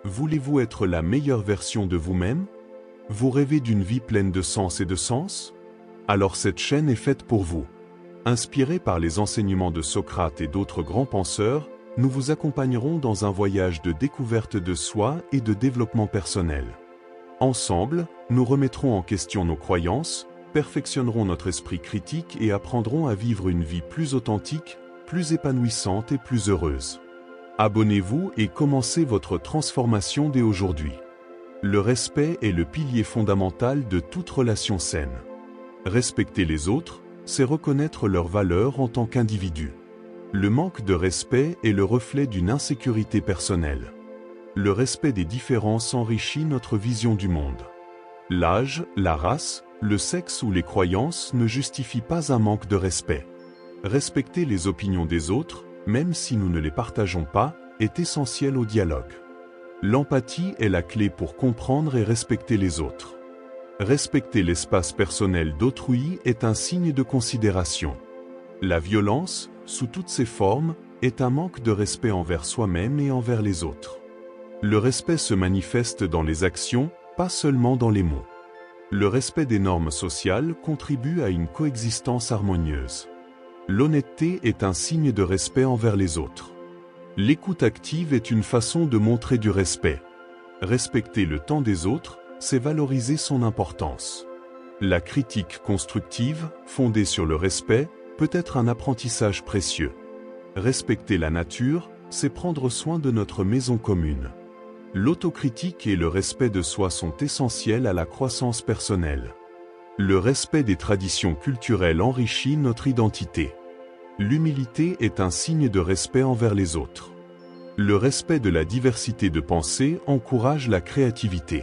Voulez-vous être la meilleure version de vous-même? Vous rêvez d'une vie pleine de sens et de sens? Alors cette chaîne est faite pour vous. Inspirés par les enseignements de Socrate et d'autres grands penseurs, nous vous accompagnerons dans un voyage de découverte de soi et de développement personnel. Ensemble, nous remettrons en question nos croyances, perfectionnerons notre esprit critique et apprendrons à vivre une vie plus authentique, plus épanouissante et plus heureuse. Abonnez-vous et commencez votre transformation dès aujourd'hui. Le respect est le pilier fondamental de toute relation saine. Respecter les autres, c'est reconnaître leur valeur en tant qu'individu. Le manque de respect est le reflet d'une insécurité personnelle. Le respect des différences enrichit notre vision du monde. L'âge, la race, le sexe ou les croyances ne justifient pas un manque de respect. Respecter les opinions des autres, même si nous ne les partageons pas, est essentiel au dialogue. L'empathie est la clé pour comprendre et respecter les autres. Respecter l'espace personnel d'autrui est un signe de considération. La violence, sous toutes ses formes, est un manque de respect envers soi-même et envers les autres. Le respect se manifeste dans les actions, pas seulement dans les mots. Le respect des normes sociales contribue à une coexistence harmonieuse. L'honnêteté est un signe de respect envers les autres. L'écoute active est une façon de montrer du respect. Respecter le temps des autres, c'est valoriser son importance. La critique constructive, fondée sur le respect, peut être un apprentissage précieux. Respecter la nature, c'est prendre soin de notre maison commune. L'autocritique et le respect de soi sont essentiels à la croissance personnelle. Le respect des traditions culturelles enrichit notre identité. L'humilité est un signe de respect envers les autres. Le respect de la diversité de pensée encourage la créativité.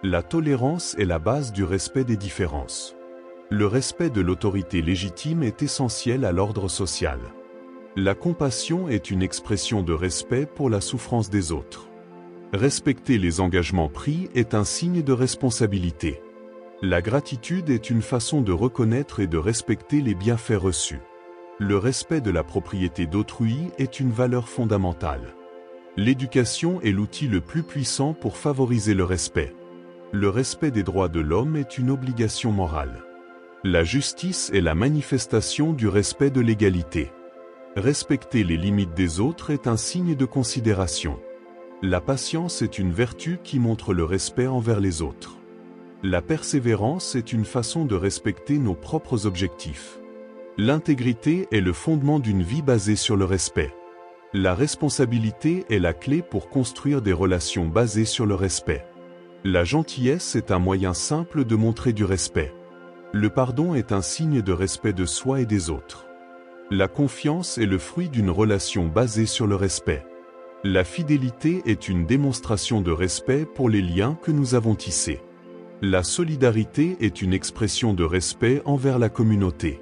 La tolérance est la base du respect des différences. Le respect de l'autorité légitime est essentiel à l'ordre social. La compassion est une expression de respect pour la souffrance des autres. Respecter les engagements pris est un signe de responsabilité. La gratitude est une façon de reconnaître et de respecter les bienfaits reçus. Le respect de la propriété d'autrui est une valeur fondamentale. L'éducation est l'outil le plus puissant pour favoriser le respect. Le respect des droits de l'homme est une obligation morale. La justice est la manifestation du respect de l'égalité. Respecter les limites des autres est un signe de considération. La patience est une vertu qui montre le respect envers les autres. La persévérance est une façon de respecter nos propres objectifs. L'intégrité est le fondement d'une vie basée sur le respect. La responsabilité est la clé pour construire des relations basées sur le respect. La gentillesse est un moyen simple de montrer du respect. Le pardon est un signe de respect de soi et des autres. La confiance est le fruit d'une relation basée sur le respect. La fidélité est une démonstration de respect pour les liens que nous avons tissés. La solidarité est une expression de respect envers la communauté.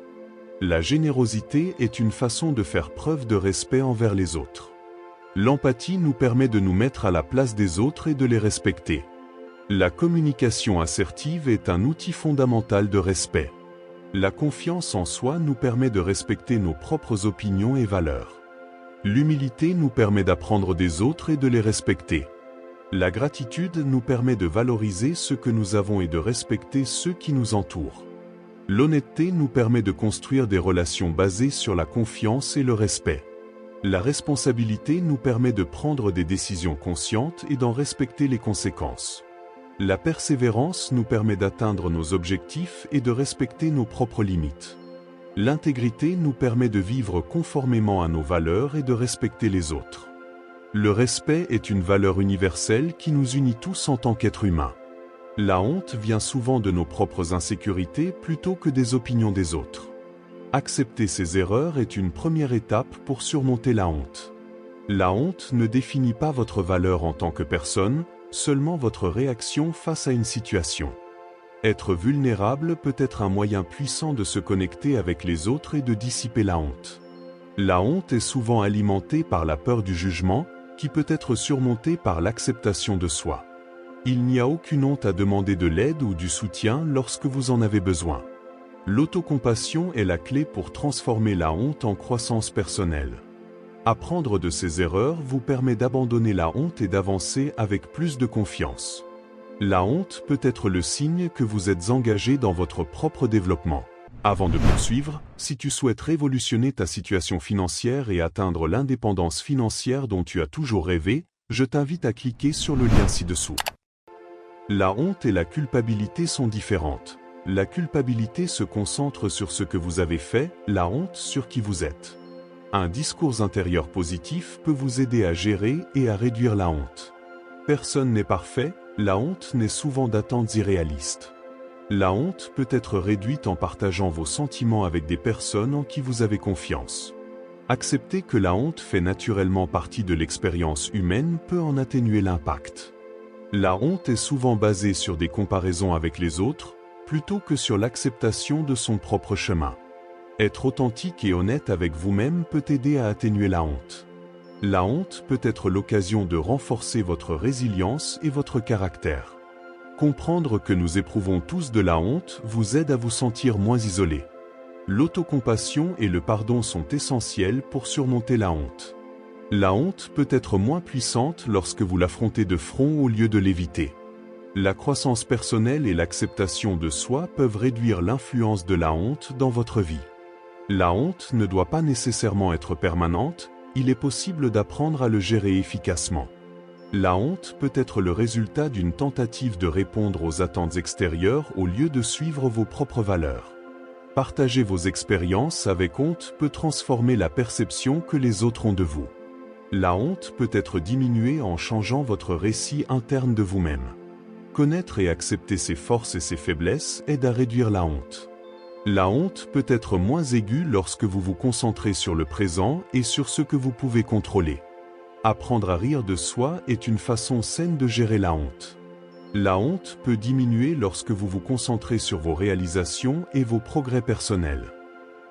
La générosité est une façon de faire preuve de respect envers les autres. L'empathie nous permet de nous mettre à la place des autres et de les respecter. La communication assertive est un outil fondamental de respect. La confiance en soi nous permet de respecter nos propres opinions et valeurs. L'humilité nous permet d'apprendre des autres et de les respecter. La gratitude nous permet de valoriser ce que nous avons et de respecter ceux qui nous entourent. L'honnêteté nous permet de construire des relations basées sur la confiance et le respect. La responsabilité nous permet de prendre des décisions conscientes et d'en respecter les conséquences. La persévérance nous permet d'atteindre nos objectifs et de respecter nos propres limites. L'intégrité nous permet de vivre conformément à nos valeurs et de respecter les autres. Le respect est une valeur universelle qui nous unit tous en tant qu'êtres humains. La honte vient souvent de nos propres insécurités plutôt que des opinions des autres. Accepter ses erreurs est une première étape pour surmonter la honte. La honte ne définit pas votre valeur en tant que personne, seulement votre réaction face à une situation. Être vulnérable peut être un moyen puissant de se connecter avec les autres et de dissiper la honte. La honte est souvent alimentée par la peur du jugement, qui peut être surmontée par l'acceptation de soi. Il n'y a aucune honte à demander de l'aide ou du soutien lorsque vous en avez besoin. L'autocompassion est la clé pour transformer la honte en croissance personnelle. Apprendre de ces erreurs vous permet d'abandonner la honte et d'avancer avec plus de confiance. La honte peut être le signe que vous êtes engagé dans votre propre développement. Avant de poursuivre, si tu souhaites révolutionner ta situation financière et atteindre l'indépendance financière dont tu as toujours rêvé, je t'invite à cliquer sur le lien ci-dessous. La honte et la culpabilité sont différentes. La culpabilité se concentre sur ce que vous avez fait, la honte sur qui vous êtes. Un discours intérieur positif peut vous aider à gérer et à réduire la honte. Personne n'est parfait, la honte naît souvent d'attentes irréalistes. La honte peut être réduite en partageant vos sentiments avec des personnes en qui vous avez confiance. Accepter que la honte fait naturellement partie de l'expérience humaine peut en atténuer l'impact. La honte est souvent basée sur des comparaisons avec les autres, plutôt que sur l'acceptation de son propre chemin. Être authentique et honnête avec vous-même peut aider à atténuer la honte. La honte peut être l'occasion de renforcer votre résilience et votre caractère. Comprendre que nous éprouvons tous de la honte vous aide à vous sentir moins isolé. L'autocompassion et le pardon sont essentiels pour surmonter la honte. La honte peut être moins puissante lorsque vous l'affrontez de front au lieu de l'éviter. La croissance personnelle et l'acceptation de soi peuvent réduire l'influence de la honte dans votre vie. La honte ne doit pas nécessairement être permanente, il est possible d'apprendre à le gérer efficacement. La honte peut être le résultat d'une tentative de répondre aux attentes extérieures au lieu de suivre vos propres valeurs. Partager vos expériences avec honte peut transformer la perception que les autres ont de vous. La honte peut être diminuée en changeant votre récit interne de vous-même. Connaître et accepter ses forces et ses faiblesses aide à réduire la honte. La honte peut être moins aiguë lorsque vous vous concentrez sur le présent et sur ce que vous pouvez contrôler. Apprendre à rire de soi est une façon saine de gérer la honte. La honte peut diminuer lorsque vous vous concentrez sur vos réalisations et vos progrès personnels.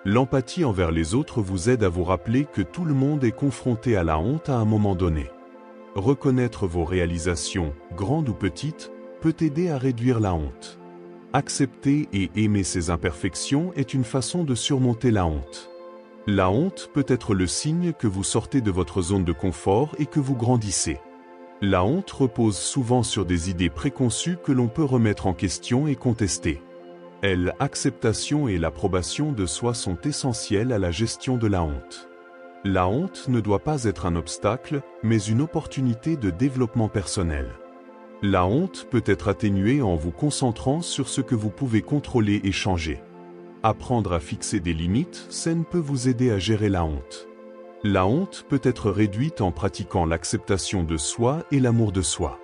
L'empathie envers les autres vous aide à vous rappeler que tout le monde est confronté à la honte à un moment donné. Reconnaître vos réalisations, grandes ou petites, peut aider à réduire la honte. Accepter et aimer ses imperfections est une façon de surmonter la honte. La honte peut être le signe que vous sortez de votre zone de confort et que vous grandissez. La honte repose souvent sur des idées préconçues que l'on peut remettre en question et contester. L'acceptation et l'approbation de soi sont essentielles à la gestion de la honte. La honte ne doit pas être un obstacle, mais une opportunité de développement personnel. La honte peut être atténuée en vous concentrant sur ce que vous pouvez contrôler et changer. Apprendre à fixer des limites saines peut vous aider à gérer la honte. La honte peut être réduite en pratiquant l'acceptation de soi et l'amour de soi.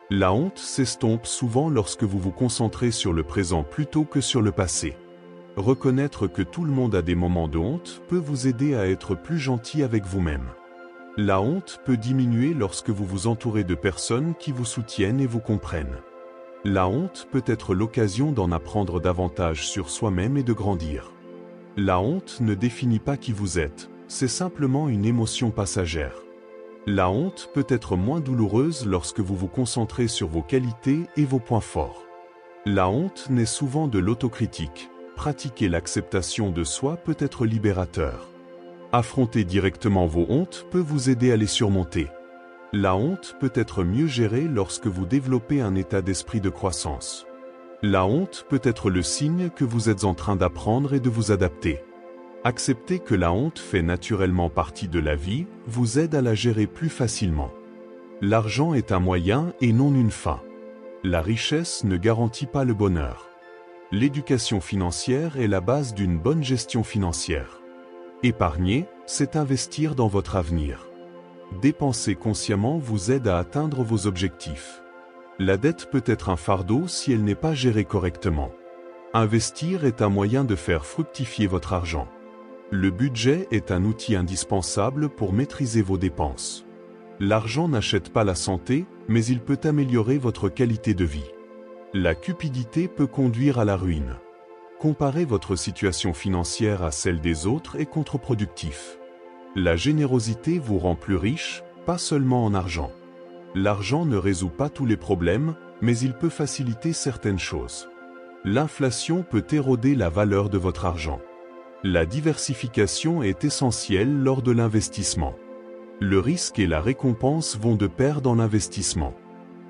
La honte s'estompe souvent lorsque vous vous concentrez sur le présent plutôt que sur le passé. Reconnaître que tout le monde a des moments de honte peut vous aider à être plus gentil avec vous-même. La honte peut diminuer lorsque vous vous entourez de personnes qui vous soutiennent et vous comprennent. La honte peut être l'occasion d'en apprendre davantage sur soi-même et de grandir. La honte ne définit pas qui vous êtes, c'est simplement une émotion passagère. La honte peut être moins douloureuse lorsque vous vous concentrez sur vos qualités et vos points forts. La honte naît souvent de l'autocritique. Pratiquer l'acceptation de soi peut être libérateur. Affronter directement vos hontes peut vous aider à les surmonter. La honte peut être mieux gérée lorsque vous développez un état d'esprit de croissance. La honte peut être le signe que vous êtes en train d'apprendre et de vous adapter. Accepter que la honte fait naturellement partie de la vie vous aide à la gérer plus facilement. L'argent est un moyen et non une fin. La richesse ne garantit pas le bonheur. L'éducation financière est la base d'une bonne gestion financière. Épargner, c'est investir dans votre avenir. Dépenser consciemment vous aide à atteindre vos objectifs. La dette peut être un fardeau si elle n'est pas gérée correctement. Investir est un moyen de faire fructifier votre argent. Le budget est un outil indispensable pour maîtriser vos dépenses. L'argent n'achète pas la santé, mais il peut améliorer votre qualité de vie. La cupidité peut conduire à la ruine. Comparer votre situation financière à celle des autres est contre-productif. La générosité vous rend plus riche, pas seulement en argent. L'argent ne résout pas tous les problèmes, mais il peut faciliter certaines choses. L'inflation peut éroder la valeur de votre argent. La diversification est essentielle lors de l'investissement. Le risque et la récompense vont de pair dans l'investissement.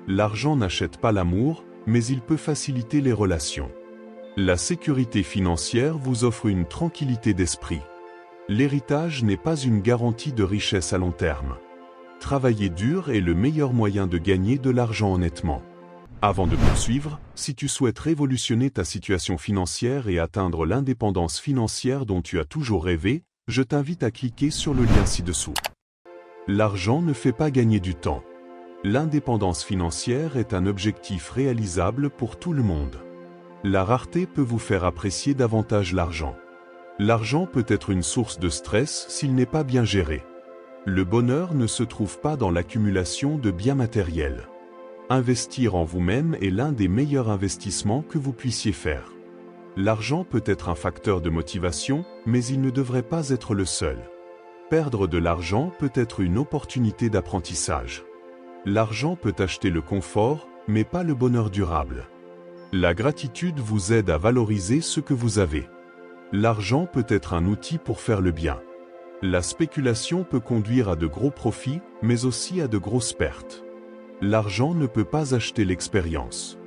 L'argent n'achète pas l'amour, mais il peut faciliter les relations. La sécurité financière vous offre une tranquillité d'esprit. L'héritage n'est pas une garantie de richesse à long terme. Travailler dur est le meilleur moyen de gagner de l'argent honnêtement. Avant de poursuivre, si tu souhaites révolutionner ta situation financière et atteindre l'indépendance financière dont tu as toujours rêvé, je t'invite à cliquer sur le lien ci-dessous. L'argent ne fait pas gagner du temps. L'indépendance financière est un objectif réalisable pour tout le monde. La rareté peut vous faire apprécier davantage l'argent. L'argent peut être une source de stress s'il n'est pas bien géré. Le bonheur ne se trouve pas dans l'accumulation de biens matériels. Investir en vous-même est l'un des meilleurs investissements que vous puissiez faire. L'argent peut être un facteur de motivation, mais il ne devrait pas être le seul. Perdre de l'argent peut être une opportunité d'apprentissage. L'argent peut acheter le confort, mais pas le bonheur durable. La gratitude vous aide à valoriser ce que vous avez. L'argent peut être un outil pour faire le bien. La spéculation peut conduire à de gros profits, mais aussi à de grosses pertes. L'argent ne peut pas acheter l'expérience.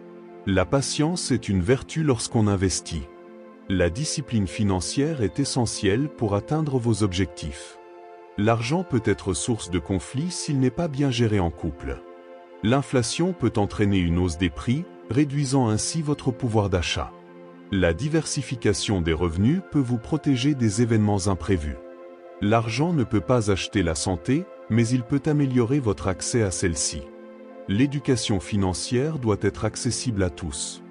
La patience est une vertu lorsqu'on investit. La discipline financière est essentielle pour atteindre vos objectifs. L'argent peut être source de conflits s'il n'est pas bien géré en couple. L'inflation peut entraîner une hausse des prix, réduisant ainsi votre pouvoir d'achat. La diversification des revenus peut vous protéger des événements imprévus. L'argent ne peut pas acheter la santé, mais il peut améliorer votre accès à celle-ci. L'éducation financière doit être accessible à tous.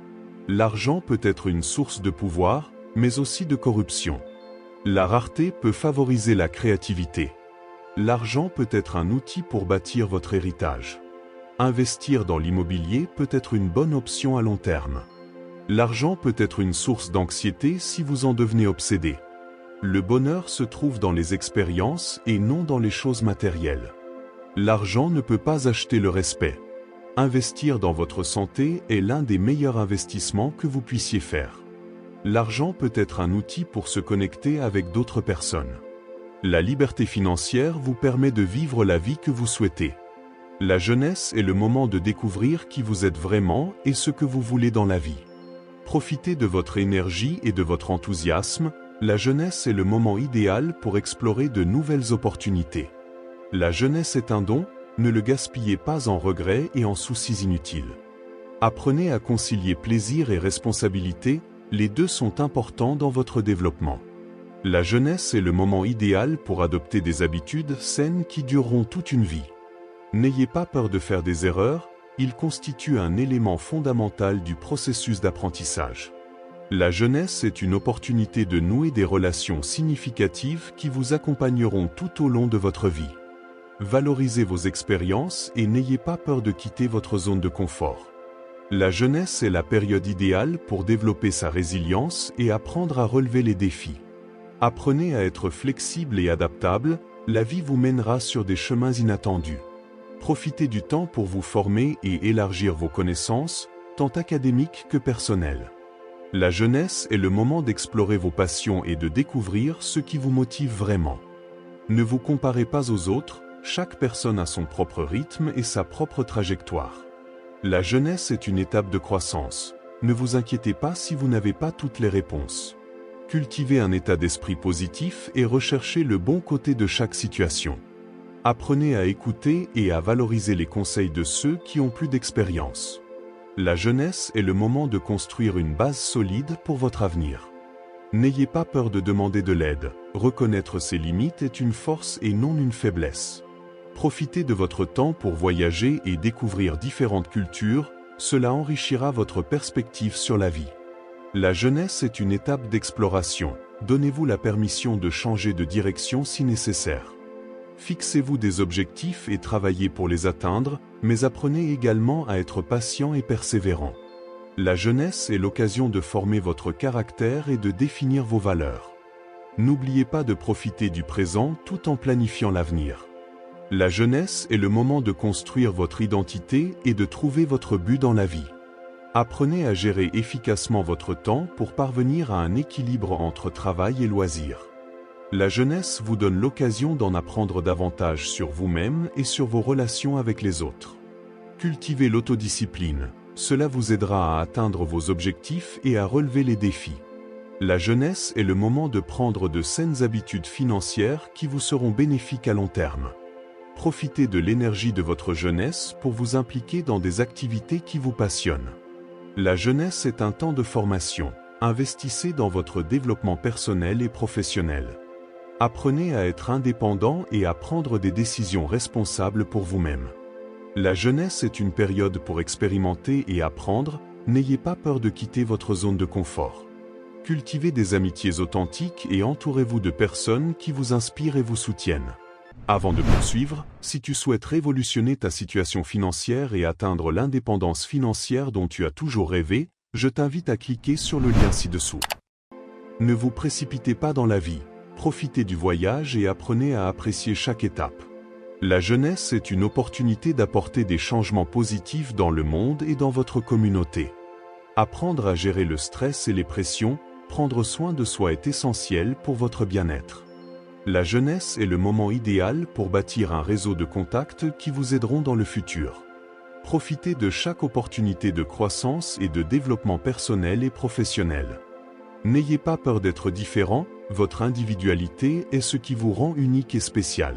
L'argent peut être une source de pouvoir, mais aussi de corruption. La rareté peut favoriser la créativité. L'argent peut être un outil pour bâtir votre héritage. Investir dans l'immobilier peut être une bonne option à long terme. L'argent peut être une source d'anxiété si vous en devenez obsédé. Le bonheur se trouve dans les expériences et non dans les choses matérielles. L'argent ne peut pas acheter le respect. Investir dans votre santé est l'un des meilleurs investissements que vous puissiez faire. L'argent peut être un outil pour se connecter avec d'autres personnes. La liberté financière vous permet de vivre la vie que vous souhaitez. La jeunesse est le moment de découvrir qui vous êtes vraiment et ce que vous voulez dans la vie. Profitez de votre énergie et de votre enthousiasme, la jeunesse est le moment idéal pour explorer de nouvelles opportunités. La jeunesse est un don, ne le gaspillez pas en regrets et en soucis inutiles. Apprenez à concilier plaisir et responsabilité, les deux sont importants dans votre développement. La jeunesse est le moment idéal pour adopter des habitudes saines qui dureront toute une vie. N'ayez pas peur de faire des erreurs, ils constituent un élément fondamental du processus d'apprentissage. La jeunesse est une opportunité de nouer des relations significatives qui vous accompagneront tout au long de votre vie. Valorisez vos expériences et n'ayez pas peur de quitter votre zone de confort. La jeunesse est la période idéale pour développer sa résilience et apprendre à relever les défis. Apprenez à être flexible et adaptable, la vie vous mènera sur des chemins inattendus. Profitez du temps pour vous former et élargir vos connaissances, tant académiques que personnelles. La jeunesse est le moment d'explorer vos passions et de découvrir ce qui vous motive vraiment. Ne vous comparez pas aux autres, chaque personne a son propre rythme et sa propre trajectoire. La jeunesse est une étape de croissance. Ne vous inquiétez pas si vous n'avez pas toutes les réponses. Cultivez un état d'esprit positif et recherchez le bon côté de chaque situation. Apprenez à écouter et à valoriser les conseils de ceux qui ont plus d'expérience. La jeunesse est le moment de construire une base solide pour votre avenir. N'ayez pas peur de demander de l'aide. Reconnaître ses limites est une force et non une faiblesse. Profitez de votre temps pour voyager et découvrir différentes cultures, cela enrichira votre perspective sur la vie. La jeunesse est une étape d'exploration. Donnez-vous la permission de changer de direction si nécessaire. Fixez-vous des objectifs et travaillez pour les atteindre, mais apprenez également à être patient et persévérant. La jeunesse est l'occasion de former votre caractère et de définir vos valeurs. N'oubliez pas de profiter du présent tout en planifiant l'avenir. La jeunesse est le moment de construire votre identité et de trouver votre but dans la vie. Apprenez à gérer efficacement votre temps pour parvenir à un équilibre entre travail et loisirs. La jeunesse vous donne l'occasion d'en apprendre davantage sur vous-même et sur vos relations avec les autres. Cultivez l'autodiscipline, cela vous aidera à atteindre vos objectifs et à relever les défis. La jeunesse est le moment de prendre de saines habitudes financières qui vous seront bénéfiques à long terme. Profitez de l'énergie de votre jeunesse pour vous impliquer dans des activités qui vous passionnent. La jeunesse est un temps de formation. Investissez dans votre développement personnel et professionnel. Apprenez à être indépendant et à prendre des décisions responsables pour vous-même. La jeunesse est une période pour expérimenter et apprendre, n'ayez pas peur de quitter votre zone de confort. Cultivez des amitiés authentiques et entourez-vous de personnes qui vous inspirent et vous soutiennent. Avant de poursuivre, si tu souhaites révolutionner ta situation financière et atteindre l'indépendance financière dont tu as toujours rêvé, je t'invite à cliquer sur le lien ci-dessous. Ne vous précipitez pas dans la vie, profitez du voyage et apprenez à apprécier chaque étape. La jeunesse est une opportunité d'apporter des changements positifs dans le monde et dans votre communauté. Apprendre à gérer le stress et les pressions, prendre soin de soi est essentiel pour votre bien-être. La jeunesse est le moment idéal pour bâtir un réseau de contacts qui vous aideront dans le futur. Profitez de chaque opportunité de croissance et de développement personnel et professionnel. N'ayez pas peur d'être différent, votre individualité est ce qui vous rend unique et spécial.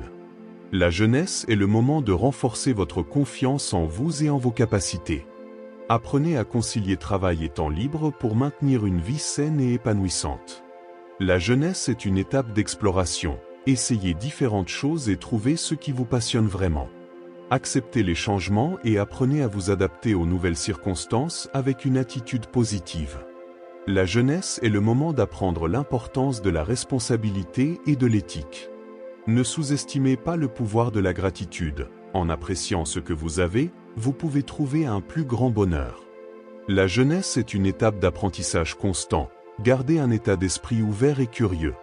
La jeunesse est le moment de renforcer votre confiance en vous et en vos capacités. Apprenez à concilier travail et temps libre pour maintenir une vie saine et épanouissante. La jeunesse est une étape d'exploration. Essayez différentes choses et trouvez ce qui vous passionne vraiment. Acceptez les changements et apprenez à vous adapter aux nouvelles circonstances avec une attitude positive. La jeunesse est le moment d'apprendre l'importance de la responsabilité et de l'éthique. Ne sous-estimez pas le pouvoir de la gratitude. En appréciant ce que vous avez, vous pouvez trouver un plus grand bonheur. La jeunesse est une étape d'apprentissage constant. Gardez un état d'esprit ouvert et curieux.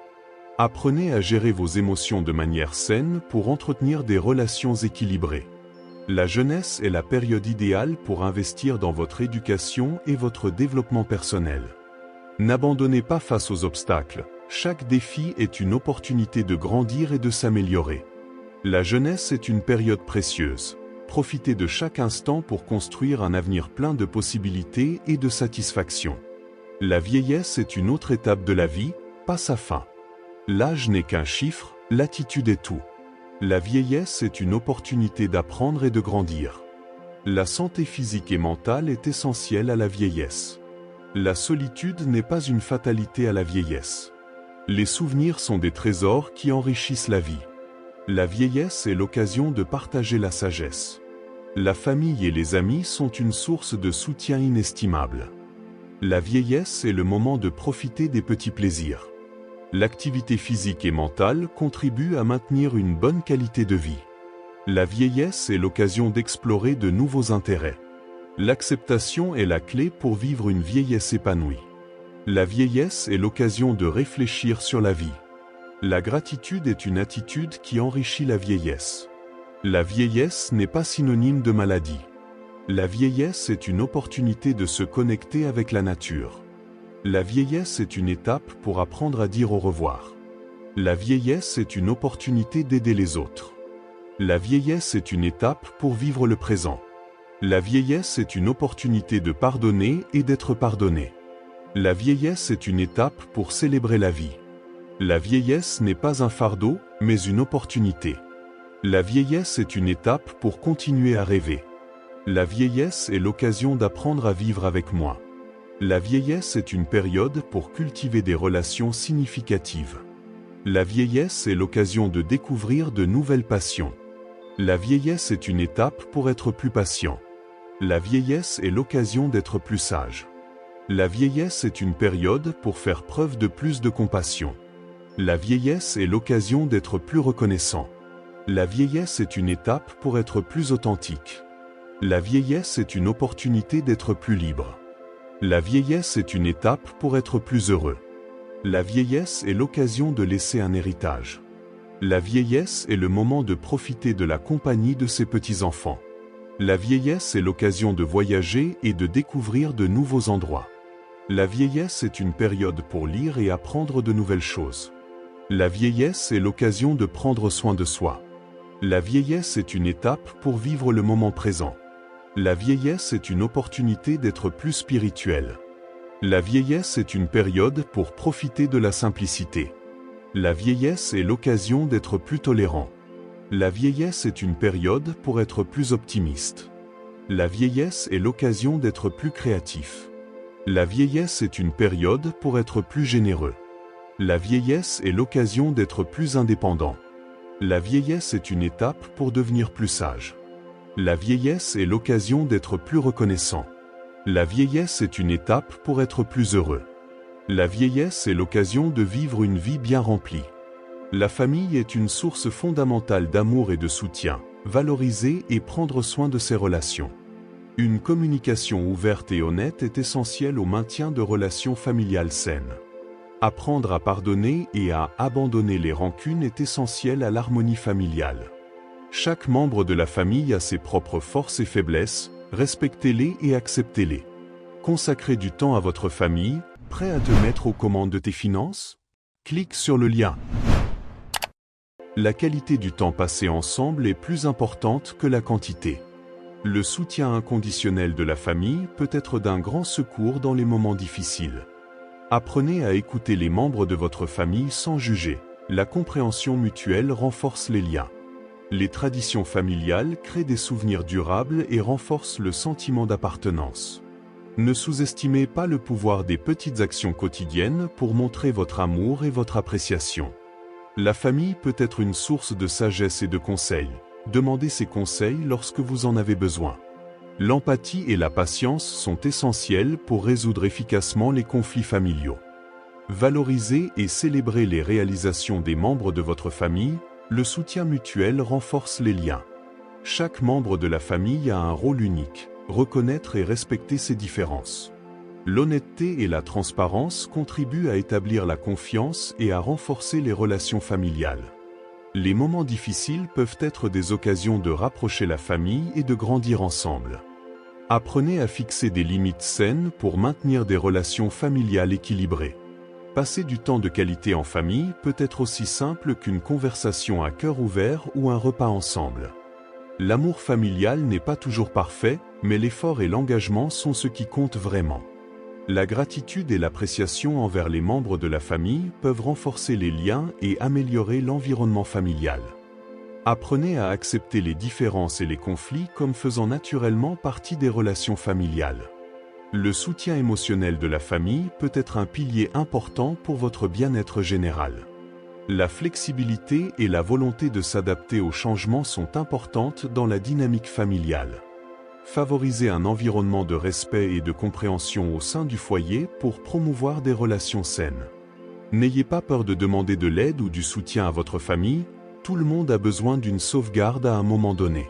Apprenez à gérer vos émotions de manière saine pour entretenir des relations équilibrées. La jeunesse est la période idéale pour investir dans votre éducation et votre développement personnel. N'abandonnez pas face aux obstacles. Chaque défi est une opportunité de grandir et de s'améliorer. La jeunesse est une période précieuse. Profitez de chaque instant pour construire un avenir plein de possibilités et de satisfaction. La vieillesse est une autre étape de la vie, pas sa fin. L'âge n'est qu'un chiffre, l'attitude est tout. La vieillesse est une opportunité d'apprendre et de grandir. La santé physique et mentale est essentielle à la vieillesse. La solitude n'est pas une fatalité à la vieillesse. Les souvenirs sont des trésors qui enrichissent la vie. La vieillesse est l'occasion de partager la sagesse. La famille et les amis sont une source de soutien inestimable. La vieillesse est le moment de profiter des petits plaisirs. L'activité physique et mentale contribue à maintenir une bonne qualité de vie. La vieillesse est l'occasion d'explorer de nouveaux intérêts. L'acceptation est la clé pour vivre une vieillesse épanouie. La vieillesse est l'occasion de réfléchir sur la vie. La gratitude est une attitude qui enrichit la vieillesse. La vieillesse n'est pas synonyme de maladie. La vieillesse est une opportunité de se connecter avec la nature. La vieillesse est une étape pour apprendre à dire au revoir. La vieillesse est une opportunité d'aider les autres. La vieillesse est une étape pour vivre le présent. La vieillesse est une opportunité de pardonner et d'être pardonné. La vieillesse est une étape pour célébrer la vie. La vieillesse n'est pas un fardeau, mais une opportunité. La vieillesse est une étape pour continuer à rêver. La vieillesse est l'occasion d'apprendre à vivre avec moi. La vieillesse est une période pour cultiver des relations significatives. La vieillesse est l'occasion de découvrir de nouvelles passions. La vieillesse est une étape pour être plus patient. La vieillesse est l'occasion d'être plus sage. La vieillesse est une période pour faire preuve de plus de compassion. La vieillesse est l'occasion d'être plus reconnaissant. La vieillesse est une étape pour être plus authentique. La vieillesse est une opportunité d'être plus libre. La vieillesse est une étape pour être plus heureux. La vieillesse est l'occasion de laisser un héritage. La vieillesse est le moment de profiter de la compagnie de ses petits-enfants. La vieillesse est l'occasion de voyager et de découvrir de nouveaux endroits. La vieillesse est une période pour lire et apprendre de nouvelles choses. La vieillesse est l'occasion de prendre soin de soi. La vieillesse est une étape pour vivre le moment présent. La vieillesse est une opportunité d'être plus spirituel. La vieillesse est une période pour profiter de la simplicité. La vieillesse est l'occasion d'être plus tolérant. La vieillesse est une période pour être plus optimiste. La vieillesse est l'occasion d'être plus créatif. La vieillesse est une période pour être plus généreux. La vieillesse est l'occasion d'être plus indépendant. La vieillesse est une étape pour devenir plus sage. La vieillesse est l'occasion d'être plus reconnaissant. La vieillesse est une étape pour être plus heureux. La vieillesse est l'occasion de vivre une vie bien remplie. La famille est une source fondamentale d'amour et de soutien. Valoriser et prendre soin de ses relations. Une communication ouverte et honnête est essentielle au maintien de relations familiales saines. Apprendre à pardonner et à abandonner les rancunes est essentiel à l'harmonie familiale. Chaque membre de la famille a ses propres forces et faiblesses, respectez-les et acceptez-les. Consacrer du temps à votre famille, prêt à te mettre aux commandes de tes finances? Clique sur le lien. La qualité du temps passé ensemble est plus importante que la quantité. Le soutien inconditionnel de la famille peut être d'un grand secours dans les moments difficiles. Apprenez à écouter les membres de votre famille sans juger. La compréhension mutuelle renforce les liens. Les traditions familiales créent des souvenirs durables et renforcent le sentiment d'appartenance. Ne sous-estimez pas le pouvoir des petites actions quotidiennes pour montrer votre amour et votre appréciation. La famille peut être une source de sagesse et de conseils. Demandez ces conseils lorsque vous en avez besoin. L'empathie et la patience sont essentielles pour résoudre efficacement les conflits familiaux. Valorisez et célébrez les réalisations des membres de votre famille, le soutien mutuel renforce les liens. Chaque membre de la famille a un rôle unique, reconnaître et respecter ses différences. L'honnêteté et la transparence contribuent à établir la confiance et à renforcer les relations familiales. Les moments difficiles peuvent être des occasions de rapprocher la famille et de grandir ensemble. Apprenez à fixer des limites saines pour maintenir des relations familiales équilibrées. Passer du temps de qualité en famille peut être aussi simple qu'une conversation à cœur ouvert ou un repas ensemble. L'amour familial n'est pas toujours parfait, mais l'effort et l'engagement sont ce qui compte vraiment. La gratitude et l'appréciation envers les membres de la famille peuvent renforcer les liens et améliorer l'environnement familial. Apprenez à accepter les différences et les conflits comme faisant naturellement partie des relations familiales. Le soutien émotionnel de la famille peut être un pilier important pour votre bien-être général. La flexibilité et la volonté de s'adapter aux changements sont importantes dans la dynamique familiale. Favorisez un environnement de respect et de compréhension au sein du foyer pour promouvoir des relations saines. N'ayez pas peur de demander de l'aide ou du soutien à votre famille, tout le monde a besoin d'une sauvegarde à un moment donné.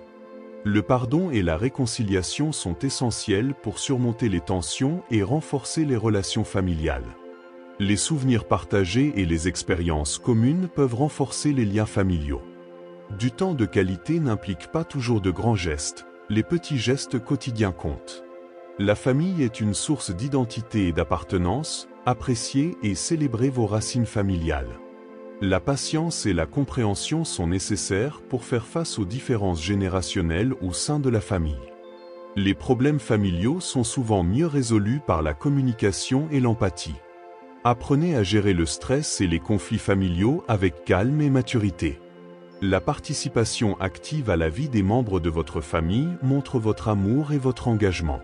Le pardon et la réconciliation sont essentiels pour surmonter les tensions et renforcer les relations familiales. Les souvenirs partagés et les expériences communes peuvent renforcer les liens familiaux. Du temps de qualité n'implique pas toujours de grands gestes, les petits gestes quotidiens comptent. La famille est une source d'identité et d'appartenance, appréciez et célébrez vos racines familiales. La patience et la compréhension sont nécessaires pour faire face aux différences générationnelles au sein de la famille. Les problèmes familiaux sont souvent mieux résolus par la communication et l'empathie. Apprenez à gérer le stress et les conflits familiaux avec calme et maturité. La participation active à la vie des membres de votre famille montre votre amour et votre engagement.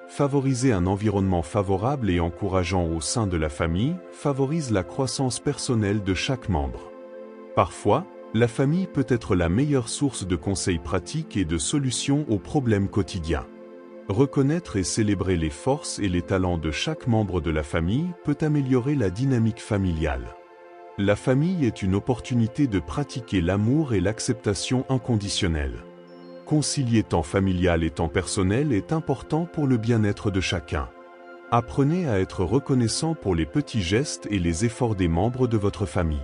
Favoriser un environnement favorable et encourageant au sein de la famille favorise la croissance personnelle de chaque membre. Parfois, la famille peut être la meilleure source de conseils pratiques et de solutions aux problèmes quotidiens. Reconnaître et célébrer les forces et les talents de chaque membre de la famille peut améliorer la dynamique familiale. La famille est une opportunité de pratiquer l'amour et l'acceptation inconditionnelle. Concilier temps familial et temps personnel est important pour le bien-être de chacun. Apprenez à être reconnaissant pour les petits gestes et les efforts des membres de votre famille.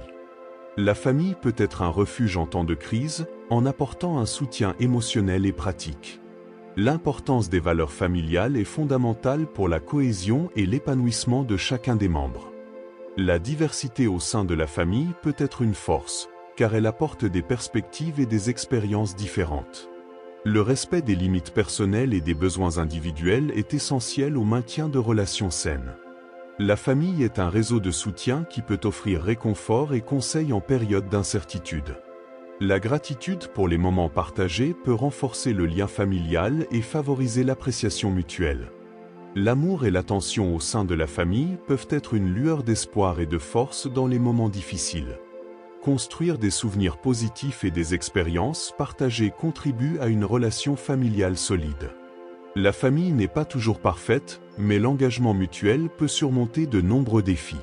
La famille peut être un refuge en temps de crise, en apportant un soutien émotionnel et pratique. L'importance des valeurs familiales est fondamentale pour la cohésion et l'épanouissement de chacun des membres. La diversité au sein de la famille peut être une force, car elle apporte des perspectives et des expériences différentes. Le respect des limites personnelles et des besoins individuels est essentiel au maintien de relations saines. La famille est un réseau de soutien qui peut offrir réconfort et conseil en période d'incertitude. La gratitude pour les moments partagés peut renforcer le lien familial et favoriser l'appréciation mutuelle. L'amour et l'attention au sein de la famille peuvent être une lueur d'espoir et de force dans les moments difficiles. Construire des souvenirs positifs et des expériences partagées contribue à une relation familiale solide. La famille n'est pas toujours parfaite, mais l'engagement mutuel peut surmonter de nombreux défis.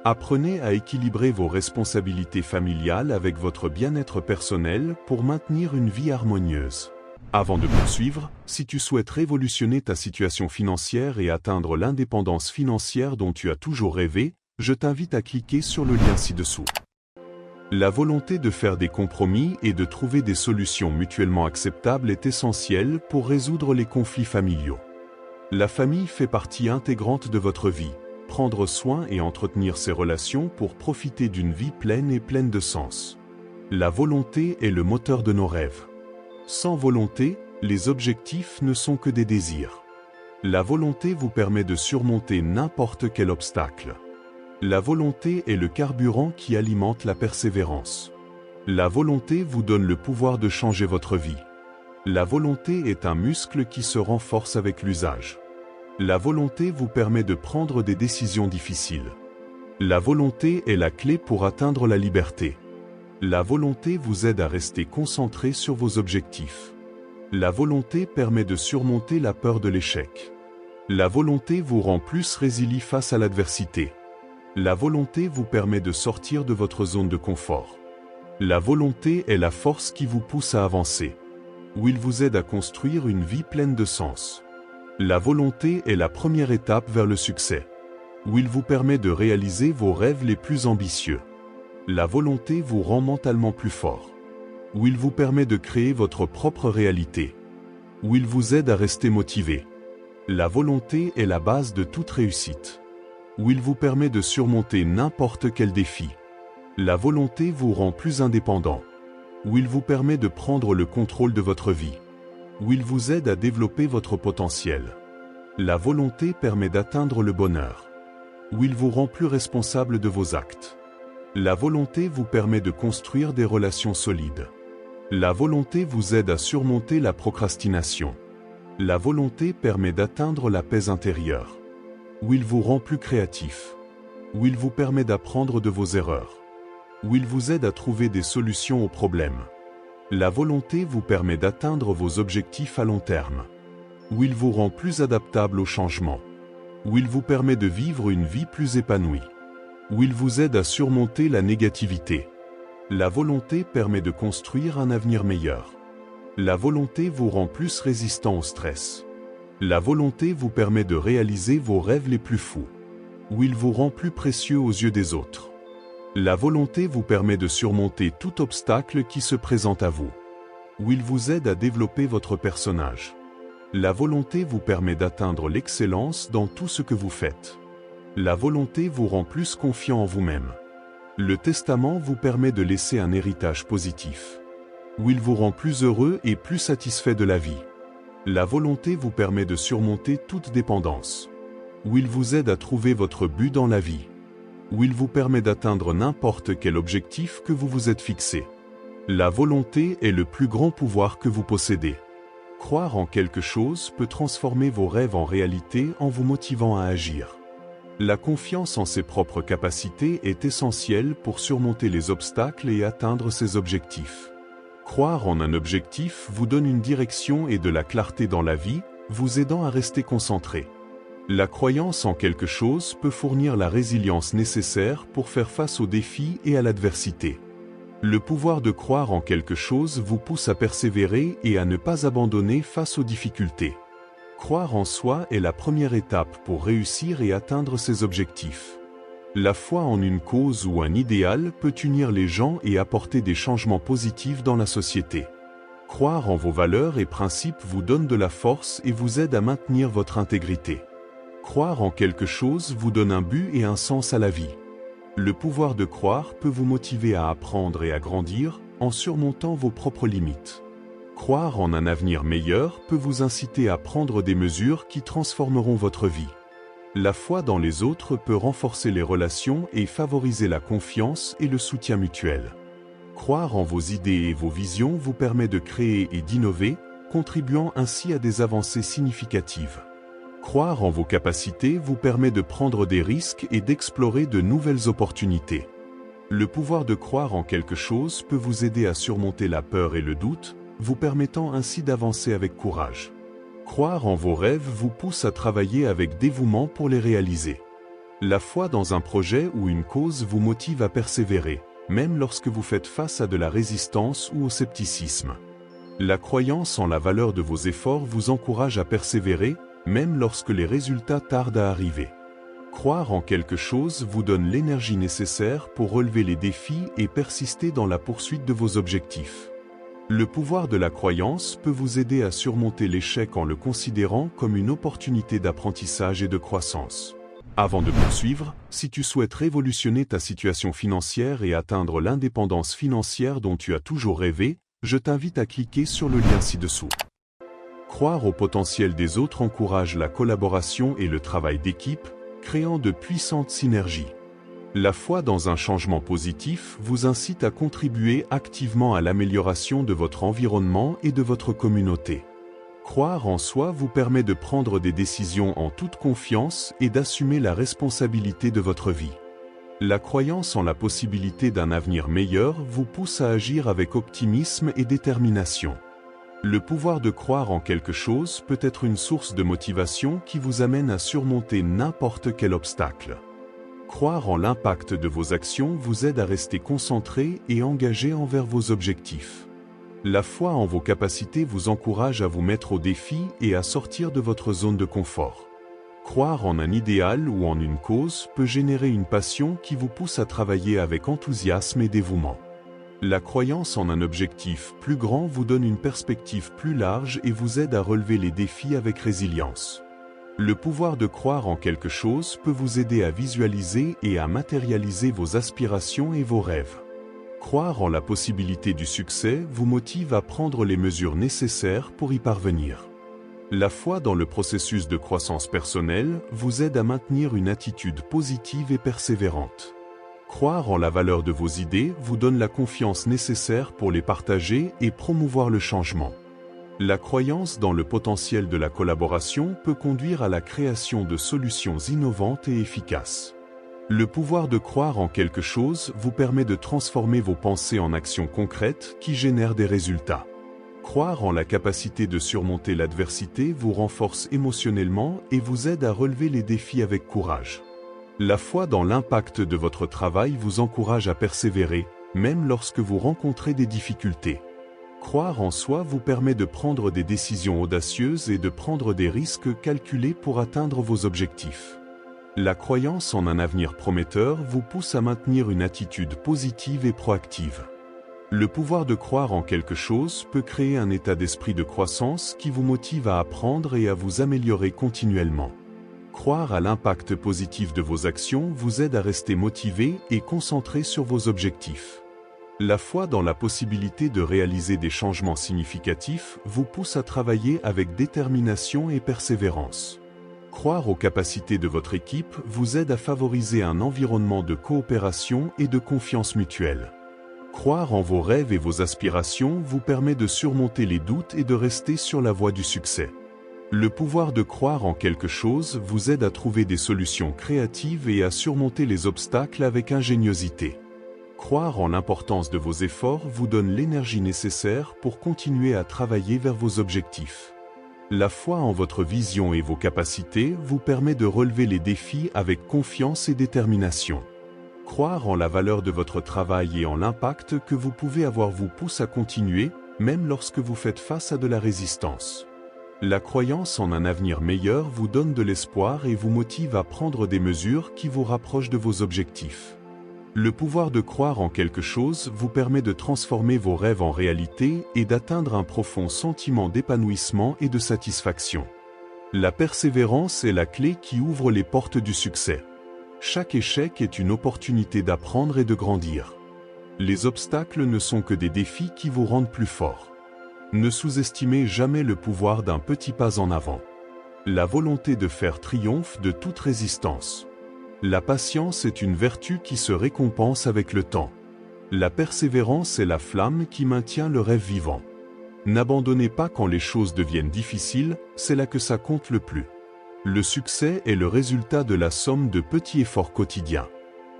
Apprenez à équilibrer vos responsabilités familiales avec votre bien-être personnel pour maintenir une vie harmonieuse. Avant de poursuivre, si tu souhaites révolutionner ta situation financière et atteindre l'indépendance financière dont tu as toujours rêvé, je t'invite à cliquer sur le lien ci-dessous. La volonté de faire des compromis et de trouver des solutions mutuellement acceptables est essentielle pour résoudre les conflits familiaux. La famille fait partie intégrante de votre vie. Prendre soin et entretenir ses relations pour profiter d'une vie pleine et pleine de sens. La volonté est le moteur de nos rêves. Sans volonté, les objectifs ne sont que des désirs. La volonté vous permet de surmonter n'importe quel obstacle. La volonté est le carburant qui alimente la persévérance. La volonté vous donne le pouvoir de changer votre vie. La volonté est un muscle qui se renforce avec l'usage. La volonté vous permet de prendre des décisions difficiles. La volonté est la clé pour atteindre la liberté. La volonté vous aide à rester concentré sur vos objectifs. La volonté permet de surmonter la peur de l'échec. La volonté vous rend plus résilient face à l'adversité. La volonté vous permet de sortir de votre zone de confort. La volonté est la force qui vous pousse à avancer. Ou il vous aide à construire une vie pleine de sens. La volonté est la première étape vers le succès. Ou il vous permet de réaliser vos rêves les plus ambitieux. La volonté vous rend mentalement plus fort. Ou il vous permet de créer votre propre réalité. Ou il vous aide à rester motivé. La volonté est la base de toute réussite. Ou il vous permet de surmonter n'importe quel défi. La volonté vous rend plus indépendant. Ou il vous permet de prendre le contrôle de votre vie. Ou il vous aide à développer votre potentiel. La volonté permet d'atteindre le bonheur. Ou il vous rend plus responsable de vos actes. La volonté vous permet de construire des relations solides. La volonté vous aide à surmonter la procrastination. La volonté permet d'atteindre la paix intérieure. Ou il vous rend plus créatif. Ou il vous permet d'apprendre de vos erreurs. Ou il vous aide à trouver des solutions aux problèmes. La volonté vous permet d'atteindre vos objectifs à long terme. Ou il vous rend plus adaptable au changement. Ou il vous permet de vivre une vie plus épanouie. Ou il vous aide à surmonter la négativité. La volonté permet de construire un avenir meilleur. La volonté vous rend plus résistant au stress. La volonté vous permet de réaliser vos rêves les plus fous. Ou il vous rend plus précieux aux yeux des autres. La volonté vous permet de surmonter tout obstacle qui se présente à vous. Ou il vous aide à développer votre personnage. La volonté vous permet d'atteindre l'excellence dans tout ce que vous faites. La volonté vous rend plus confiant en vous-même. Le testament vous permet de laisser un héritage positif. Ou il vous rend plus heureux et plus satisfait de la vie. La volonté vous permet de surmonter toute dépendance. Ou il vous aide à trouver votre but dans la vie. Ou il vous permet d'atteindre n'importe quel objectif que vous vous êtes fixé. La volonté est le plus grand pouvoir que vous possédez. Croire en quelque chose peut transformer vos rêves en réalité en vous motivant à agir. La confiance en ses propres capacités est essentielle pour surmonter les obstacles et atteindre ses objectifs. Croire en un objectif vous donne une direction et de la clarté dans la vie, vous aidant à rester concentré. La croyance en quelque chose peut fournir la résilience nécessaire pour faire face aux défis et à l'adversité. Le pouvoir de croire en quelque chose vous pousse à persévérer et à ne pas abandonner face aux difficultés. Croire en soi est la première étape pour réussir et atteindre ses objectifs. La foi en une cause ou un idéal peut unir les gens et apporter des changements positifs dans la société. Croire en vos valeurs et principes vous donne de la force et vous aide à maintenir votre intégrité. Croire en quelque chose vous donne un but et un sens à la vie. Le pouvoir de croire peut vous motiver à apprendre et à grandir en surmontant vos propres limites. Croire en un avenir meilleur peut vous inciter à prendre des mesures qui transformeront votre vie. La foi dans les autres peut renforcer les relations et favoriser la confiance et le soutien mutuel. Croire en vos idées et vos visions vous permet de créer et d'innover, contribuant ainsi à des avancées significatives. Croire en vos capacités vous permet de prendre des risques et d'explorer de nouvelles opportunités. Le pouvoir de croire en quelque chose peut vous aider à surmonter la peur et le doute, vous permettant ainsi d'avancer avec courage. Croire en vos rêves vous pousse à travailler avec dévouement pour les réaliser. La foi dans un projet ou une cause vous motive à persévérer, même lorsque vous faites face à de la résistance ou au scepticisme. La croyance en la valeur de vos efforts vous encourage à persévérer, même lorsque les résultats tardent à arriver. Croire en quelque chose vous donne l'énergie nécessaire pour relever les défis et persister dans la poursuite de vos objectifs. Le pouvoir de la croyance peut vous aider à surmonter l'échec en le considérant comme une opportunité d'apprentissage et de croissance. Avant de poursuivre, si tu souhaites révolutionner ta situation financière et atteindre l'indépendance financière dont tu as toujours rêvé, je t'invite à cliquer sur le lien ci-dessous. Croire au potentiel des autres encourage la collaboration et le travail d'équipe, créant de puissantes synergies. La foi dans un changement positif vous incite à contribuer activement à l'amélioration de votre environnement et de votre communauté. Croire en soi vous permet de prendre des décisions en toute confiance et d'assumer la responsabilité de votre vie. La croyance en la possibilité d'un avenir meilleur vous pousse à agir avec optimisme et détermination. Le pouvoir de croire en quelque chose peut être une source de motivation qui vous amène à surmonter n'importe quel obstacle. Croire en l'impact de vos actions vous aide à rester concentré et engagé envers vos objectifs. La foi en vos capacités vous encourage à vous mettre au défi et à sortir de votre zone de confort. Croire en un idéal ou en une cause peut générer une passion qui vous pousse à travailler avec enthousiasme et dévouement. La croyance en un objectif plus grand vous donne une perspective plus large et vous aide à relever les défis avec résilience. Le pouvoir de croire en quelque chose peut vous aider à visualiser et à matérialiser vos aspirations et vos rêves. Croire en la possibilité du succès vous motive à prendre les mesures nécessaires pour y parvenir. La foi dans le processus de croissance personnelle vous aide à maintenir une attitude positive et persévérante. Croire en la valeur de vos idées vous donne la confiance nécessaire pour les partager et promouvoir le changement. La croyance dans le potentiel de la collaboration peut conduire à la création de solutions innovantes et efficaces. Le pouvoir de croire en quelque chose vous permet de transformer vos pensées en actions concrètes qui génèrent des résultats. Croire en la capacité de surmonter l'adversité vous renforce émotionnellement et vous aide à relever les défis avec courage. La foi dans l'impact de votre travail vous encourage à persévérer, même lorsque vous rencontrez des difficultés. Croire en soi vous permet de prendre des décisions audacieuses et de prendre des risques calculés pour atteindre vos objectifs. La croyance en un avenir prometteur vous pousse à maintenir une attitude positive et proactive. Le pouvoir de croire en quelque chose peut créer un état d'esprit de croissance qui vous motive à apprendre et à vous améliorer continuellement. Croire à l'impact positif de vos actions vous aide à rester motivé et concentré sur vos objectifs. La foi dans la possibilité de réaliser des changements significatifs vous pousse à travailler avec détermination et persévérance. Croire aux capacités de votre équipe vous aide à favoriser un environnement de coopération et de confiance mutuelle. Croire en vos rêves et vos aspirations vous permet de surmonter les doutes et de rester sur la voie du succès. Le pouvoir de croire en quelque chose vous aide à trouver des solutions créatives et à surmonter les obstacles avec ingéniosité. Croire en l'importance de vos efforts vous donne l'énergie nécessaire pour continuer à travailler vers vos objectifs. La foi en votre vision et vos capacités vous permet de relever les défis avec confiance et détermination. Croire en la valeur de votre travail et en l'impact que vous pouvez avoir vous pousse à continuer, même lorsque vous faites face à de la résistance. La croyance en un avenir meilleur vous donne de l'espoir et vous motive à prendre des mesures qui vous rapprochent de vos objectifs. Le pouvoir de croire en quelque chose vous permet de transformer vos rêves en réalité et d'atteindre un profond sentiment d'épanouissement et de satisfaction. La persévérance est la clé qui ouvre les portes du succès. Chaque échec est une opportunité d'apprendre et de grandir. Les obstacles ne sont que des défis qui vous rendent plus fort. Ne sous-estimez jamais le pouvoir d'un petit pas en avant. La volonté de faire triomphe de toute résistance. La patience est une vertu qui se récompense avec le temps. La persévérance est la flamme qui maintient le rêve vivant. N'abandonnez pas quand les choses deviennent difficiles, c'est là que ça compte le plus. Le succès est le résultat de la somme de petits efforts quotidiens.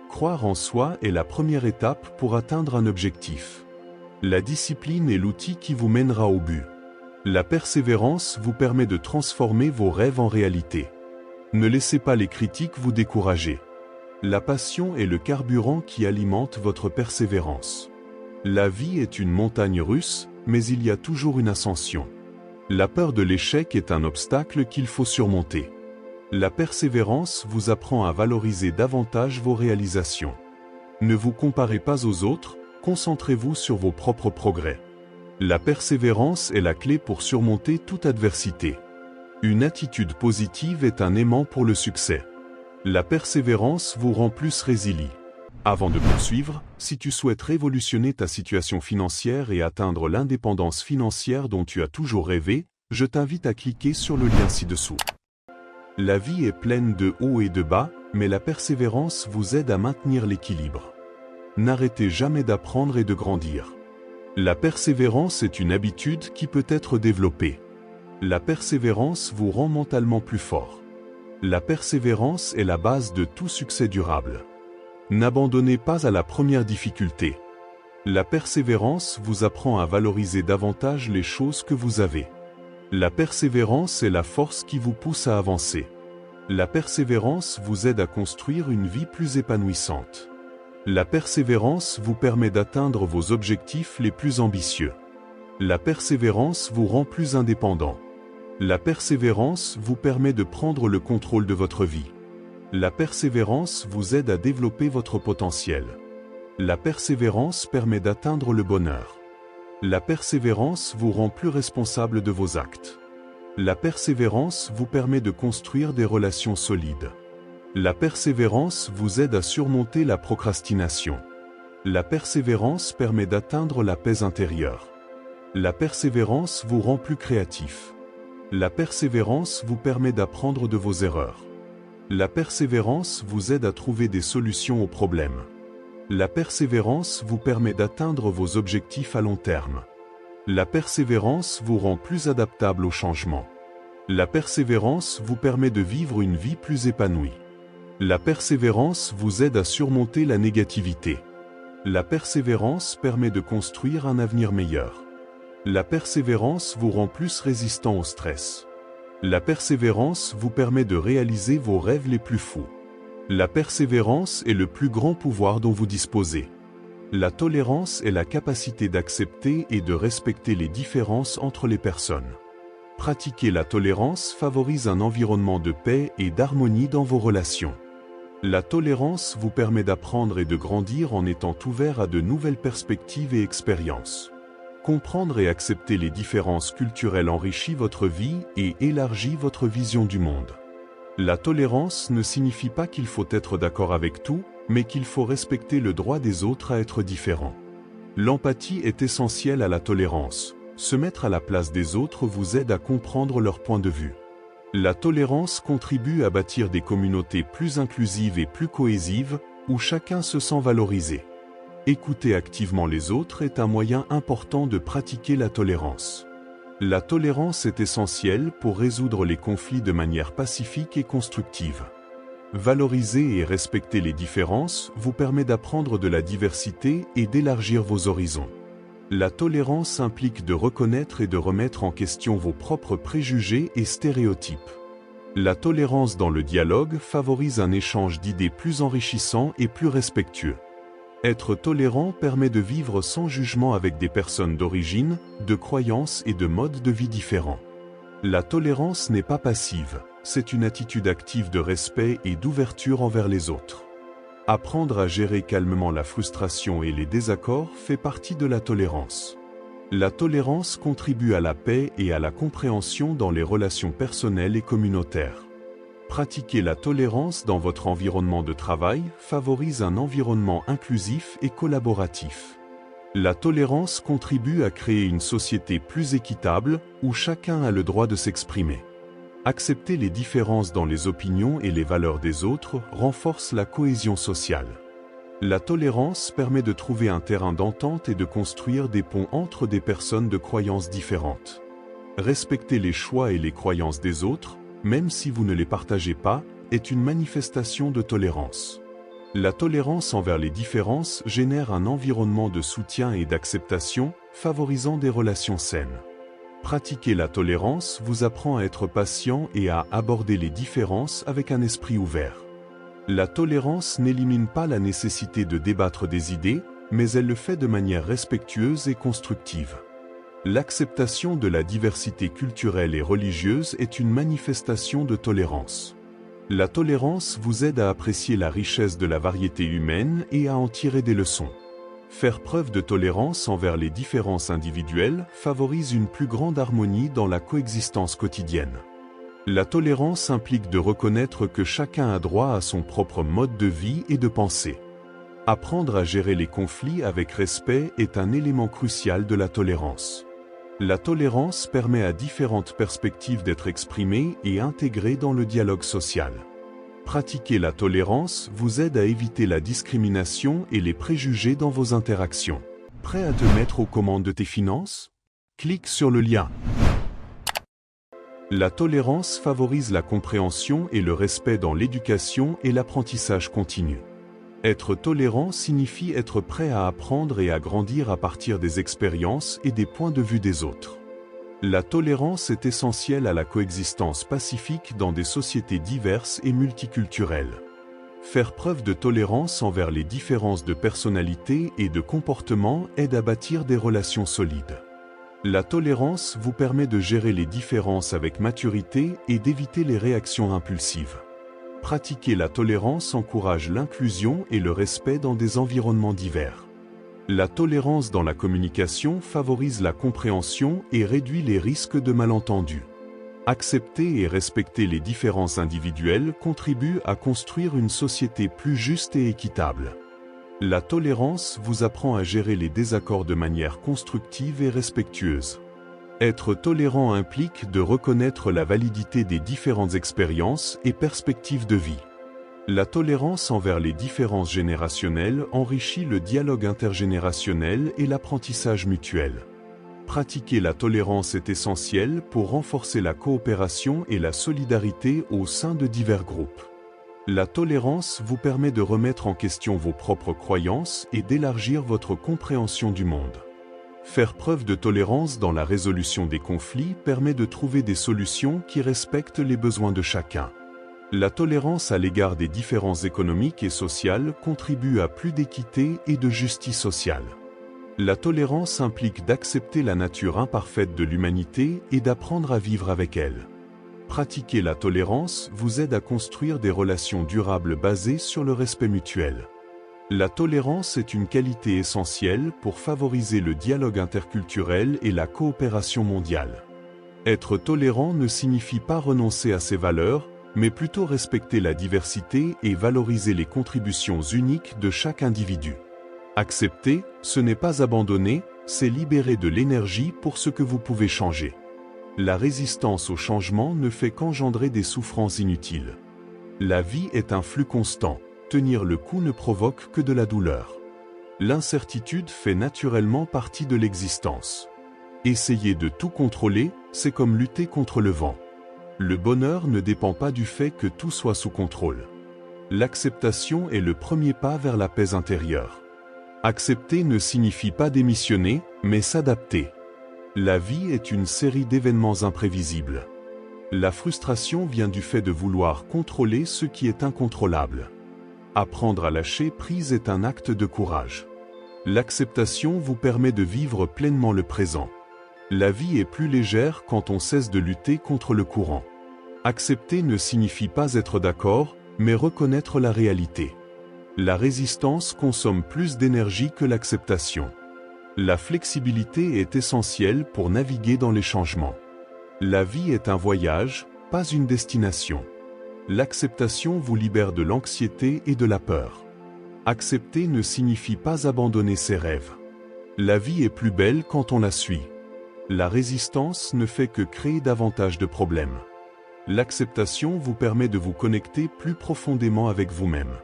Croire en soi est la première étape pour atteindre un objectif. La discipline est l'outil qui vous mènera au but. La persévérance vous permet de transformer vos rêves en réalité. Ne laissez pas les critiques vous décourager. La passion est le carburant qui alimente votre persévérance. La vie est une montagne russe, mais il y a toujours une ascension. La peur de l'échec est un obstacle qu'il faut surmonter. La persévérance vous apprend à valoriser davantage vos réalisations. Ne vous comparez pas aux autres, concentrez-vous sur vos propres progrès. La persévérance est la clé pour surmonter toute adversité. Une attitude positive est un aimant pour le succès. La persévérance vous rend plus résilient. Avant de poursuivre, si tu souhaites révolutionner ta situation financière et atteindre l'indépendance financière dont tu as toujours rêvé, je t'invite à cliquer sur le lien ci-dessous. La vie est pleine de hauts et de bas, mais la persévérance vous aide à maintenir l'équilibre. N'arrêtez jamais d'apprendre et de grandir. La persévérance est une habitude qui peut être développée. La persévérance vous rend mentalement plus fort. La persévérance est la base de tout succès durable. N'abandonnez pas à la première difficulté. La persévérance vous apprend à valoriser davantage les choses que vous avez. La persévérance est la force qui vous pousse à avancer. La persévérance vous aide à construire une vie plus épanouissante. La persévérance vous permet d'atteindre vos objectifs les plus ambitieux. La persévérance vous rend plus indépendant. La persévérance vous permet de prendre le contrôle de votre vie. La persévérance vous aide à développer votre potentiel. La persévérance permet d'atteindre le bonheur. La persévérance vous rend plus responsable de vos actes. La persévérance vous permet de construire des relations solides. La persévérance vous aide à surmonter la procrastination. La persévérance permet d'atteindre la paix intérieure. La persévérance vous rend plus créatif. La persévérance vous permet d'apprendre de vos erreurs. La persévérance vous aide à trouver des solutions aux problèmes. La persévérance vous permet d'atteindre vos objectifs à long terme. La persévérance vous rend plus adaptable au changement. La persévérance vous permet de vivre une vie plus épanouie. La persévérance vous aide à surmonter la négativité. La persévérance permet de construire un avenir meilleur. La persévérance vous rend plus résistant au stress. La persévérance vous permet de réaliser vos rêves les plus fous. La persévérance est le plus grand pouvoir dont vous disposez. La tolérance est la capacité d'accepter et de respecter les différences entre les personnes. Pratiquer la tolérance favorise un environnement de paix et d'harmonie dans vos relations. La tolérance vous permet d'apprendre et de grandir en étant ouvert à de nouvelles perspectives et expériences. Comprendre et accepter les différences culturelles enrichit votre vie et élargit votre vision du monde. La tolérance ne signifie pas qu'il faut être d'accord avec tout, mais qu'il faut respecter le droit des autres à être différents. L'empathie est essentielle à la tolérance. Se mettre à la place des autres vous aide à comprendre leur point de vue. La tolérance contribue à bâtir des communautés plus inclusives et plus cohésives, où chacun se sent valorisé. Écouter activement les autres est un moyen important de pratiquer la tolérance. La tolérance est essentielle pour résoudre les conflits de manière pacifique et constructive. Valoriser et respecter les différences vous permet d'apprendre de la diversité et d'élargir vos horizons. La tolérance implique de reconnaître et de remettre en question vos propres préjugés et stéréotypes. La tolérance dans le dialogue favorise un échange d'idées plus enrichissant et plus respectueux. Être tolérant permet de vivre sans jugement avec des personnes d'origine, de croyances et de modes de vie différents. La tolérance n'est pas passive, c'est une attitude active de respect et d'ouverture envers les autres. Apprendre à gérer calmement la frustration et les désaccords fait partie de la tolérance. La tolérance contribue à la paix et à la compréhension dans les relations personnelles et communautaires. Pratiquer la tolérance dans votre environnement de travail favorise un environnement inclusif et collaboratif. La tolérance contribue à créer une société plus équitable où chacun a le droit de s'exprimer. Accepter les différences dans les opinions et les valeurs des autres renforce la cohésion sociale. La tolérance permet de trouver un terrain d'entente et de construire des ponts entre des personnes de croyances différentes. Respecter les choix et les croyances des autres, même si vous ne les partagez pas, est une manifestation de tolérance. La tolérance envers les différences génère un environnement de soutien et d'acceptation, favorisant des relations saines. Pratiquer la tolérance vous apprend à être patient et à aborder les différences avec un esprit ouvert. La tolérance n'élimine pas la nécessité de débattre des idées, mais elle le fait de manière respectueuse et constructive. L'acceptation de la diversité culturelle et religieuse est une manifestation de tolérance. La tolérance vous aide à apprécier la richesse de la variété humaine et à en tirer des leçons. Faire preuve de tolérance envers les différences individuelles favorise une plus grande harmonie dans la coexistence quotidienne. La tolérance implique de reconnaître que chacun a droit à son propre mode de vie et de pensée. Apprendre à gérer les conflits avec respect est un élément crucial de la tolérance. La tolérance permet à différentes perspectives d'être exprimées et intégrées dans le dialogue social. Pratiquer la tolérance vous aide à éviter la discrimination et les préjugés dans vos interactions. Prêt à te mettre aux commandes de tes finances? Clique sur le lien. La tolérance favorise la compréhension et le respect dans l'éducation et l'apprentissage continu. Être tolérant signifie être prêt à apprendre et à grandir à partir des expériences et des points de vue des autres. La tolérance est essentielle à la coexistence pacifique dans des sociétés diverses et multiculturelles. Faire preuve de tolérance envers les différences de personnalité et de comportement aide à bâtir des relations solides. La tolérance vous permet de gérer les différences avec maturité et d'éviter les réactions impulsives. Pratiquer la tolérance encourage l'inclusion et le respect dans des environnements divers. La tolérance dans la communication favorise la compréhension et réduit les risques de malentendus. Accepter et respecter les différences individuelles contribue à construire une société plus juste et équitable. La tolérance vous apprend à gérer les désaccords de manière constructive et respectueuse. Être tolérant implique de reconnaître la validité des différentes expériences et perspectives de vie. La tolérance envers les différences générationnelles enrichit le dialogue intergénérationnel et l'apprentissage mutuel. Pratiquer la tolérance est essentiel pour renforcer la coopération et la solidarité au sein de divers groupes. La tolérance vous permet de remettre en question vos propres croyances et d'élargir votre compréhension du monde. Faire preuve de tolérance dans la résolution des conflits permet de trouver des solutions qui respectent les besoins de chacun. La tolérance à l'égard des différences économiques et sociales contribue à plus d'équité et de justice sociale. La tolérance implique d'accepter la nature imparfaite de l'humanité et d'apprendre à vivre avec elle. Pratiquer la tolérance vous aide à construire des relations durables basées sur le respect mutuel. La tolérance est une qualité essentielle pour favoriser le dialogue interculturel et la coopération mondiale. Être tolérant ne signifie pas renoncer à ses valeurs, mais plutôt respecter la diversité et valoriser les contributions uniques de chaque individu. Accepter, ce n'est pas abandonner, c'est libérer de l'énergie pour ce que vous pouvez changer. La résistance au changement ne fait qu'engendrer des souffrances inutiles. La vie est un flux constant. Tenir le coup ne provoque que de la douleur. L'incertitude fait naturellement partie de l'existence. Essayer de tout contrôler, c'est comme lutter contre le vent. Le bonheur ne dépend pas du fait que tout soit sous contrôle. L'acceptation est le premier pas vers la paix intérieure. Accepter ne signifie pas démissionner, mais s'adapter. La vie est une série d'événements imprévisibles. La frustration vient du fait de vouloir contrôler ce qui est incontrôlable. Apprendre à lâcher prise est un acte de courage. L'acceptation vous permet de vivre pleinement le présent. La vie est plus légère quand on cesse de lutter contre le courant. Accepter ne signifie pas être d'accord, mais reconnaître la réalité. La résistance consomme plus d'énergie que l'acceptation. La flexibilité est essentielle pour naviguer dans les changements. La vie est un voyage, pas une destination. L'acceptation vous libère de l'anxiété et de la peur. Accepter ne signifie pas abandonner ses rêves. La vie est plus belle quand on la suit. La résistance ne fait que créer davantage de problèmes. L'acceptation vous permet de vous connecter plus profondément avec vous-même.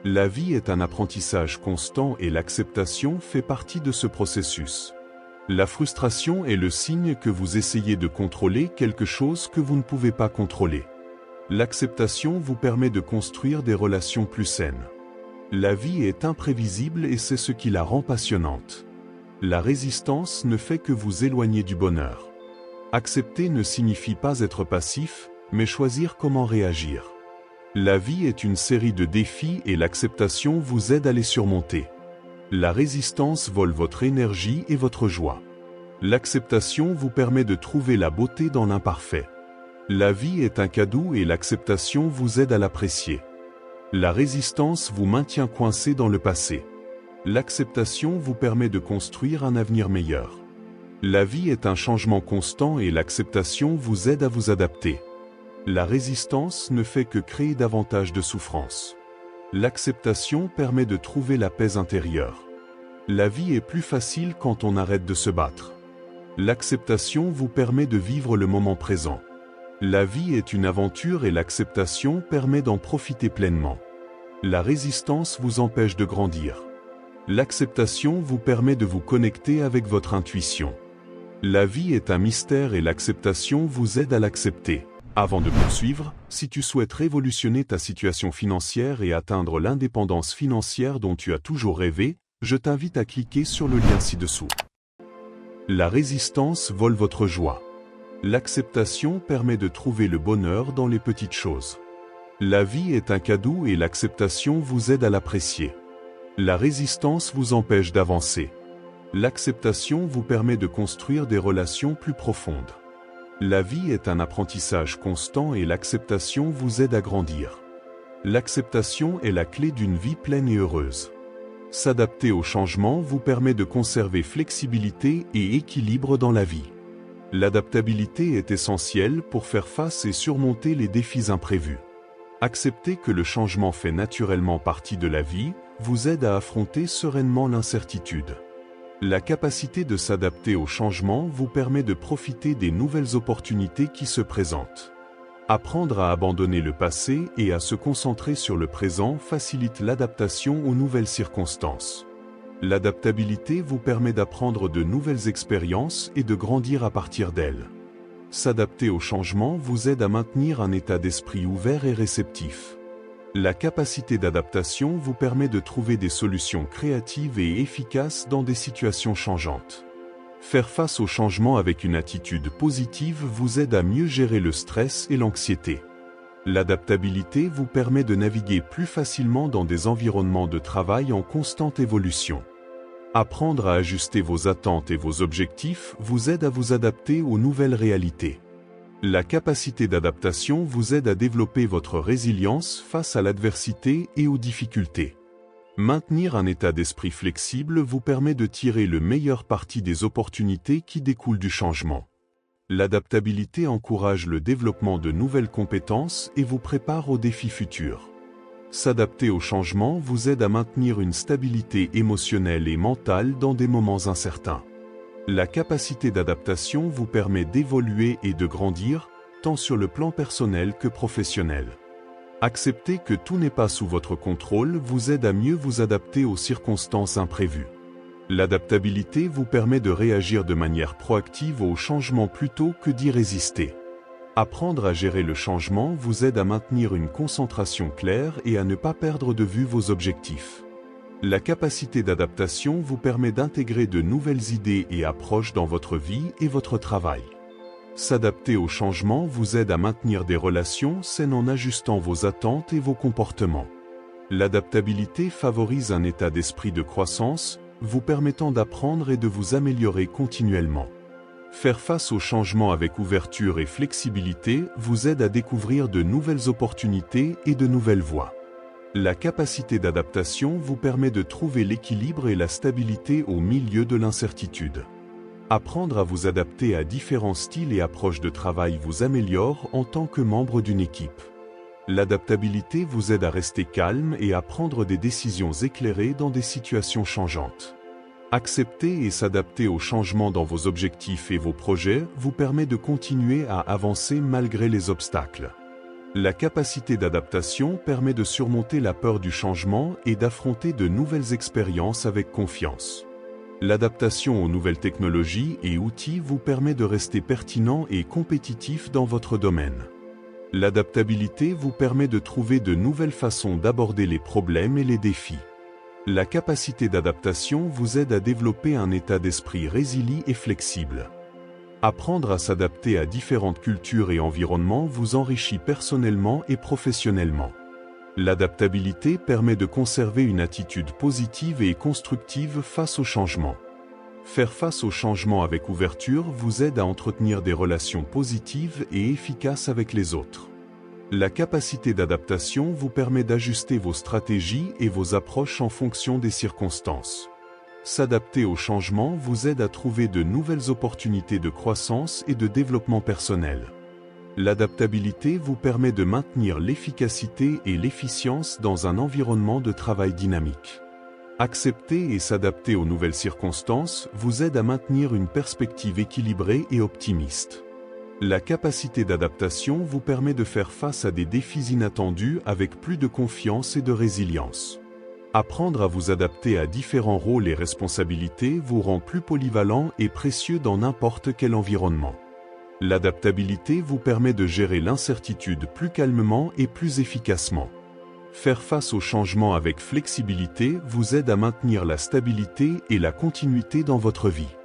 La vie est un apprentissage constant et l'acceptation fait partie de ce processus. La frustration est le signe que vous essayez de contrôler quelque chose que vous ne pouvez pas contrôler. L'acceptation vous permet de construire des relations plus saines. La vie est imprévisible et c'est ce qui la rend passionnante. La résistance ne fait que vous éloigner du bonheur. Accepter ne signifie pas être passif, mais choisir comment réagir. La vie est une série de défis et l'acceptation vous aide à les surmonter. La résistance vole votre énergie et votre joie. L'acceptation vous permet de trouver la beauté dans l'imparfait. La vie est un cadeau et l'acceptation vous aide à l'apprécier. La résistance vous maintient coincé dans le passé. L'acceptation vous permet de construire un avenir meilleur. La vie est un changement constant et l'acceptation vous aide à vous adapter. La résistance ne fait que créer davantage de souffrance. L'acceptation permet de trouver la paix intérieure. La vie est plus facile quand on arrête de se battre. L'acceptation vous permet de vivre le moment présent. La vie est une aventure et l'acceptation permet d'en profiter pleinement. La résistance vous empêche de grandir. L'acceptation vous permet de vous connecter avec votre intuition. La vie est un mystère et l'acceptation vous aide à l'accepter. Avant de poursuivre, si tu souhaites révolutionner ta situation financière et atteindre l'indépendance financière dont tu as toujours rêvé, je t'invite à cliquer sur le lien ci-dessous. La résistance vole votre joie. L'acceptation permet de trouver le bonheur dans les petites choses. La vie est un cadeau et l'acceptation vous aide à l'apprécier. La résistance vous empêche d'avancer. L'acceptation vous permet de construire des relations plus profondes. La vie est un apprentissage constant et l'acceptation vous aide à grandir. L'acceptation est la clé d'une vie pleine et heureuse. S'adapter au changement vous permet de conserver flexibilité et équilibre dans la vie. L'adaptabilité est essentielle pour faire face et surmonter les défis imprévus. Accepter que le changement fait naturellement partie de la vie vous aide à affronter sereinement l'incertitude. La capacité de s'adapter au changement vous permet de profiter des nouvelles opportunités qui se présentent. Apprendre à abandonner le passé et à se concentrer sur le présent facilite l'adaptation aux nouvelles circonstances. L'adaptabilité vous permet d'apprendre de nouvelles expériences et de grandir à partir d'elles. S'adapter au changement vous aide à maintenir un état d'esprit ouvert et réceptif. La capacité d'adaptation vous permet de trouver des solutions créatives et efficaces dans des situations changeantes. Faire face au changement avec une attitude positive vous aide à mieux gérer le stress et l'anxiété. L'adaptabilité vous permet de naviguer plus facilement dans des environnements de travail en constante évolution. Apprendre à ajuster vos attentes et vos objectifs vous aide à vous adapter aux nouvelles réalités. La capacité d'adaptation vous aide à développer votre résilience face à l'adversité et aux difficultés. Maintenir un état d'esprit flexible vous permet de tirer le meilleur parti des opportunités qui découlent du changement. L'adaptabilité encourage le développement de nouvelles compétences et vous prépare aux défis futurs. S'adapter au changement vous aide à maintenir une stabilité émotionnelle et mentale dans des moments incertains. La capacité d'adaptation vous permet d'évoluer et de grandir, tant sur le plan personnel que professionnel. Accepter que tout n'est pas sous votre contrôle vous aide à mieux vous adapter aux circonstances imprévues. L'adaptabilité vous permet de réagir de manière proactive au changement plutôt que d'y résister. Apprendre à gérer le changement vous aide à maintenir une concentration claire et à ne pas perdre de vue vos objectifs. La capacité d'adaptation vous permet d'intégrer de nouvelles idées et approches dans votre vie et votre travail. S'adapter au changement vous aide à maintenir des relations saines en ajustant vos attentes et vos comportements. L'adaptabilité favorise un état d'esprit de croissance, vous permettant d'apprendre et de vous améliorer continuellement. Faire face au changement avec ouverture et flexibilité vous aide à découvrir de nouvelles opportunités et de nouvelles voies. La capacité d'adaptation vous permet de trouver l'équilibre et la stabilité au milieu de l'incertitude. Apprendre à vous adapter à différents styles et approches de travail vous améliore en tant que membre d'une équipe. L'adaptabilité vous aide à rester calme et à prendre des décisions éclairées dans des situations changeantes. Accepter et s'adapter aux changements dans vos objectifs et vos projets vous permet de continuer à avancer malgré les obstacles. La capacité d'adaptation permet de surmonter la peur du changement et d'affronter de nouvelles expériences avec confiance. L'adaptation aux nouvelles technologies et outils vous permet de rester pertinent et compétitif dans votre domaine. L'adaptabilité vous permet de trouver de nouvelles façons d'aborder les problèmes et les défis. La capacité d'adaptation vous aide à développer un état d'esprit résilient et flexible. Apprendre à s'adapter à différentes cultures et environnements vous enrichit personnellement et professionnellement. L'adaptabilité permet de conserver une attitude positive et constructive face au changement. Faire face au changement avec ouverture vous aide à entretenir des relations positives et efficaces avec les autres. La capacité d'adaptation vous permet d'ajuster vos stratégies et vos approches en fonction des circonstances. S'adapter au changement vous aide à trouver de nouvelles opportunités de croissance et de développement personnel. L'adaptabilité vous permet de maintenir l'efficacité et l'efficience dans un environnement de travail dynamique. Accepter et s'adapter aux nouvelles circonstances vous aide à maintenir une perspective équilibrée et optimiste. La capacité d'adaptation vous permet de faire face à des défis inattendus avec plus de confiance et de résilience. Apprendre à vous adapter à différents rôles et responsabilités vous rend plus polyvalent et précieux dans n'importe quel environnement. L'adaptabilité vous permet de gérer l'incertitude plus calmement et plus efficacement. Faire face aux changements avec flexibilité vous aide à maintenir la stabilité et la continuité dans votre vie.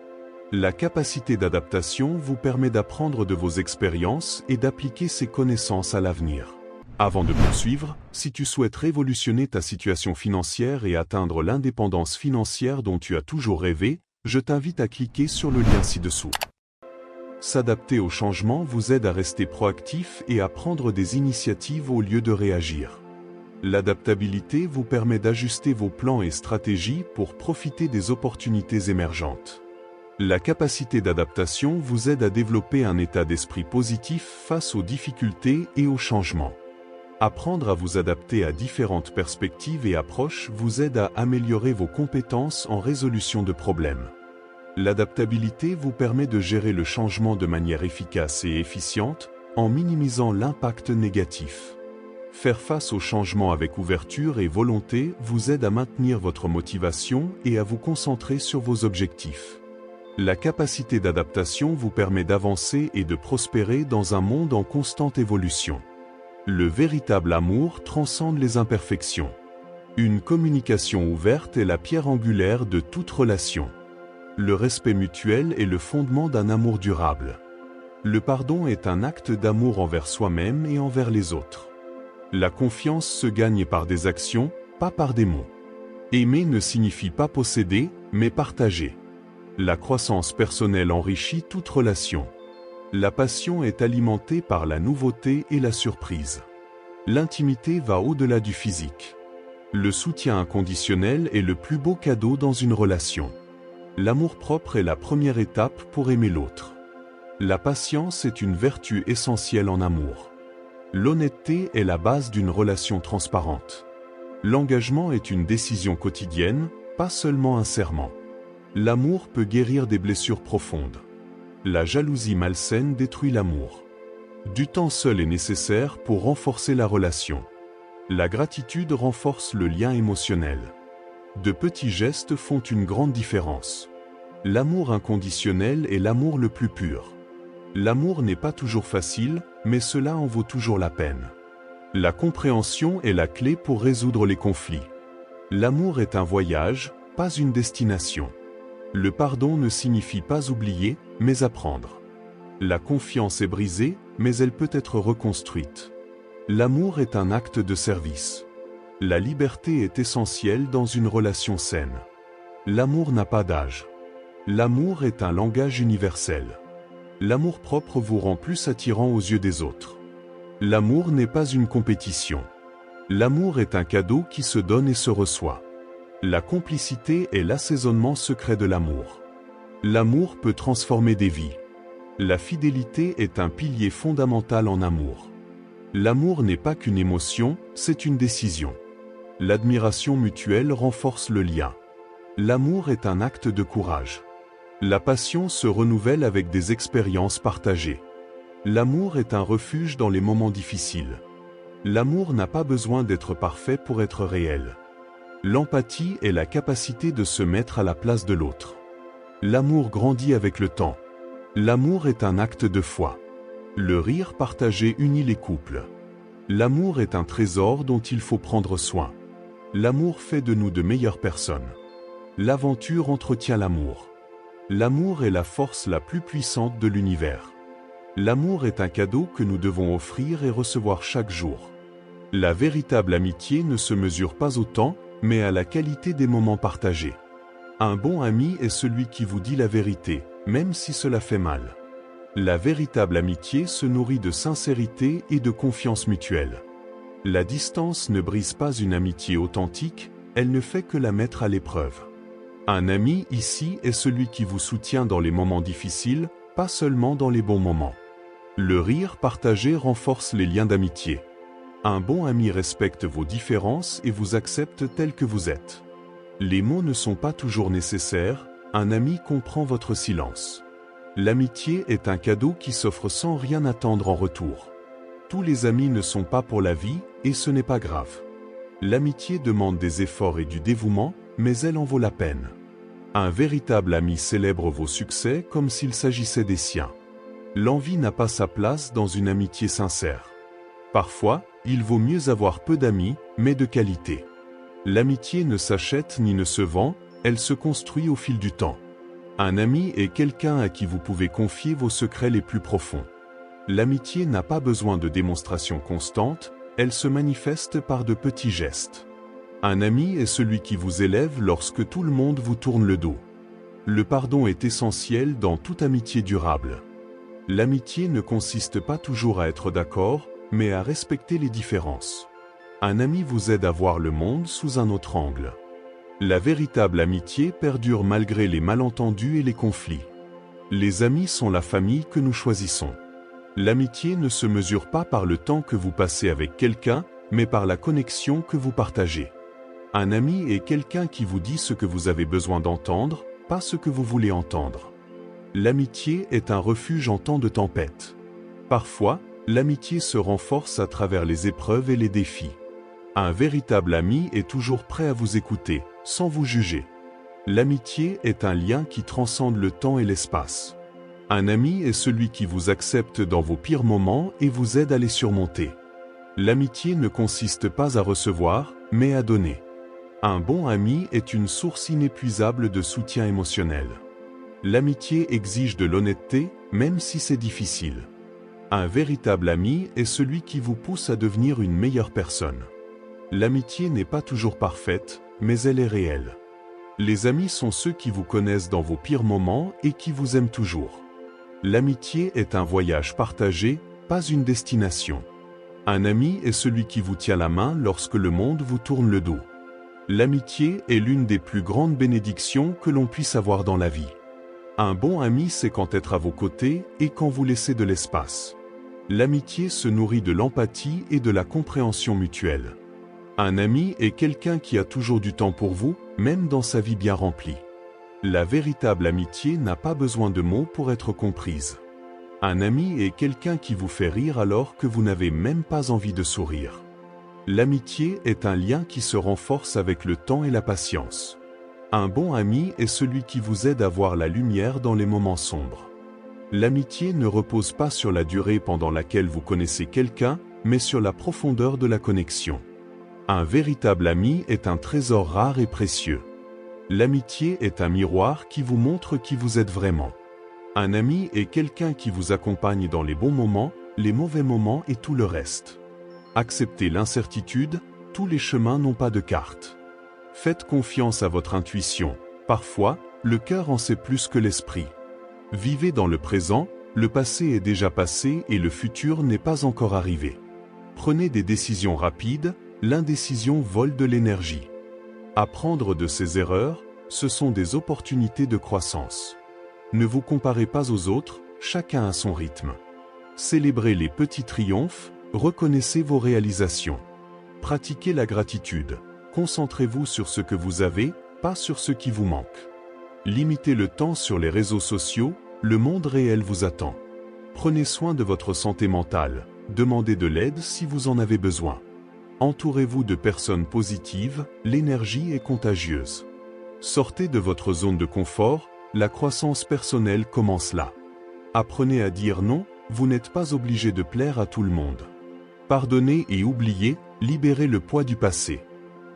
La capacité d'adaptation vous permet d'apprendre de vos expériences et d'appliquer ces connaissances à l'avenir. Avant de poursuivre, si tu souhaites révolutionner ta situation financière et atteindre l'indépendance financière dont tu as toujours rêvé, je t'invite à cliquer sur le lien ci-dessous. S'adapter au changement vous aide à rester proactif et à prendre des initiatives au lieu de réagir. L'adaptabilité vous permet d'ajuster vos plans et stratégies pour profiter des opportunités émergentes. La capacité d'adaptation vous aide à développer un état d'esprit positif face aux difficultés et aux changements. Apprendre à vous adapter à différentes perspectives et approches vous aide à améliorer vos compétences en résolution de problèmes. L'adaptabilité vous permet de gérer le changement de manière efficace et efficiente, en minimisant l'impact négatif. Faire face au changement avec ouverture et volonté vous aide à maintenir votre motivation et à vous concentrer sur vos objectifs. La capacité d'adaptation vous permet d'avancer et de prospérer dans un monde en constante évolution. Le véritable amour transcende les imperfections. Une communication ouverte est la pierre angulaire de toute relation. Le respect mutuel est le fondement d'un amour durable. Le pardon est un acte d'amour envers soi-même et envers les autres. La confiance se gagne par des actions, pas par des mots. Aimer ne signifie pas posséder, mais partager. La croissance personnelle enrichit toute relation. La passion est alimentée par la nouveauté et la surprise. L'intimité va au-delà du physique. Le soutien inconditionnel est le plus beau cadeau dans une relation. L'amour-propre est la première étape pour aimer l'autre. La patience est une vertu essentielle en amour. L'honnêteté est la base d'une relation transparente. L'engagement est une décision quotidienne, pas seulement un serment. L'amour peut guérir des blessures profondes. La jalousie malsaine détruit l'amour. Du temps seul est nécessaire pour renforcer la relation. La gratitude renforce le lien émotionnel. De petits gestes font une grande différence. L'amour inconditionnel est l'amour le plus pur. L'amour n'est pas toujours facile, mais cela en vaut toujours la peine. La compréhension est la clé pour résoudre les conflits. L'amour est un voyage, pas une destination. Le pardon ne signifie pas oublier, mais apprendre. La confiance est brisée, mais elle peut être reconstruite. L'amour est un acte de service. La liberté est essentielle dans une relation saine. L'amour n'a pas d'âge. L'amour est un langage universel. L'amour-propre vous rend plus attirant aux yeux des autres. L'amour n'est pas une compétition. L'amour est un cadeau qui se donne et se reçoit. La complicité est l'assaisonnement secret de l'amour. L'amour peut transformer des vies. La fidélité est un pilier fondamental en amour. L'amour n'est pas qu'une émotion, c'est une décision. L'admiration mutuelle renforce le lien. L'amour est un acte de courage. La passion se renouvelle avec des expériences partagées. L'amour est un refuge dans les moments difficiles. L'amour n'a pas besoin d'être parfait pour être réel. L'empathie est la capacité de se mettre à la place de l'autre. L'amour grandit avec le temps. L'amour est un acte de foi. Le rire partagé unit les couples. L'amour est un trésor dont il faut prendre soin. L'amour fait de nous de meilleures personnes. L'aventure entretient l'amour. L'amour est la force la plus puissante de l'univers. L'amour est un cadeau que nous devons offrir et recevoir chaque jour. La véritable amitié ne se mesure pas au temps, mais à la qualité des moments partagés. Un bon ami est celui qui vous dit la vérité, même si cela fait mal. La véritable amitié se nourrit de sincérité et de confiance mutuelle. La distance ne brise pas une amitié authentique, elle ne fait que la mettre à l'épreuve. Un ami ici est celui qui vous soutient dans les moments difficiles, pas seulement dans les bons moments. Le rire partagé renforce les liens d'amitié. Un bon ami respecte vos différences et vous accepte tel que vous êtes. Les mots ne sont pas toujours nécessaires, un ami comprend votre silence. L'amitié est un cadeau qui s'offre sans rien attendre en retour. Tous les amis ne sont pas pour la vie, et ce n'est pas grave. L'amitié demande des efforts et du dévouement, mais elle en vaut la peine. Un véritable ami célèbre vos succès comme s'il s'agissait des siens. L'envie n'a pas sa place dans une amitié sincère. Parfois, il vaut mieux avoir peu d'amis, mais de qualité. L'amitié ne s'achète ni ne se vend, elle se construit au fil du temps. Un ami est quelqu'un à qui vous pouvez confier vos secrets les plus profonds. L'amitié n'a pas besoin de démonstrations constantes, elle se manifeste par de petits gestes. Un ami est celui qui vous élève lorsque tout le monde vous tourne le dos. Le pardon est essentiel dans toute amitié durable. L'amitié ne consiste pas toujours à être d'accord, mais à respecter les différences. Un ami vous aide à voir le monde sous un autre angle. La véritable amitié perdure malgré les malentendus et les conflits. Les amis sont la famille que nous choisissons. L'amitié ne se mesure pas par le temps que vous passez avec quelqu'un, mais par la connexion que vous partagez. Un ami est quelqu'un qui vous dit ce que vous avez besoin d'entendre, pas ce que vous voulez entendre. L'amitié est un refuge en temps de tempête. Parfois, l'amitié se renforce à travers les épreuves et les défis. Un véritable ami est toujours prêt à vous écouter, sans vous juger. L'amitié est un lien qui transcende le temps et l'espace. Un ami est celui qui vous accepte dans vos pires moments et vous aide à les surmonter. L'amitié ne consiste pas à recevoir, mais à donner. Un bon ami est une source inépuisable de soutien émotionnel. L'amitié exige de l'honnêteté, même si c'est difficile. Un véritable ami est celui qui vous pousse à devenir une meilleure personne. L'amitié n'est pas toujours parfaite, mais elle est réelle. Les amis sont ceux qui vous connaissent dans vos pires moments et qui vous aiment toujours. L'amitié est un voyage partagé, pas une destination. Un ami est celui qui vous tient la main lorsque le monde vous tourne le dos. L'amitié est l'une des plus grandes bénédictions que l'on puisse avoir dans la vie. Un bon ami sait quand être à vos côtés et quand vous laisser de l'espace. L'amitié se nourrit de l'empathie et de la compréhension mutuelle. Un ami est quelqu'un qui a toujours du temps pour vous, même dans sa vie bien remplie. La véritable amitié n'a pas besoin de mots pour être comprise. Un ami est quelqu'un qui vous fait rire alors que vous n'avez même pas envie de sourire. L'amitié est un lien qui se renforce avec le temps et la patience. Un bon ami est celui qui vous aide à voir la lumière dans les moments sombres. L'amitié ne repose pas sur la durée pendant laquelle vous connaissez quelqu'un, mais sur la profondeur de la connexion. Un véritable ami est un trésor rare et précieux. L'amitié est un miroir qui vous montre qui vous êtes vraiment. Un ami est quelqu'un qui vous accompagne dans les bons moments, les mauvais moments et tout le reste. Acceptez l'incertitude, tous les chemins n'ont pas de carte. Faites confiance à votre intuition, parfois, le cœur en sait plus que l'esprit. Vivez dans le présent, le passé est déjà passé et le futur n'est pas encore arrivé. Prenez des décisions rapides, l'indécision vole de l'énergie. Apprendre de ses erreurs, ce sont des opportunités de croissance. Ne vous comparez pas aux autres, chacun a son rythme. Célébrez les petits triomphes, Reconnaissez vos réalisations. Pratiquez la gratitude. Concentrez-vous sur ce que vous avez, pas sur ce qui vous manque. Limitez le temps sur les réseaux sociaux, le monde réel vous attend. Prenez soin de votre santé mentale. Demandez de l'aide si vous en avez besoin. Entourez-vous de personnes positives, l'énergie est contagieuse. Sortez de votre zone de confort, la croissance personnelle commence là. Apprenez à dire non, vous n'êtes pas obligé de plaire à tout le monde. Pardonnez et oubliez, libérez le poids du passé.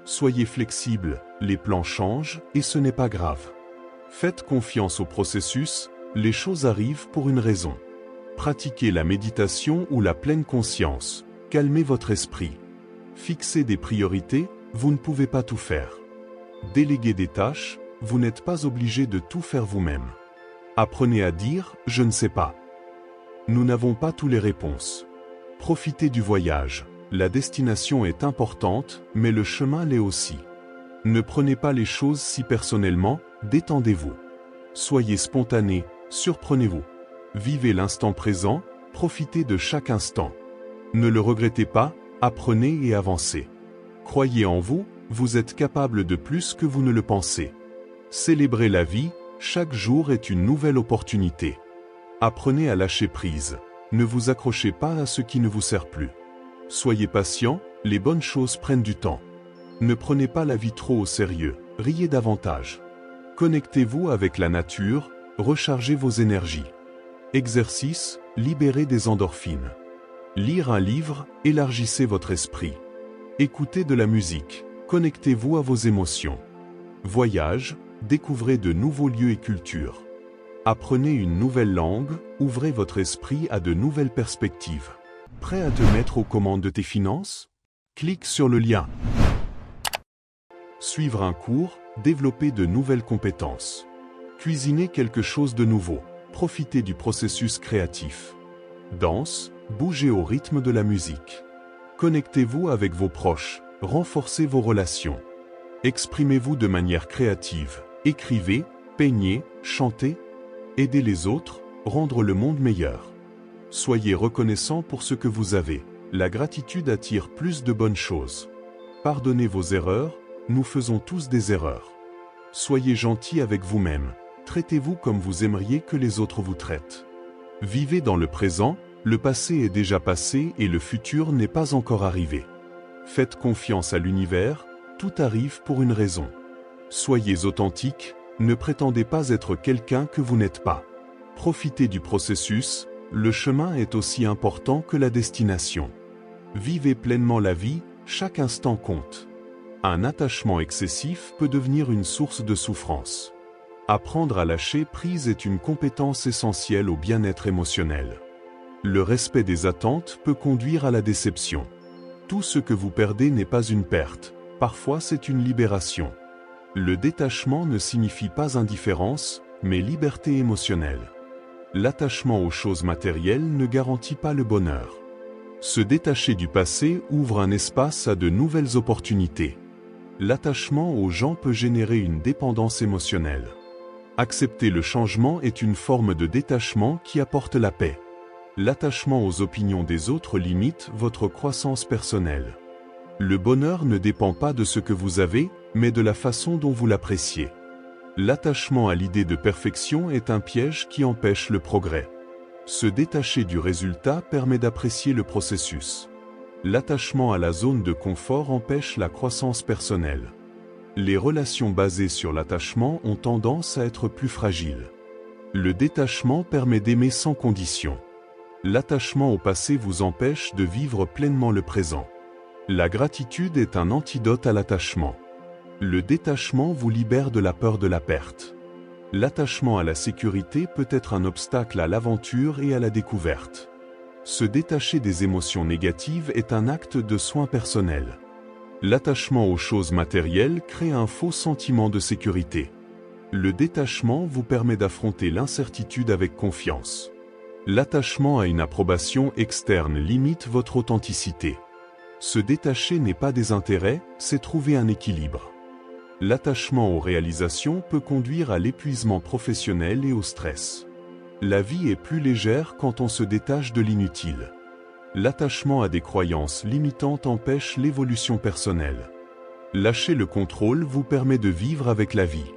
Soyez flexible, les plans changent et ce n'est pas grave. Faites confiance au processus, les choses arrivent pour une raison. Pratiquez la méditation ou la pleine conscience, calmez votre esprit. Fixez des priorités, vous ne pouvez pas tout faire. Déléguez des tâches, vous n'êtes pas obligé de tout faire vous-même. Apprenez à dire « je ne sais pas ». Nous n'avons pas toutes les réponses. Profitez du voyage. La destination est importante, mais le chemin l'est aussi. Ne prenez pas les choses si personnellement, détendez-vous. Soyez spontané, surprenez-vous. Vivez l'instant présent, profitez de chaque instant. Ne le regrettez pas, apprenez et avancez. Croyez en vous, vous êtes capable de plus que vous ne le pensez. Célébrez la vie, chaque jour est une nouvelle opportunité. Apprenez à lâcher prise. Ne vous accrochez pas à ce qui ne vous sert plus. Soyez patient, les bonnes choses prennent du temps. Ne prenez pas la vie trop au sérieux, riez davantage. Connectez-vous avec la nature, rechargez vos énergies. Exercice, libérez des endorphines. Lire un livre, élargissez votre esprit. Écoutez de la musique, connectez-vous à vos émotions. Voyage, découvrez de nouveaux lieux et cultures. Apprenez une nouvelle langue, ouvrez votre esprit à de nouvelles perspectives. Prêt à te mettre aux commandes de tes finances? Clique sur le lien. Suivre un cours, développer de nouvelles compétences. Cuisiner quelque chose de nouveau, profitez du processus créatif. Danse, bougez au rythme de la musique. Connectez-vous avec vos proches, renforcez vos relations. Exprimez-vous de manière créative, écrivez, peignez, chantez. Aidez les autres, rendre le monde meilleur. Soyez reconnaissant pour ce que vous avez. La gratitude attire plus de bonnes choses. Pardonnez vos erreurs, nous faisons tous des erreurs. Soyez gentil avec vous-même. Traitez-vous comme vous aimeriez que les autres vous traitent. Vivez dans le présent, le passé est déjà passé et le futur n'est pas encore arrivé. Faites confiance à l'univers, tout arrive pour une raison. Soyez authentique, ne prétendez pas être quelqu'un que vous n'êtes pas. Profitez du processus, le chemin est aussi important que la destination. Vivez pleinement la vie, chaque instant compte. Un attachement excessif peut devenir une source de souffrance. Apprendre à lâcher prise est une compétence essentielle au bien-être émotionnel. Le respect des attentes peut conduire à la déception. Tout ce que vous perdez n'est pas une perte, parfois c'est une libération. Le détachement ne signifie pas indifférence, mais liberté émotionnelle. L'attachement aux choses matérielles ne garantit pas le bonheur. Se détacher du passé ouvre un espace à de nouvelles opportunités. L'attachement aux gens peut générer une dépendance émotionnelle. Accepter le changement est une forme de détachement qui apporte la paix. L'attachement aux opinions des autres limite votre croissance personnelle. Le bonheur ne dépend pas de ce que vous avez, mais de la façon dont vous l'appréciez. L'attachement à l'idée de perfection est un piège qui empêche le progrès. Se détacher du résultat permet d'apprécier le processus. L'attachement à la zone de confort empêche la croissance personnelle. Les relations basées sur l'attachement ont tendance à être plus fragiles. Le détachement permet d'aimer sans condition. L'attachement au passé vous empêche de vivre pleinement le présent. La gratitude est un antidote à l'attachement. Le détachement vous libère de la peur de la perte. L'attachement à la sécurité peut être un obstacle à l'aventure et à la découverte. Se détacher des émotions négatives est un acte de soin personnel. L'attachement aux choses matérielles crée un faux sentiment de sécurité. Le détachement vous permet d'affronter l'incertitude avec confiance. L'attachement à une approbation externe limite votre authenticité. Se détacher n'est pas des intérêts, c'est trouver un équilibre. L'attachement aux réalisations peut conduire à l'épuisement professionnel et au stress. La vie est plus légère quand on se détache de l'inutile. L'attachement à des croyances limitantes empêche l'évolution personnelle. Lâcher le contrôle vous permet de vivre avec la vie.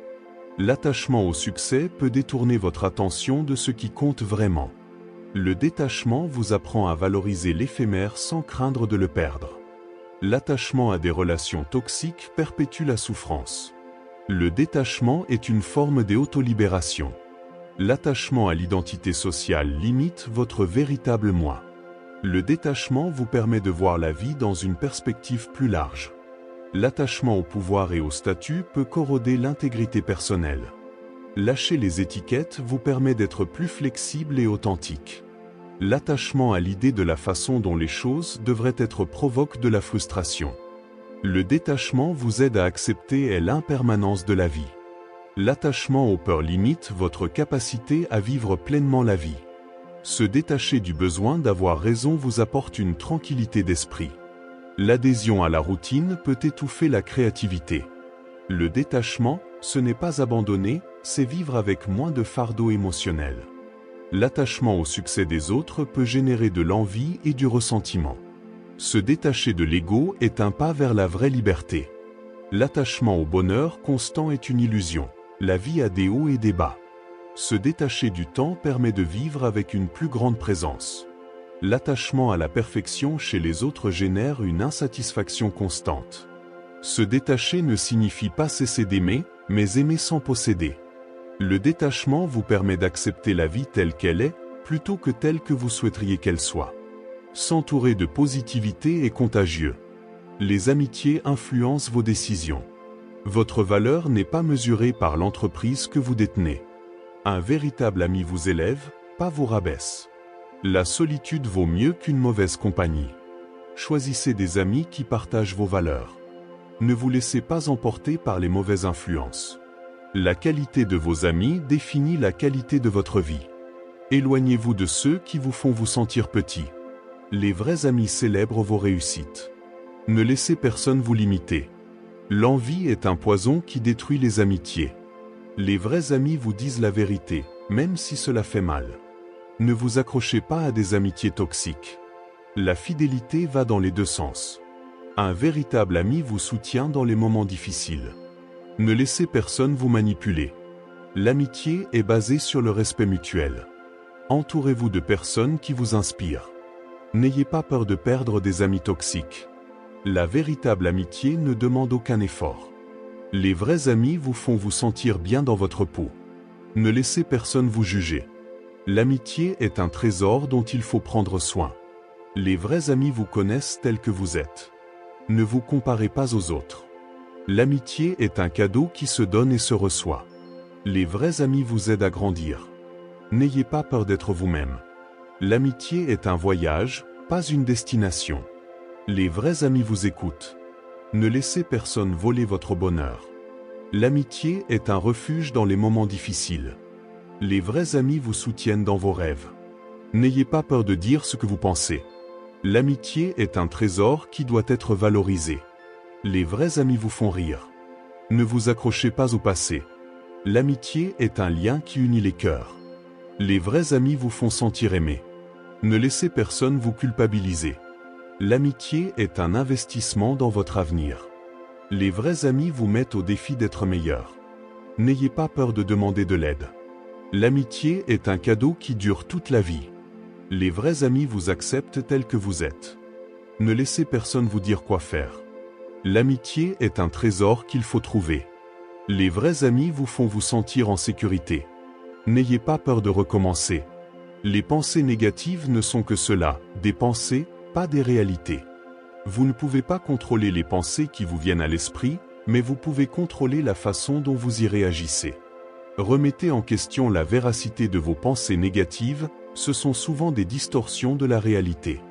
L'attachement au succès peut détourner votre attention de ce qui compte vraiment. Le détachement vous apprend à valoriser l'éphémère sans craindre de le perdre. L'attachement à des relations toxiques perpétue la souffrance. Le détachement est une forme d'autolibération. L'attachement à l'identité sociale limite votre véritable moi. Le détachement vous permet de voir la vie dans une perspective plus large. L'attachement au pouvoir et au statut peut corroder l'intégrité personnelle. Lâcher les étiquettes vous permet d'être plus flexible et authentique. L'attachement à l'idée de la façon dont les choses devraient être provoque de la frustration. Le détachement vous aide à accepter l'impermanence de la vie. L'attachement aux peurs limite votre capacité à vivre pleinement la vie. Se détacher du besoin d'avoir raison vous apporte une tranquillité d'esprit. L'adhésion à la routine peut étouffer la créativité. Le détachement, ce n'est pas abandonner, c'est vivre avec moins de fardeau émotionnel. L'attachement au succès des autres peut générer de l'envie et du ressentiment. Se détacher de l'ego est un pas vers la vraie liberté. L'attachement au bonheur constant est une illusion. La vie a des hauts et des bas. Se détacher du temps permet de vivre avec une plus grande présence. L'attachement à la perfection chez les autres génère une insatisfaction constante. Se détacher ne signifie pas cesser d'aimer, mais aimer sans posséder. Le détachement vous permet d'accepter la vie telle qu'elle est, plutôt que telle que vous souhaiteriez qu'elle soit. S'entourer de positivité est contagieux. Les amitiés influencent vos décisions. Votre valeur n'est pas mesurée par l'entreprise que vous détenez. Un véritable ami vous élève, pas vous rabaisse. La solitude vaut mieux qu'une mauvaise compagnie. Choisissez des amis qui partagent vos valeurs. Ne vous laissez pas emporter par les mauvaises influences. La qualité de vos amis définit la qualité de votre vie. Éloignez-vous de ceux qui vous font vous sentir petit. Les vrais amis célèbrent vos réussites. Ne laissez personne vous limiter. L'envie est un poison qui détruit les amitiés. Les vrais amis vous disent la vérité, même si cela fait mal. Ne vous accrochez pas à des amitiés toxiques. La fidélité va dans les deux sens. Un véritable ami vous soutient dans les moments difficiles. Ne laissez personne vous manipuler. L'amitié est basée sur le respect mutuel. Entourez-vous de personnes qui vous inspirent. N'ayez pas peur de perdre des amis toxiques. La véritable amitié ne demande aucun effort. Les vrais amis vous font vous sentir bien dans votre peau. Ne laissez personne vous juger. L'amitié est un trésor dont il faut prendre soin. Les vrais amis vous connaissent tel que vous êtes. Ne vous comparez pas aux autres. L'amitié est un cadeau qui se donne et se reçoit. Les vrais amis vous aident à grandir. N'ayez pas peur d'être vous-même. L'amitié est un voyage, pas une destination. Les vrais amis vous écoutent. Ne laissez personne voler votre bonheur. L'amitié est un refuge dans les moments difficiles. Les vrais amis vous soutiennent dans vos rêves. N'ayez pas peur de dire ce que vous pensez. L'amitié est un trésor qui doit être valorisé. Les vrais amis vous font rire. Ne vous accrochez pas au passé. L'amitié est un lien qui unit les cœurs. Les vrais amis vous font sentir aimé. Ne laissez personne vous culpabiliser. L'amitié est un investissement dans votre avenir. Les vrais amis vous mettent au défi d'être meilleur. N'ayez pas peur de demander de l'aide. L'amitié est un cadeau qui dure toute la vie. Les vrais amis vous acceptent tel que vous êtes. Ne laissez personne vous dire quoi faire. L'amitié est un trésor qu'il faut trouver. Les vrais amis vous font vous sentir en sécurité. N'ayez pas peur de recommencer. Les pensées négatives ne sont que cela, des pensées, pas des réalités. Vous ne pouvez pas contrôler les pensées qui vous viennent à l'esprit, mais vous pouvez contrôler la façon dont vous y réagissez. Remettez en question la véracité de vos pensées négatives, ce sont souvent des distorsions de la réalité.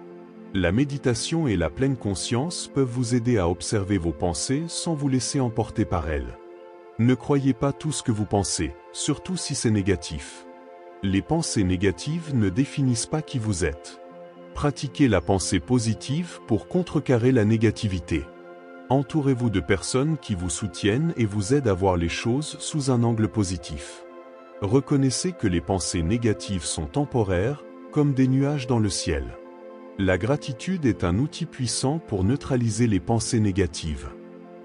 La méditation et la pleine conscience peuvent vous aider à observer vos pensées sans vous laisser emporter par elles. Ne croyez pas tout ce que vous pensez, surtout si c'est négatif. Les pensées négatives ne définissent pas qui vous êtes. Pratiquez la pensée positive pour contrecarrer la négativité. Entourez-vous de personnes qui vous soutiennent et vous aident à voir les choses sous un angle positif. Reconnaissez que les pensées négatives sont temporaires, comme des nuages dans le ciel. La gratitude est un outil puissant pour neutraliser les pensées négatives.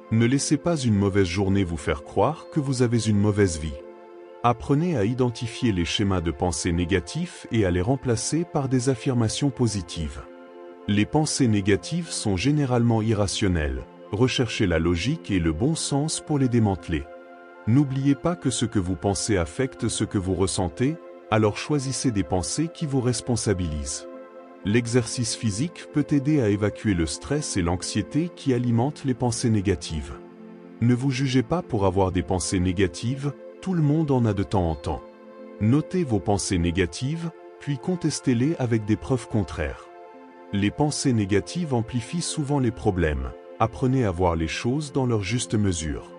Ne laissez pas une mauvaise journée vous faire croire que vous avez une mauvaise vie. Apprenez à identifier les schémas de pensée négatifs et à les remplacer par des affirmations positives. Les pensées négatives sont généralement irrationnelles. Recherchez la logique et le bon sens pour les démanteler. N'oubliez pas que ce que vous pensez affecte ce que vous ressentez, alors choisissez des pensées qui vous responsabilisent. L'exercice physique peut aider à évacuer le stress et l'anxiété qui alimentent les pensées négatives. Ne vous jugez pas pour avoir des pensées négatives, tout le monde en a de temps en temps. Notez vos pensées négatives, puis contestez-les avec des preuves contraires. Les pensées négatives amplifient souvent les problèmes. Apprenez à voir les choses dans leur juste mesure.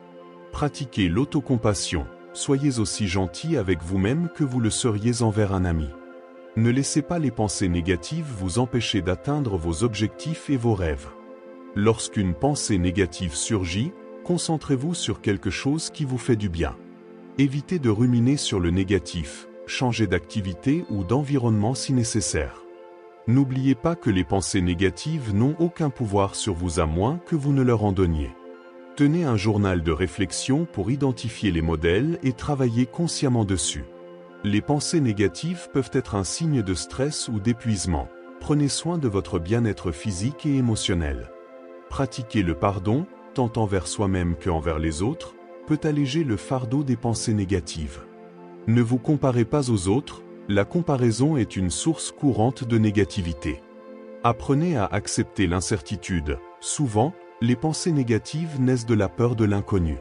Pratiquez l'autocompassion. Soyez aussi gentil avec vous-même que vous le seriez envers un ami. Ne laissez pas les pensées négatives vous empêcher d'atteindre vos objectifs et vos rêves. Lorsqu'une pensée négative surgit, concentrez-vous sur quelque chose qui vous fait du bien. Évitez de ruminer sur le négatif, changez d'activité ou d'environnement si nécessaire. N'oubliez pas que les pensées négatives n'ont aucun pouvoir sur vous à moins que vous ne leur en donniez. Tenez un journal de réflexion pour identifier les modèles et travailler consciemment dessus. Les pensées négatives peuvent être un signe de stress ou d'épuisement. Prenez soin de votre bien-être physique et émotionnel. Pratiquer le pardon, tant envers soi-même qu'envers les autres, peut alléger le fardeau des pensées négatives. Ne vous comparez pas aux autres, la comparaison est une source courante de négativité. Apprenez à accepter l'incertitude. Souvent, les pensées négatives naissent de la peur de l'inconnu.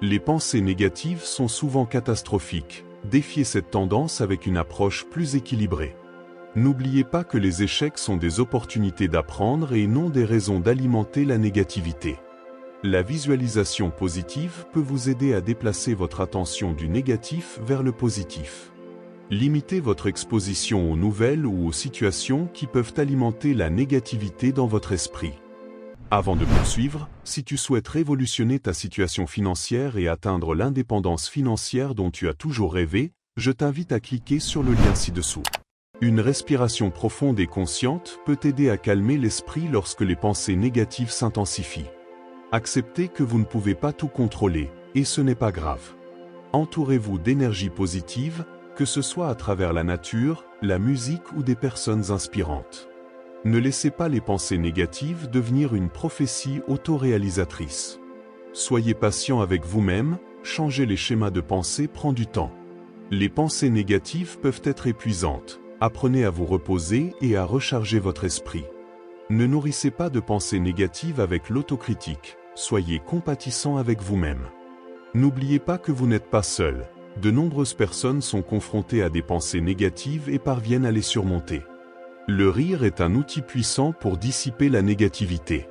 Les pensées négatives sont souvent catastrophiques. Défiez cette tendance avec une approche plus équilibrée. N'oubliez pas que les échecs sont des opportunités d'apprendre et non des raisons d'alimenter la négativité. La visualisation positive peut vous aider à déplacer votre attention du négatif vers le positif. Limitez votre exposition aux nouvelles ou aux situations qui peuvent alimenter la négativité dans votre esprit. Avant de poursuivre, si tu souhaites révolutionner ta situation financière et atteindre l'indépendance financière dont tu as toujours rêvé, je t'invite à cliquer sur le lien ci-dessous. Une respiration profonde et consciente peut t'aider à calmer l'esprit lorsque les pensées négatives s'intensifient. Acceptez que vous ne pouvez pas tout contrôler, et ce n'est pas grave. Entourez-vous d'énergie positive, que ce soit à travers la nature, la musique ou des personnes inspirantes. Ne laissez pas les pensées négatives devenir une prophétie autoréalisatrice. Soyez patient avec vous-même, changer les schémas de pensée prend du temps. Les pensées négatives peuvent être épuisantes. Apprenez à vous reposer et à recharger votre esprit. Ne nourrissez pas de pensées négatives avec l'autocritique. Soyez compatissant avec vous-même. N'oubliez pas que vous n'êtes pas seul. De nombreuses personnes sont confrontées à des pensées négatives et parviennent à les surmonter. Le rire est un outil puissant pour dissiper la négativité.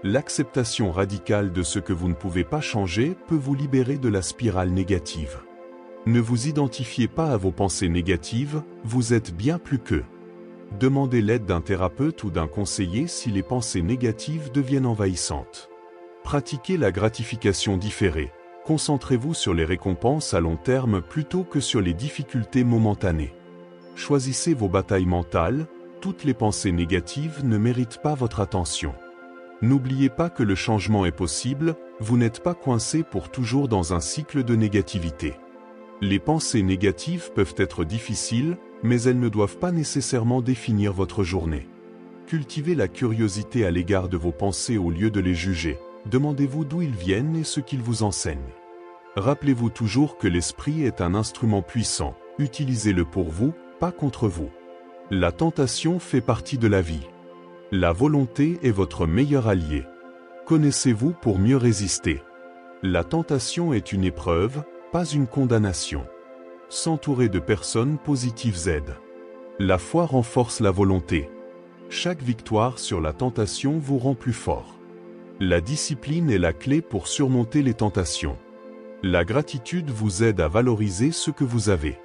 L'acceptation radicale de ce que vous ne pouvez pas changer peut vous libérer de la spirale négative. Ne vous identifiez pas à vos pensées négatives, vous êtes bien plus qu'eux. Demandez l'aide d'un thérapeute ou d'un conseiller si les pensées négatives deviennent envahissantes. Pratiquez la gratification différée. Concentrez-vous sur les récompenses à long terme plutôt que sur les difficultés momentanées. Choisissez vos batailles mentales, toutes les pensées négatives ne méritent pas votre attention. N'oubliez pas que le changement est possible, vous n'êtes pas coincé pour toujours dans un cycle de négativité. Les pensées négatives peuvent être difficiles, mais elles ne doivent pas nécessairement définir votre journée. Cultivez la curiosité à l'égard de vos pensées au lieu de les juger. Demandez-vous d'où ils viennent et ce qu'ils vous enseignent. Rappelez-vous toujours que l'esprit est un instrument puissant. Utilisez-le pour vous, pas contre vous. La tentation fait partie de la vie. La volonté est votre meilleur allié. Connaissez-vous pour mieux résister. La tentation est une épreuve, pas une condamnation. S'entourer de personnes positives aide. La foi renforce la volonté. Chaque victoire sur la tentation vous rend plus fort. La discipline est la clé pour surmonter les tentations. La gratitude vous aide à valoriser ce que vous avez.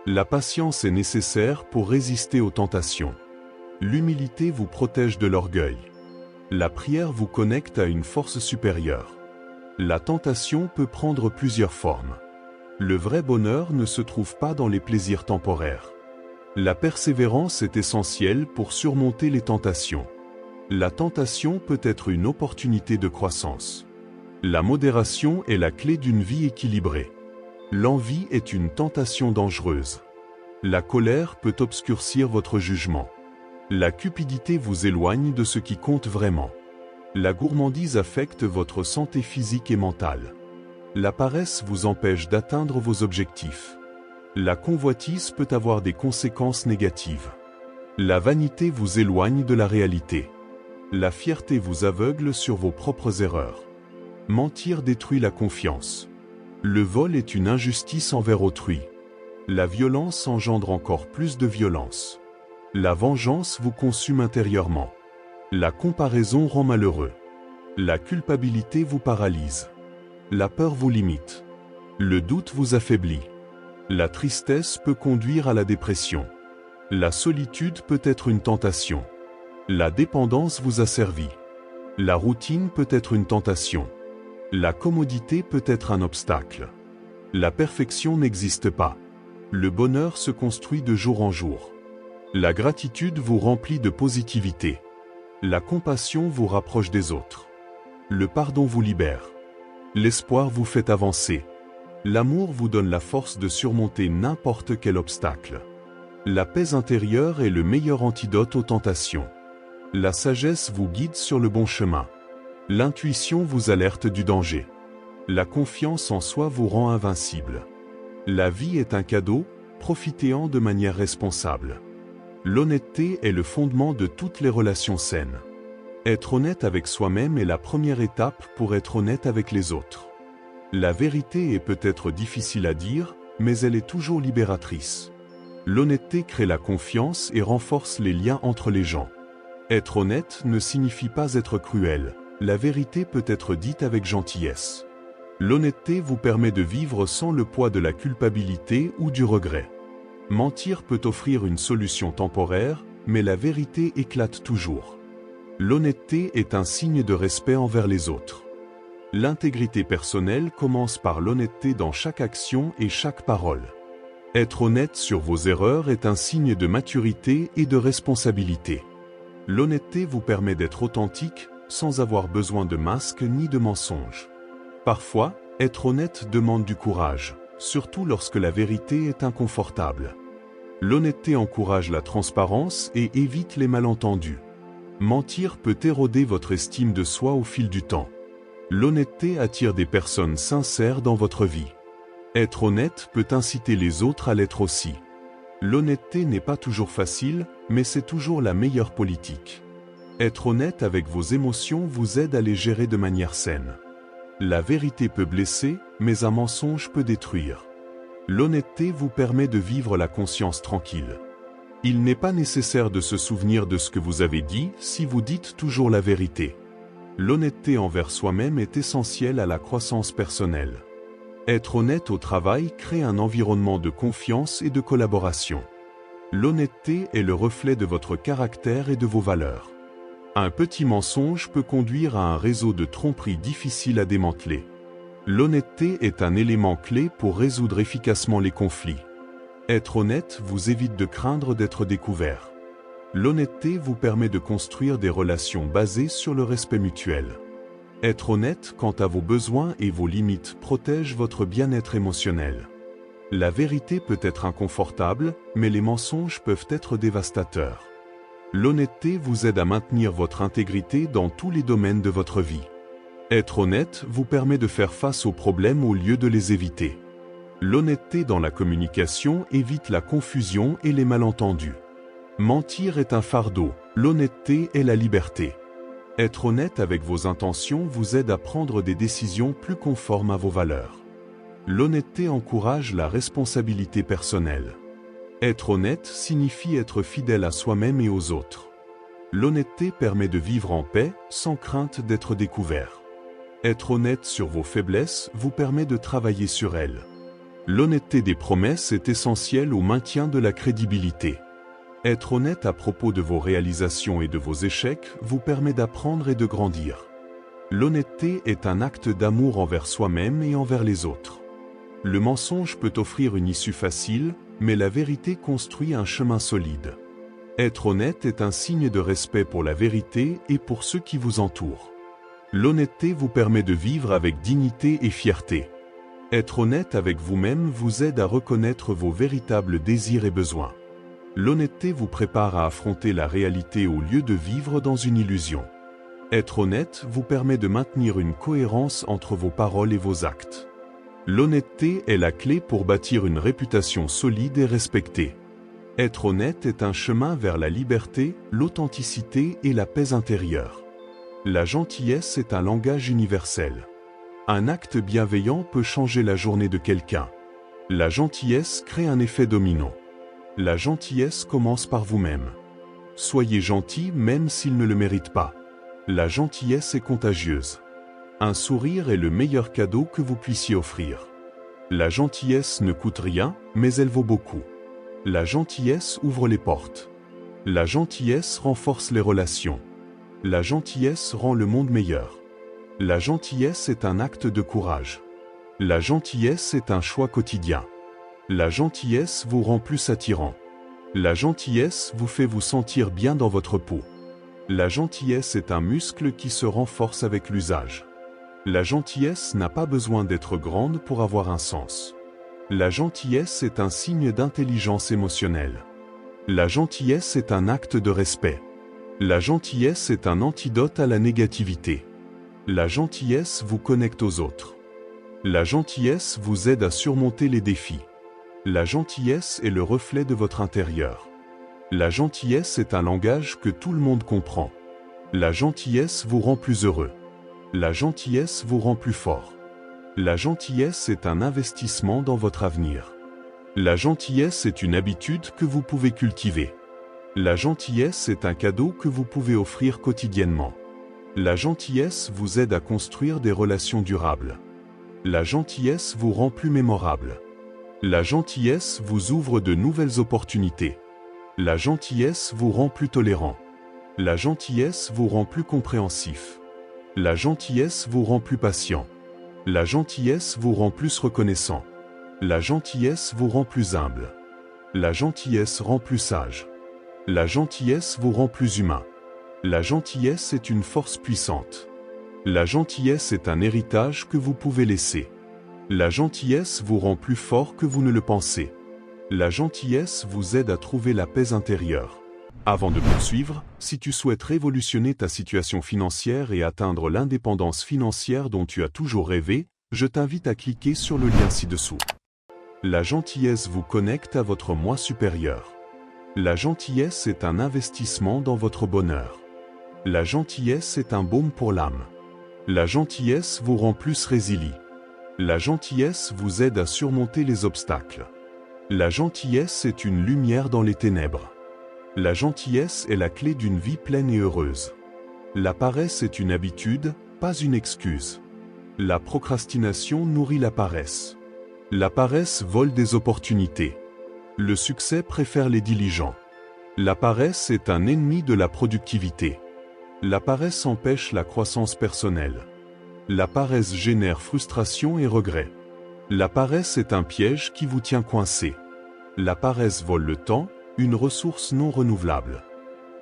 La patience est nécessaire pour résister aux tentations. L'humilité vous protège de l'orgueil. La prière vous connecte à une force supérieure. La tentation peut prendre plusieurs formes. Le vrai bonheur ne se trouve pas dans les plaisirs temporaires. La persévérance est essentielle pour surmonter les tentations. La tentation peut être une opportunité de croissance. La modération est la clé d'une vie équilibrée. L'envie est une tentation dangereuse. La colère peut obscurcir votre jugement. La cupidité vous éloigne de ce qui compte vraiment. La gourmandise affecte votre santé physique et mentale. La paresse vous empêche d'atteindre vos objectifs. La convoitise peut avoir des conséquences négatives. La vanité vous éloigne de la réalité. La fierté vous aveugle sur vos propres erreurs. Mentir détruit la confiance. Le vol est une injustice envers autrui. La violence engendre encore plus de violence. La vengeance vous consume intérieurement. La comparaison rend malheureux. La culpabilité vous paralyse. La peur vous limite. Le doute vous affaiblit. La tristesse peut conduire à la dépression. La solitude peut être une tentation. La dépendance vous asservit. La routine peut être une tentation. La commodité peut être un obstacle. La perfection n'existe pas. Le bonheur se construit de jour en jour. La gratitude vous remplit de positivité. La compassion vous rapproche des autres. Le pardon vous libère. L'espoir vous fait avancer. L'amour vous donne la force de surmonter n'importe quel obstacle. La paix intérieure est le meilleur antidote aux tentations. La sagesse vous guide sur le bon chemin. L'intuition vous alerte du danger. La confiance en soi vous rend invincible. La vie est un cadeau, profitez-en de manière responsable. L'honnêteté est le fondement de toutes les relations saines. Être honnête avec soi-même est la première étape pour être honnête avec les autres. La vérité est peut-être difficile à dire, mais elle est toujours libératrice. L'honnêteté crée la confiance et renforce les liens entre les gens. Être honnête ne signifie pas être cruel. La vérité peut être dite avec gentillesse. L'honnêteté vous permet de vivre sans le poids de la culpabilité ou du regret. Mentir peut offrir une solution temporaire, mais la vérité éclate toujours. L'honnêteté est un signe de respect envers les autres. L'intégrité personnelle commence par l'honnêteté dans chaque action et chaque parole. Être honnête sur vos erreurs est un signe de maturité et de responsabilité. L'honnêteté vous permet d'être authentique, sans avoir besoin de masques ni de mensonges. Parfois, être honnête demande du courage, surtout lorsque la vérité est inconfortable. L'honnêteté encourage la transparence et évite les malentendus. Mentir peut éroder votre estime de soi au fil du temps. L'honnêteté attire des personnes sincères dans votre vie. Être honnête peut inciter les autres à l'être aussi. L'honnêteté n'est pas toujours facile, mais c'est toujours la meilleure politique. Être honnête avec vos émotions vous aide à les gérer de manière saine. La vérité peut blesser, mais un mensonge peut détruire. L'honnêteté vous permet de vivre la conscience tranquille. Il n'est pas nécessaire de se souvenir de ce que vous avez dit si vous dites toujours la vérité. L'honnêteté envers soi-même est essentielle à la croissance personnelle. Être honnête au travail crée un environnement de confiance et de collaboration. L'honnêteté est le reflet de votre caractère et de vos valeurs. Un petit mensonge peut conduire à un réseau de tromperies difficile à démanteler. L'honnêteté est un élément clé pour résoudre efficacement les conflits. Être honnête vous évite de craindre d'être découvert. L'honnêteté vous permet de construire des relations basées sur le respect mutuel. Être honnête quant à vos besoins et vos limites protège votre bien-être émotionnel. La vérité peut être inconfortable, mais les mensonges peuvent être dévastateurs. L'honnêteté vous aide à maintenir votre intégrité dans tous les domaines de votre vie. Être honnête vous permet de faire face aux problèmes au lieu de les éviter. L'honnêteté dans la communication évite la confusion et les malentendus. Mentir est un fardeau, l'honnêteté est la liberté. Être honnête avec vos intentions vous aide à prendre des décisions plus conformes à vos valeurs. L'honnêteté encourage la responsabilité personnelle. Être honnête signifie être fidèle à soi-même et aux autres. L'honnêteté permet de vivre en paix, sans crainte d'être découvert. Être honnête sur vos faiblesses vous permet de travailler sur elles. L'honnêteté des promesses est essentielle au maintien de la crédibilité. Être honnête à propos de vos réalisations et de vos échecs vous permet d'apprendre et de grandir. L'honnêteté est un acte d'amour envers soi-même et envers les autres. Le mensonge peut offrir une issue facile, mais la vérité construit un chemin solide. Être honnête est un signe de respect pour la vérité et pour ceux qui vous entourent. L'honnêteté vous permet de vivre avec dignité et fierté. Être honnête avec vous-même vous aide à reconnaître vos véritables désirs et besoins. L'honnêteté vous prépare à affronter la réalité au lieu de vivre dans une illusion. Être honnête vous permet de maintenir une cohérence entre vos paroles et vos actes. L'honnêteté est la clé pour bâtir une réputation solide et respectée. Être honnête est un chemin vers la liberté, l'authenticité et la paix intérieure. La gentillesse est un langage universel. Un acte bienveillant peut changer la journée de quelqu'un. La gentillesse crée un effet domino. La gentillesse commence par vous-même. Soyez gentil même s'il ne le mérite pas. La gentillesse est contagieuse. Un sourire est le meilleur cadeau que vous puissiez offrir. La gentillesse ne coûte rien, mais elle vaut beaucoup. La gentillesse ouvre les portes. La gentillesse renforce les relations. La gentillesse rend le monde meilleur. La gentillesse est un acte de courage. La gentillesse est un choix quotidien. La gentillesse vous rend plus attirant. La gentillesse vous fait vous sentir bien dans votre peau. La gentillesse est un muscle qui se renforce avec l'usage. La gentillesse n'a pas besoin d'être grande pour avoir un sens. La gentillesse est un signe d'intelligence émotionnelle. La gentillesse est un acte de respect. La gentillesse est un antidote à la négativité. La gentillesse vous connecte aux autres. La gentillesse vous aide à surmonter les défis. La gentillesse est le reflet de votre intérieur. La gentillesse est un langage que tout le monde comprend. La gentillesse vous rend plus heureux. La gentillesse vous rend plus fort. La gentillesse est un investissement dans votre avenir. La gentillesse est une habitude que vous pouvez cultiver. La gentillesse est un cadeau que vous pouvez offrir quotidiennement. La gentillesse vous aide à construire des relations durables. La gentillesse vous rend plus mémorable. La gentillesse vous ouvre de nouvelles opportunités. La gentillesse vous rend plus tolérant. La gentillesse vous rend plus compréhensif. La gentillesse vous rend plus patient. La gentillesse vous rend plus reconnaissant. La gentillesse vous rend plus humble. La gentillesse rend plus sage. La gentillesse vous rend plus humain. La gentillesse est une force puissante. La gentillesse est un héritage que vous pouvez laisser. La gentillesse vous rend plus fort que vous ne le pensez. La gentillesse vous aide à trouver la paix intérieure. Avant de poursuivre, si tu souhaites révolutionner ta situation financière et atteindre l'indépendance financière dont tu as toujours rêvé, je t'invite à cliquer sur le lien ci-dessous. La gentillesse vous connecte à votre moi supérieur. La gentillesse est un investissement dans votre bonheur. La gentillesse est un baume pour l'âme. La gentillesse vous rend plus résilient. La gentillesse vous aide à surmonter les obstacles. La gentillesse est une lumière dans les ténèbres. La gentillesse est la clé d'une vie pleine et heureuse. La paresse est une habitude, pas une excuse. La procrastination nourrit la paresse. La paresse vole des opportunités. Le succès préfère les diligents. La paresse est un ennemi de la productivité. La paresse empêche la croissance personnelle. La paresse génère frustration et regret. La paresse est un piège qui vous tient coincé. La paresse vole le temps, une ressource non renouvelable.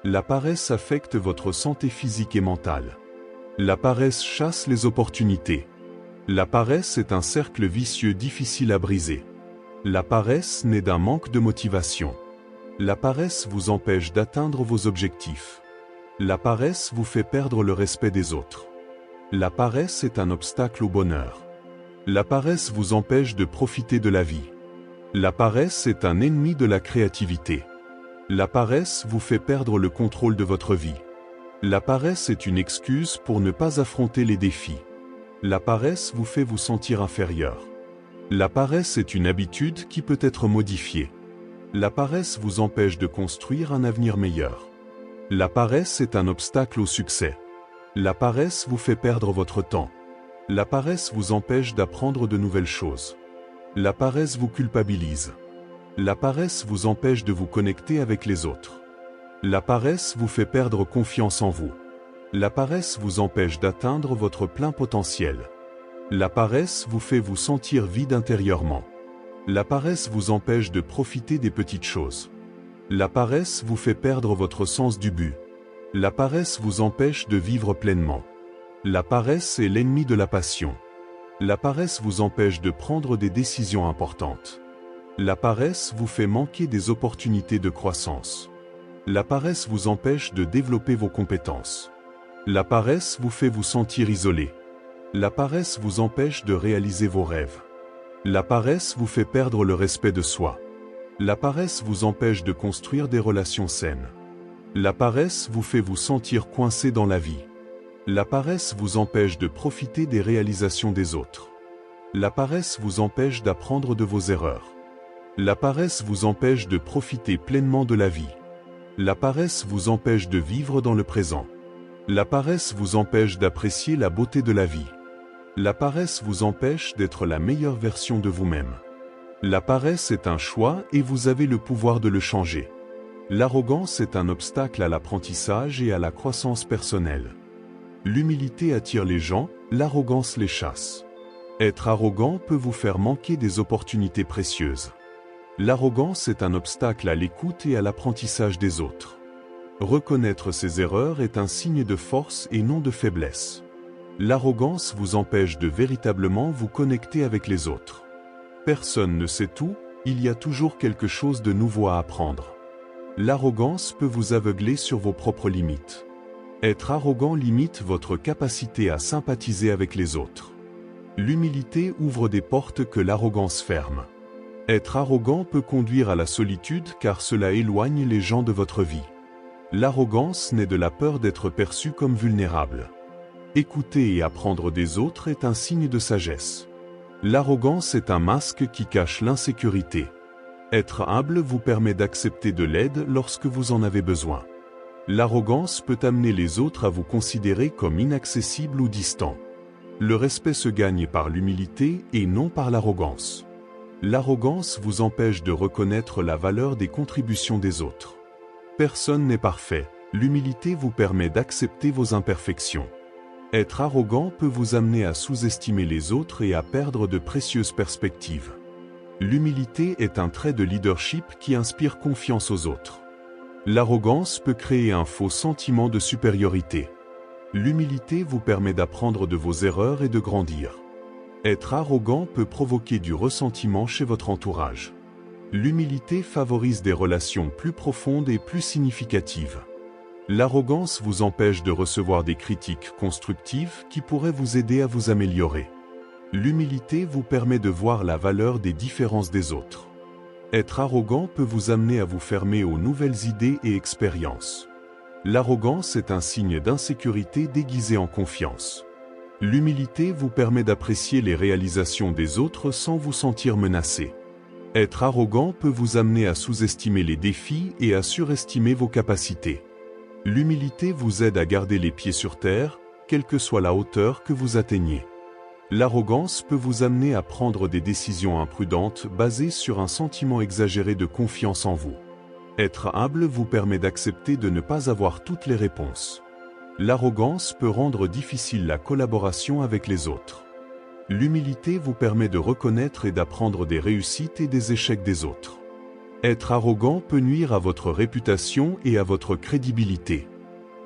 La paresse affecte votre santé physique et mentale. La paresse chasse les opportunités. La paresse est un cercle vicieux difficile à briser. La paresse naît d'un manque de motivation. La paresse vous empêche d'atteindre vos objectifs. La paresse vous fait perdre le respect des autres. La paresse est un obstacle au bonheur. La paresse vous empêche de profiter de la vie. La paresse est un ennemi de la créativité. La paresse vous fait perdre le contrôle de votre vie. La paresse est une excuse pour ne pas affronter les défis. La paresse vous fait vous sentir inférieur. La paresse est une habitude qui peut être modifiée. La paresse vous empêche de construire un avenir meilleur. La paresse est un obstacle au succès. La paresse vous fait perdre votre temps. La paresse vous empêche d'apprendre de nouvelles choses. La paresse vous culpabilise. La paresse vous empêche de vous connecter avec les autres. La paresse vous fait perdre confiance en vous. La paresse vous empêche d'atteindre votre plein potentiel. La paresse vous fait vous sentir vide intérieurement. La paresse vous empêche de profiter des petites choses. La paresse vous fait perdre votre sens du but. La paresse vous empêche de vivre pleinement. La paresse est l'ennemi de la passion. La paresse vous empêche de prendre des décisions importantes. La paresse vous fait manquer des opportunités de croissance. La paresse vous empêche de développer vos compétences. La paresse vous fait vous sentir isolé. La paresse vous empêche de réaliser vos rêves. La paresse vous fait perdre le respect de soi. La paresse vous empêche de construire des relations saines. La paresse vous fait vous sentir coincé dans la vie. La paresse vous empêche de profiter des réalisations des autres. La paresse vous empêche d'apprendre de vos erreurs. La paresse vous empêche de profiter pleinement de la vie. La paresse vous empêche de vivre dans le présent. La paresse vous empêche d'apprécier la beauté de la vie. La paresse vous empêche d'être la meilleure version de vous-même. La paresse est un choix et vous avez le pouvoir de le changer. L'arrogance est un obstacle à l'apprentissage et à la croissance personnelle. L'humilité attire les gens, l'arrogance les chasse. Être arrogant peut vous faire manquer des opportunités précieuses. L'arrogance est un obstacle à l'écoute et à l'apprentissage des autres. Reconnaître ses erreurs est un signe de force et non de faiblesse. L'arrogance vous empêche de véritablement vous connecter avec les autres. Personne ne sait tout, il y a toujours quelque chose de nouveau à apprendre. L'arrogance peut vous aveugler sur vos propres limites. Être arrogant limite votre capacité à sympathiser avec les autres. L'humilité ouvre des portes que l'arrogance ferme. Être arrogant peut conduire à la solitude car cela éloigne les gens de votre vie. L'arrogance naît de la peur d'être perçu comme vulnérable. Écouter et apprendre des autres est un signe de sagesse. L'arrogance est un masque qui cache l'insécurité. Être humble vous permet d'accepter de l'aide lorsque vous en avez besoin. L'arrogance peut amener les autres à vous considérer comme inaccessible ou distant. Le respect se gagne par l'humilité et non par l'arrogance. L'arrogance vous empêche de reconnaître la valeur des contributions des autres. Personne n'est parfait, l'humilité vous permet d'accepter vos imperfections. Être arrogant peut vous amener à sous-estimer les autres et à perdre de précieuses perspectives. L'humilité est un trait de leadership qui inspire confiance aux autres. L'arrogance peut créer un faux sentiment de supériorité. L'humilité vous permet d'apprendre de vos erreurs et de grandir. Être arrogant peut provoquer du ressentiment chez votre entourage. L'humilité favorise des relations plus profondes et plus significatives. L'arrogance vous empêche de recevoir des critiques constructives qui pourraient vous aider à vous améliorer. L'humilité vous permet de voir la valeur des différences des autres. Être arrogant peut vous amener à vous fermer aux nouvelles idées et expériences. L'arrogance est un signe d'insécurité déguisé en confiance. L'humilité vous permet d'apprécier les réalisations des autres sans vous sentir menacé. Être arrogant peut vous amener à sous-estimer les défis et à surestimer vos capacités. L'humilité vous aide à garder les pieds sur terre, quelle que soit la hauteur que vous atteignez. L'arrogance peut vous amener à prendre des décisions imprudentes basées sur un sentiment exagéré de confiance en vous. Être humble vous permet d'accepter de ne pas avoir toutes les réponses. L'arrogance peut rendre difficile la collaboration avec les autres. L'humilité vous permet de reconnaître et d'apprendre des réussites et des échecs des autres. Être arrogant peut nuire à votre réputation et à votre crédibilité.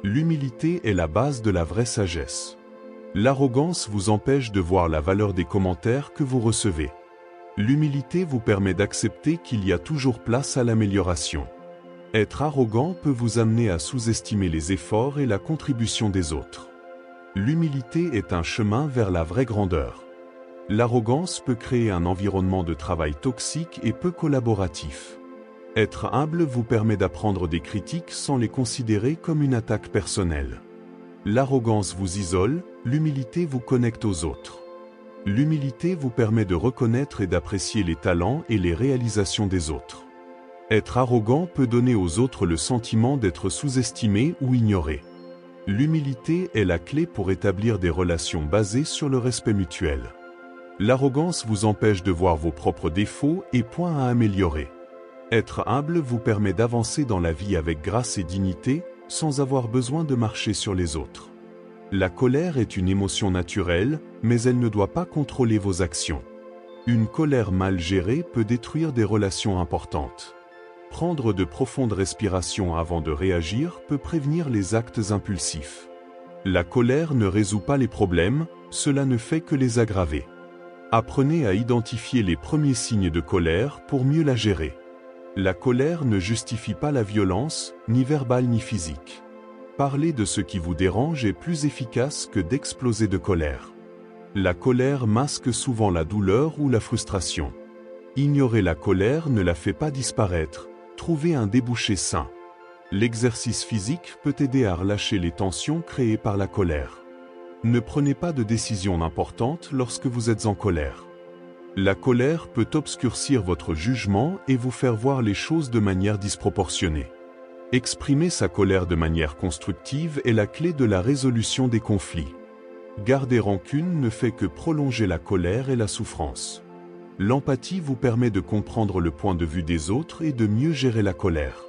L'humilité est la base de la vraie sagesse. L'arrogance vous empêche de voir la valeur des commentaires que vous recevez. L'humilité vous permet d'accepter qu'il y a toujours place à l'amélioration. Être arrogant peut vous amener à sous-estimer les efforts et la contribution des autres. L'humilité est un chemin vers la vraie grandeur. L'arrogance peut créer un environnement de travail toxique et peu collaboratif. Être humble vous permet d'apprendre des critiques sans les considérer comme une attaque personnelle. L'arrogance vous isole, l'humilité vous connecte aux autres. L'humilité vous permet de reconnaître et d'apprécier les talents et les réalisations des autres. Être arrogant peut donner aux autres le sentiment d'être sous-estimé ou ignoré. L'humilité est la clé pour établir des relations basées sur le respect mutuel. L'arrogance vous empêche de voir vos propres défauts et points à améliorer. Être humble vous permet d'avancer dans la vie avec grâce et dignité, sans avoir besoin de marcher sur les autres. La colère est une émotion naturelle, mais elle ne doit pas contrôler vos actions. Une colère mal gérée peut détruire des relations importantes. Prendre de profondes respirations avant de réagir peut prévenir les actes impulsifs. La colère ne résout pas les problèmes, cela ne fait que les aggraver. Apprenez à identifier les premiers signes de colère pour mieux la gérer. La colère ne justifie pas la violence, ni verbale ni physique. Parler de ce qui vous dérange est plus efficace que d'exploser de colère. La colère masque souvent la douleur ou la frustration. Ignorer la colère ne la fait pas disparaître. Trouvez un débouché sain. L'exercice physique peut aider à relâcher les tensions créées par la colère. Ne prenez pas de décisions importantes lorsque vous êtes en colère. La colère peut obscurcir votre jugement et vous faire voir les choses de manière disproportionnée. Exprimer sa colère de manière constructive est la clé de la résolution des conflits. Garder rancune ne fait que prolonger la colère et la souffrance. L'empathie vous permet de comprendre le point de vue des autres et de mieux gérer la colère.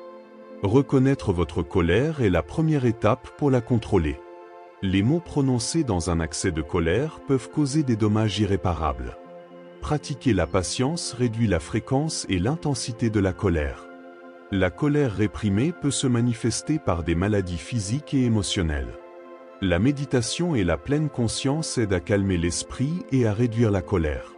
Reconnaître votre colère est la première étape pour la contrôler. Les mots prononcés dans un accès de colère peuvent causer des dommages irréparables. Pratiquer la patience réduit la fréquence et l'intensité de la colère. La colère réprimée peut se manifester par des maladies physiques et émotionnelles. La méditation et la pleine conscience aident à calmer l'esprit et à réduire la colère.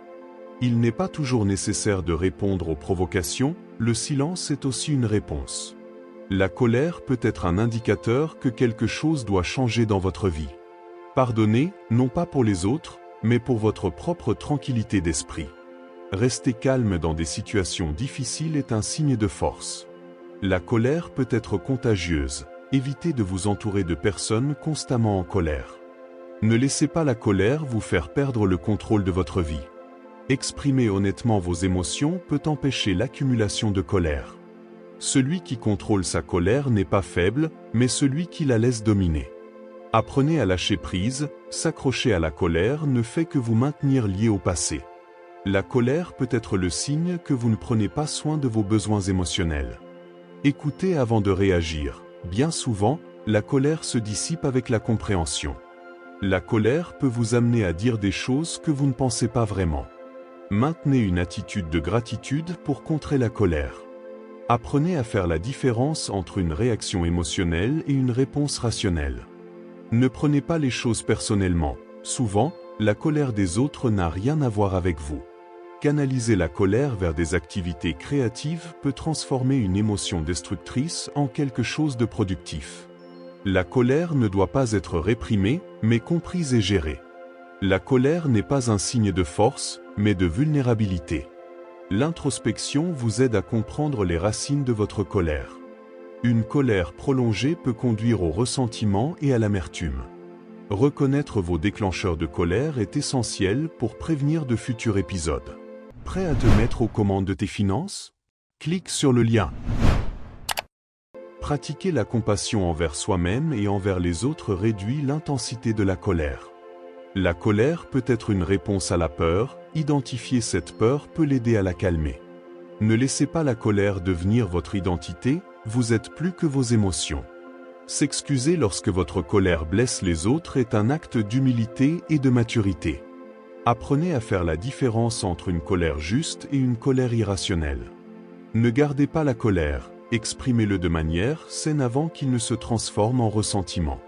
Il n'est pas toujours nécessaire de répondre aux provocations, le silence est aussi une réponse. La colère peut être un indicateur que quelque chose doit changer dans votre vie. Pardonnez, non pas pour les autres, mais pour votre propre tranquillité d'esprit. Rester calme dans des situations difficiles est un signe de force. La colère peut être contagieuse. Évitez de vous entourer de personnes constamment en colère. Ne laissez pas la colère vous faire perdre le contrôle de votre vie. Exprimer honnêtement vos émotions peut empêcher l'accumulation de colère. Celui qui contrôle sa colère n'est pas faible, mais celui qui la laisse dominer. Apprenez à lâcher prise, s'accrocher à la colère ne fait que vous maintenir lié au passé. La colère peut être le signe que vous ne prenez pas soin de vos besoins émotionnels. Écoutez avant de réagir. Bien souvent, la colère se dissipe avec la compréhension. La colère peut vous amener à dire des choses que vous ne pensez pas vraiment. Maintenez une attitude de gratitude pour contrer la colère. Apprenez à faire la différence entre une réaction émotionnelle et une réponse rationnelle. Ne prenez pas les choses personnellement. Souvent, la colère des autres n'a rien à voir avec vous. Canaliser la colère vers des activités créatives peut transformer une émotion destructrice en quelque chose de productif. La colère ne doit pas être réprimée, mais comprise et gérée. La colère n'est pas un signe de force, mais de vulnérabilité. L'introspection vous aide à comprendre les racines de votre colère. Une colère prolongée peut conduire au ressentiment et à l'amertume. Reconnaître vos déclencheurs de colère est essentiel pour prévenir de futurs épisodes. Prêt à te mettre aux commandes de tes finances? Clique sur le lien. Pratiquer la compassion envers soi-même et envers les autres réduit l'intensité de la colère. La colère peut être une réponse à la peur, identifier cette peur peut l'aider à la calmer. Ne laissez pas la colère devenir votre identité, vous êtes plus que vos émotions. S'excuser lorsque votre colère blesse les autres est un acte d'humilité et de maturité. Apprenez à faire la différence entre une colère juste et une colère irrationnelle. Ne gardez pas la colère, exprimez-le de manière saine avant qu'il ne se transforme en ressentiment.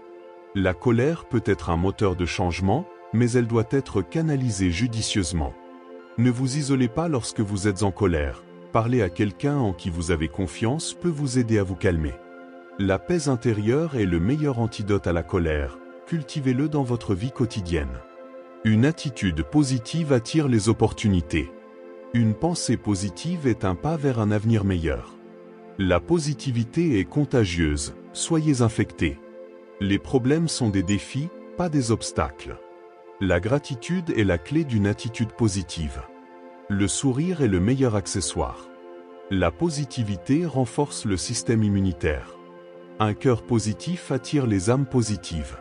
La colère peut être un moteur de changement, mais elle doit être canalisée judicieusement. Ne vous isolez pas lorsque vous êtes en colère. Parler à quelqu'un en qui vous avez confiance peut vous aider à vous calmer. La paix intérieure est le meilleur antidote à la colère. Cultivez-le dans votre vie quotidienne. Une attitude positive attire les opportunités. Une pensée positive est un pas vers un avenir meilleur. La positivité est contagieuse, soyez infectés. Les problèmes sont des défis, pas des obstacles. La gratitude est la clé d'une attitude positive. Le sourire est le meilleur accessoire. La positivité renforce le système immunitaire. Un cœur positif attire les âmes positives.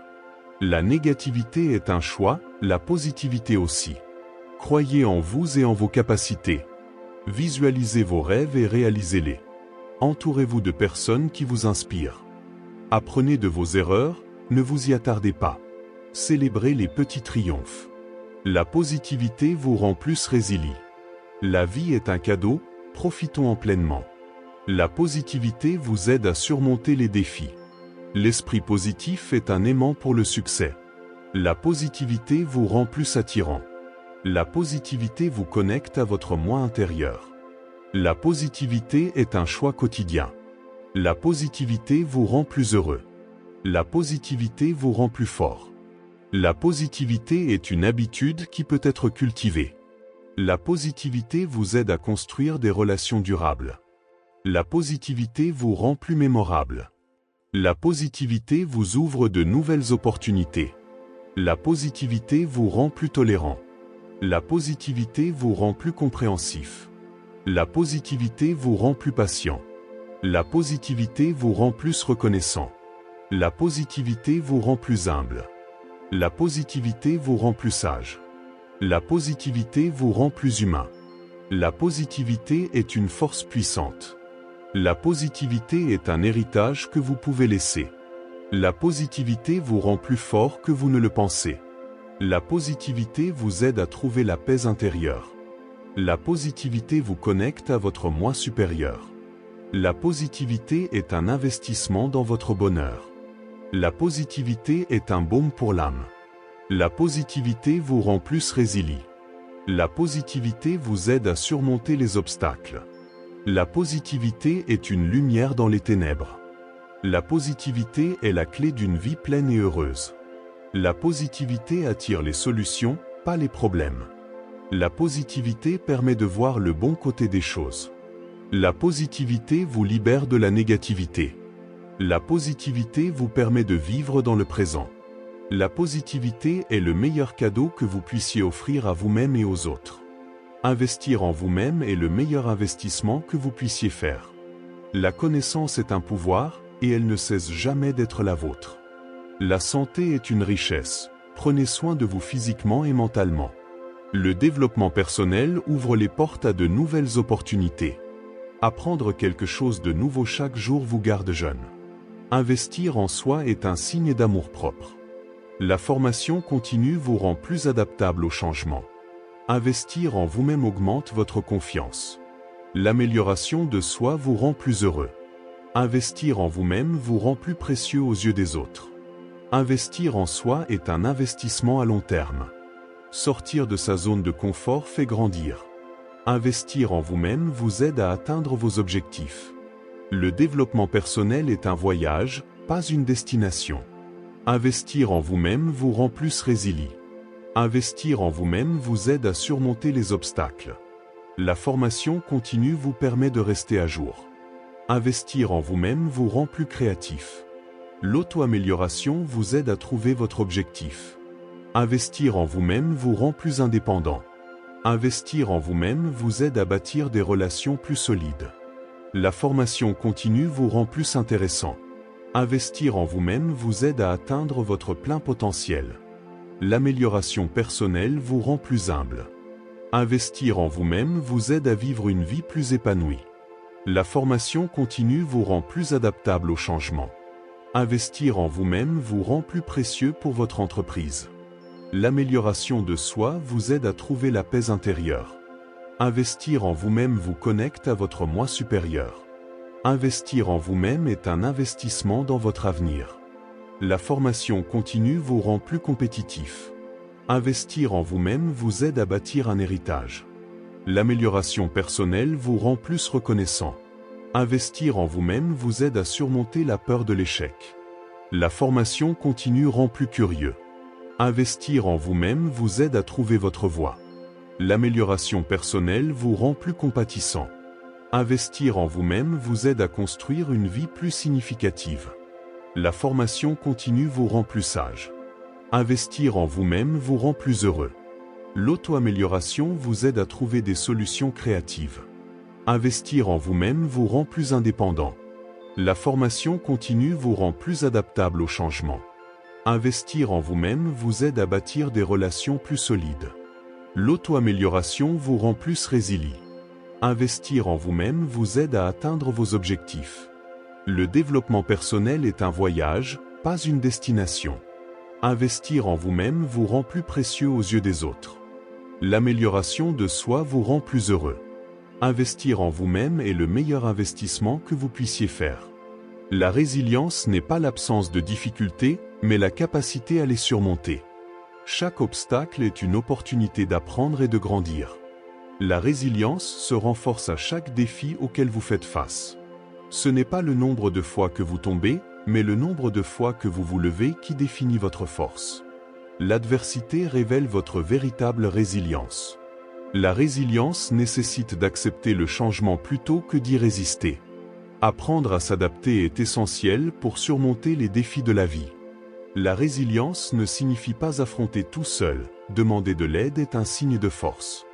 La négativité est un choix, la positivité aussi. Croyez en vous et en vos capacités. Visualisez vos rêves et réalisez-les. Entourez-vous de personnes qui vous inspirent. Apprenez de vos erreurs, ne vous y attardez pas. Célébrez les petits triomphes. La positivité vous rend plus résilient. La vie est un cadeau, profitons-en pleinement. La positivité vous aide à surmonter les défis. L'esprit positif est un aimant pour le succès. La positivité vous rend plus attirant. La positivité vous connecte à votre moi intérieur. La positivité est un choix quotidien. La positivité vous rend plus heureux. La positivité vous rend plus fort. La positivité est une habitude qui peut être cultivée. La positivité vous aide à construire des relations durables. La positivité vous rend plus mémorable. La positivité vous ouvre de nouvelles opportunités. La positivité vous rend plus tolérant. La positivité vous rend plus compréhensif. La positivité vous rend plus patient. La positivité vous rend plus reconnaissant. La positivité vous rend plus humble. La positivité vous rend plus sage. La positivité vous rend plus humain. La positivité est une force puissante. La positivité est un héritage que vous pouvez laisser. La positivité vous rend plus fort que vous ne le pensez. La positivité vous aide à trouver la paix intérieure. La positivité vous connecte à votre moi supérieur. La positivité est un investissement dans votre bonheur. La positivité est un baume pour l'âme. La positivité vous rend plus résilient. La positivité vous aide à surmonter les obstacles. La positivité est une lumière dans les ténèbres. La positivité est la clé d'une vie pleine et heureuse. La positivité attire les solutions, pas les problèmes. La positivité permet de voir le bon côté des choses. La positivité vous libère de la négativité. La positivité vous permet de vivre dans le présent. La positivité est le meilleur cadeau que vous puissiez offrir à vous-même et aux autres. Investir en vous-même est le meilleur investissement que vous puissiez faire. La connaissance est un pouvoir, et elle ne cesse jamais d'être la vôtre. La santé est une richesse. Prenez soin de vous physiquement et mentalement. Le développement personnel ouvre les portes à de nouvelles opportunités. Apprendre quelque chose de nouveau chaque jour vous garde jeune. Investir en soi est un signe d'amour-propre. La formation continue vous rend plus adaptable au changement. Investir en vous-même augmente votre confiance. L'amélioration de soi vous rend plus heureux. Investir en vous-même vous rend plus précieux aux yeux des autres. Investir en soi est un investissement à long terme. Sortir de sa zone de confort fait grandir. Investir en vous-même vous aide à atteindre vos objectifs. Le développement personnel est un voyage, pas une destination. Investir en vous-même vous rend plus résilient. Investir en vous-même vous aide à surmonter les obstacles. La formation continue vous permet de rester à jour. Investir en vous-même vous rend plus créatif. L'auto-amélioration vous aide à trouver votre objectif. Investir en vous-même vous rend plus indépendant. Investir en vous-même vous aide à bâtir des relations plus solides. La formation continue vous rend plus intéressant. Investir en vous-même vous aide à atteindre votre plein potentiel. L'amélioration personnelle vous rend plus humble. Investir en vous-même vous aide à vivre une vie plus épanouie. La formation continue vous rend plus adaptable au changement. Investir en vous-même vous rend plus précieux pour votre entreprise. L'amélioration de soi vous aide à trouver la paix intérieure. Investir en vous-même vous connecte à votre moi supérieur. Investir en vous-même est un investissement dans votre avenir. La formation continue vous rend plus compétitif. Investir en vous-même vous aide à bâtir un héritage. L'amélioration personnelle vous rend plus reconnaissant. Investir en vous-même vous aide à surmonter la peur de l'échec. La formation continue rend plus curieux. Investir en vous-même vous aide à trouver votre voie. L'amélioration personnelle vous rend plus compatissant. Investir en vous-même vous aide à construire une vie plus significative. La formation continue vous rend plus sage. Investir en vous-même vous rend plus heureux. L'auto-amélioration vous aide à trouver des solutions créatives. Investir en vous-même vous rend plus indépendant. La formation continue vous rend plus adaptable au changement. Investir en vous-même vous aide à bâtir des relations plus solides. L'auto-amélioration vous rend plus résilient. Investir en vous-même vous aide à atteindre vos objectifs. Le développement personnel est un voyage, pas une destination. Investir en vous-même vous rend plus précieux aux yeux des autres. L'amélioration de soi vous rend plus heureux. Investir en vous-même est le meilleur investissement que vous puissiez faire. La résilience n'est pas l'absence de difficultés, mais la capacité à les surmonter. Chaque obstacle est une opportunité d'apprendre et de grandir. La résilience se renforce à chaque défi auquel vous faites face. Ce n'est pas le nombre de fois que vous tombez, mais le nombre de fois que vous vous levez qui définit votre force. L'adversité révèle votre véritable résilience. La résilience nécessite d'accepter le changement plutôt que d'y résister. Apprendre à s'adapter est essentiel pour surmonter les défis de la vie. La résilience ne signifie pas affronter tout seul, demander de l'aide est un signe de force.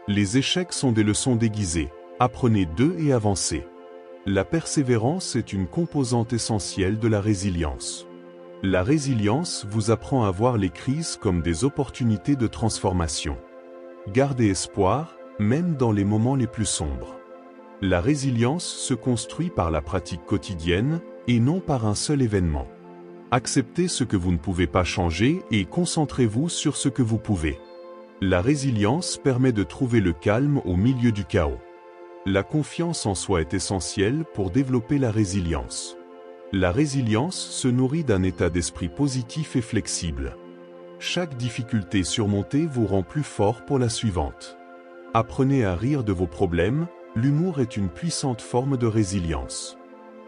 Les échecs sont des leçons déguisées, apprenez d'eux et avancez. La persévérance est une composante essentielle de la résilience. La résilience vous apprend à voir les crises comme des opportunités de transformation. Gardez espoir, même dans les moments les plus sombres. La résilience se construit par la pratique quotidienne, et non par un seul événement. Acceptez ce que vous ne pouvez pas changer et concentrez-vous sur ce que vous pouvez. La résilience permet de trouver le calme au milieu du chaos. La confiance en soi est essentielle pour développer la résilience. La résilience se nourrit d'un état d'esprit positif et flexible. Chaque difficulté surmontée vous rend plus fort pour la suivante. Apprenez à rire de vos problèmes, l'humour est une puissante forme de résilience.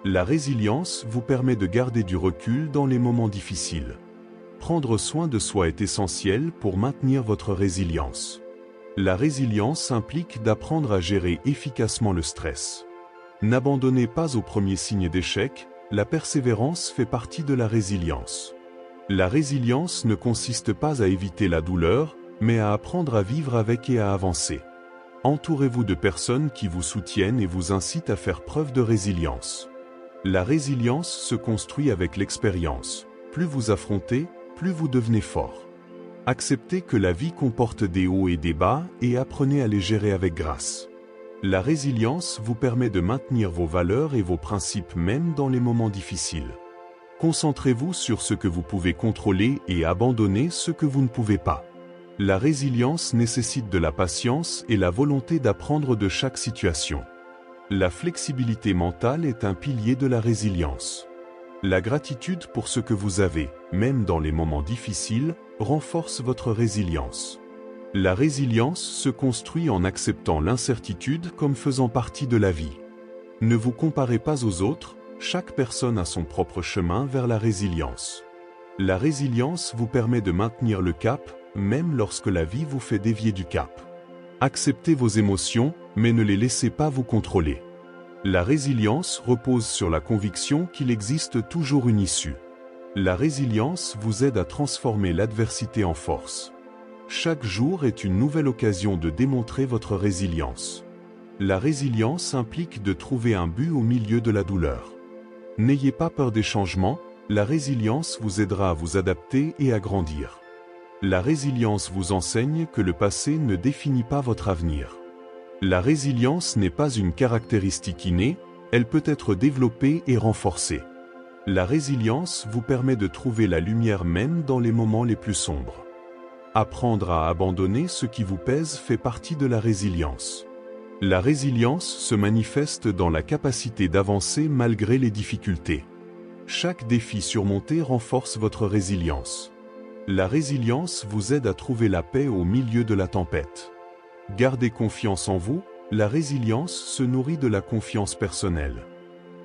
La résilience vous permet de garder du recul dans les moments difficiles. Prendre soin de soi est essentiel pour maintenir votre résilience. La résilience implique d'apprendre à gérer efficacement le stress. N'abandonnez pas au premier signe d'échec, la persévérance fait partie de la résilience. La résilience ne consiste pas à éviter la douleur, mais à apprendre à vivre avec et à avancer. Entourez-vous de personnes qui vous soutiennent et vous incitent à faire preuve de résilience. La résilience se construit avec l'expérience. Plus vous affrontez, plus vous devenez fort. Acceptez que la vie comporte des hauts et des bas et apprenez à les gérer avec grâce. La résilience vous permet de maintenir vos valeurs et vos principes même dans les moments difficiles. Concentrez-vous sur ce que vous pouvez contrôler et abandonnez ce que vous ne pouvez pas. La résilience nécessite de la patience et la volonté d'apprendre de chaque situation. La flexibilité mentale est un pilier de la résilience. La gratitude pour ce que vous avez, même dans les moments difficiles, renforce votre résilience. La résilience se construit en acceptant l'incertitude comme faisant partie de la vie. Ne vous comparez pas aux autres, chaque personne a son propre chemin vers la résilience. La résilience vous permet de maintenir le cap, même lorsque la vie vous fait dévier du cap. Acceptez vos émotions, mais ne les laissez pas vous contrôler. La résilience repose sur la conviction qu'il existe toujours une issue. La résilience vous aide à transformer l'adversité en force. Chaque jour est une nouvelle occasion de démontrer votre résilience. La résilience implique de trouver un but au milieu de la douleur. N'ayez pas peur des changements, la résilience vous aidera à vous adapter et à grandir. La résilience vous enseigne que le passé ne définit pas votre avenir. La résilience n'est pas une caractéristique innée, elle peut être développée et renforcée. La résilience vous permet de trouver la lumière même dans les moments les plus sombres. Apprendre à abandonner ce qui vous pèse fait partie de la résilience. La résilience se manifeste dans la capacité d'avancer malgré les difficultés. Chaque défi surmonté renforce votre résilience. La résilience vous aide à trouver la paix au milieu de la tempête. Gardez confiance en vous, la résilience se nourrit de la confiance personnelle.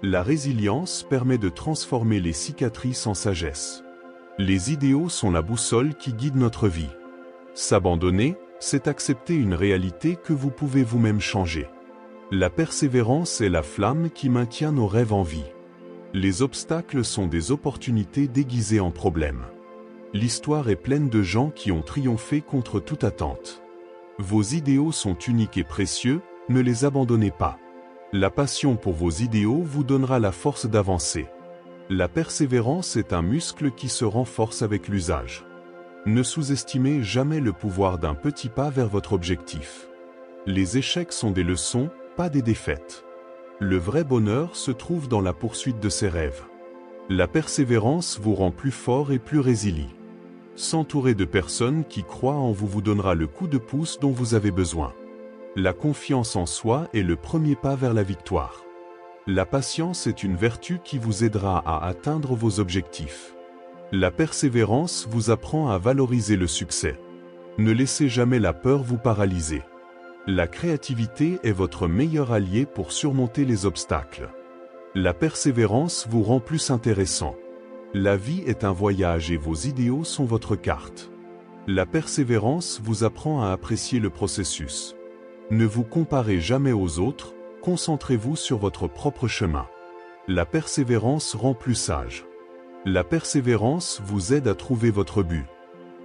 La résilience permet de transformer les cicatrices en sagesse. Les idéaux sont la boussole qui guide notre vie. S'abandonner, c'est accepter une réalité que vous pouvez vous-même changer. La persévérance est la flamme qui maintient nos rêves en vie. Les obstacles sont des opportunités déguisées en problèmes. L'histoire est pleine de gens qui ont triomphé contre toute attente. Vos idéaux sont uniques et précieux, ne les abandonnez pas. La passion pour vos idéaux vous donnera la force d'avancer. La persévérance est un muscle qui se renforce avec l'usage. Ne sous-estimez jamais le pouvoir d'un petit pas vers votre objectif. Les échecs sont des leçons, pas des défaites. Le vrai bonheur se trouve dans la poursuite de ses rêves. La persévérance vous rend plus fort et plus résilient. S'entourer de personnes qui croient en vous vous donnera le coup de pouce dont vous avez besoin. La confiance en soi est le premier pas vers la victoire. La patience est une vertu qui vous aidera à atteindre vos objectifs. La persévérance vous apprend à valoriser le succès. Ne laissez jamais la peur vous paralyser. La créativité est votre meilleur allié pour surmonter les obstacles. La persévérance vous rend plus intéressant. La vie est un voyage et vos idéaux sont votre carte. La persévérance vous apprend à apprécier le processus. Ne vous comparez jamais aux autres, concentrez-vous sur votre propre chemin. La persévérance rend plus sage. La persévérance vous aide à trouver votre but.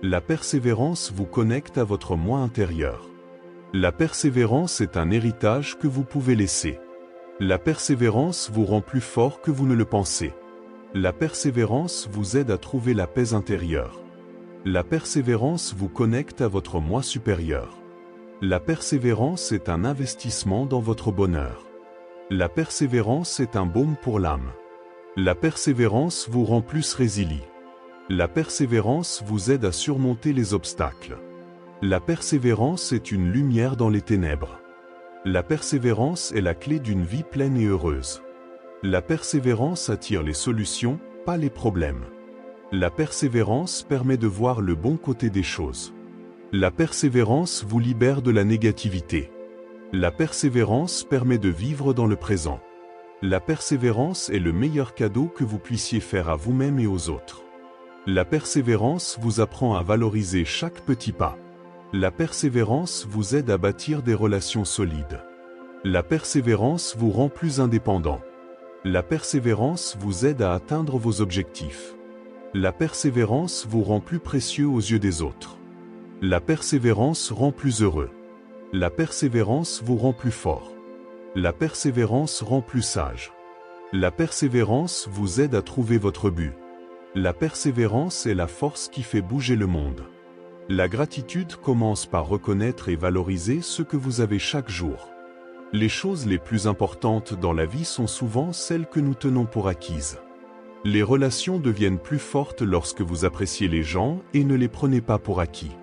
La persévérance vous connecte à votre moi intérieur. La persévérance est un héritage que vous pouvez laisser. La persévérance vous rend plus fort que vous ne le pensez. La persévérance vous aide à trouver la paix intérieure. La persévérance vous connecte à votre moi supérieur. La persévérance est un investissement dans votre bonheur. La persévérance est un baume pour l'âme. La persévérance vous rend plus résilient. La persévérance vous aide à surmonter les obstacles. La persévérance est une lumière dans les ténèbres. La persévérance est la clé d'une vie pleine et heureuse. La persévérance attire les solutions, pas les problèmes. La persévérance permet de voir le bon côté des choses. La persévérance vous libère de la négativité. La persévérance permet de vivre dans le présent. La persévérance est le meilleur cadeau que vous puissiez faire à vous-même et aux autres. La persévérance vous apprend à valoriser chaque petit pas. La persévérance vous aide à bâtir des relations solides. La persévérance vous rend plus indépendant. La persévérance vous aide à atteindre vos objectifs. La persévérance vous rend plus précieux aux yeux des autres. La persévérance rend plus heureux. La persévérance vous rend plus fort. La persévérance rend plus sage. La persévérance vous aide à trouver votre but. La persévérance est la force qui fait bouger le monde. La gratitude commence par reconnaître et valoriser ce que vous avez chaque jour. Les choses les plus importantes dans la vie sont souvent celles que nous tenons pour acquises. Les relations deviennent plus fortes lorsque vous appréciez les gens et ne les prenez pas pour acquis.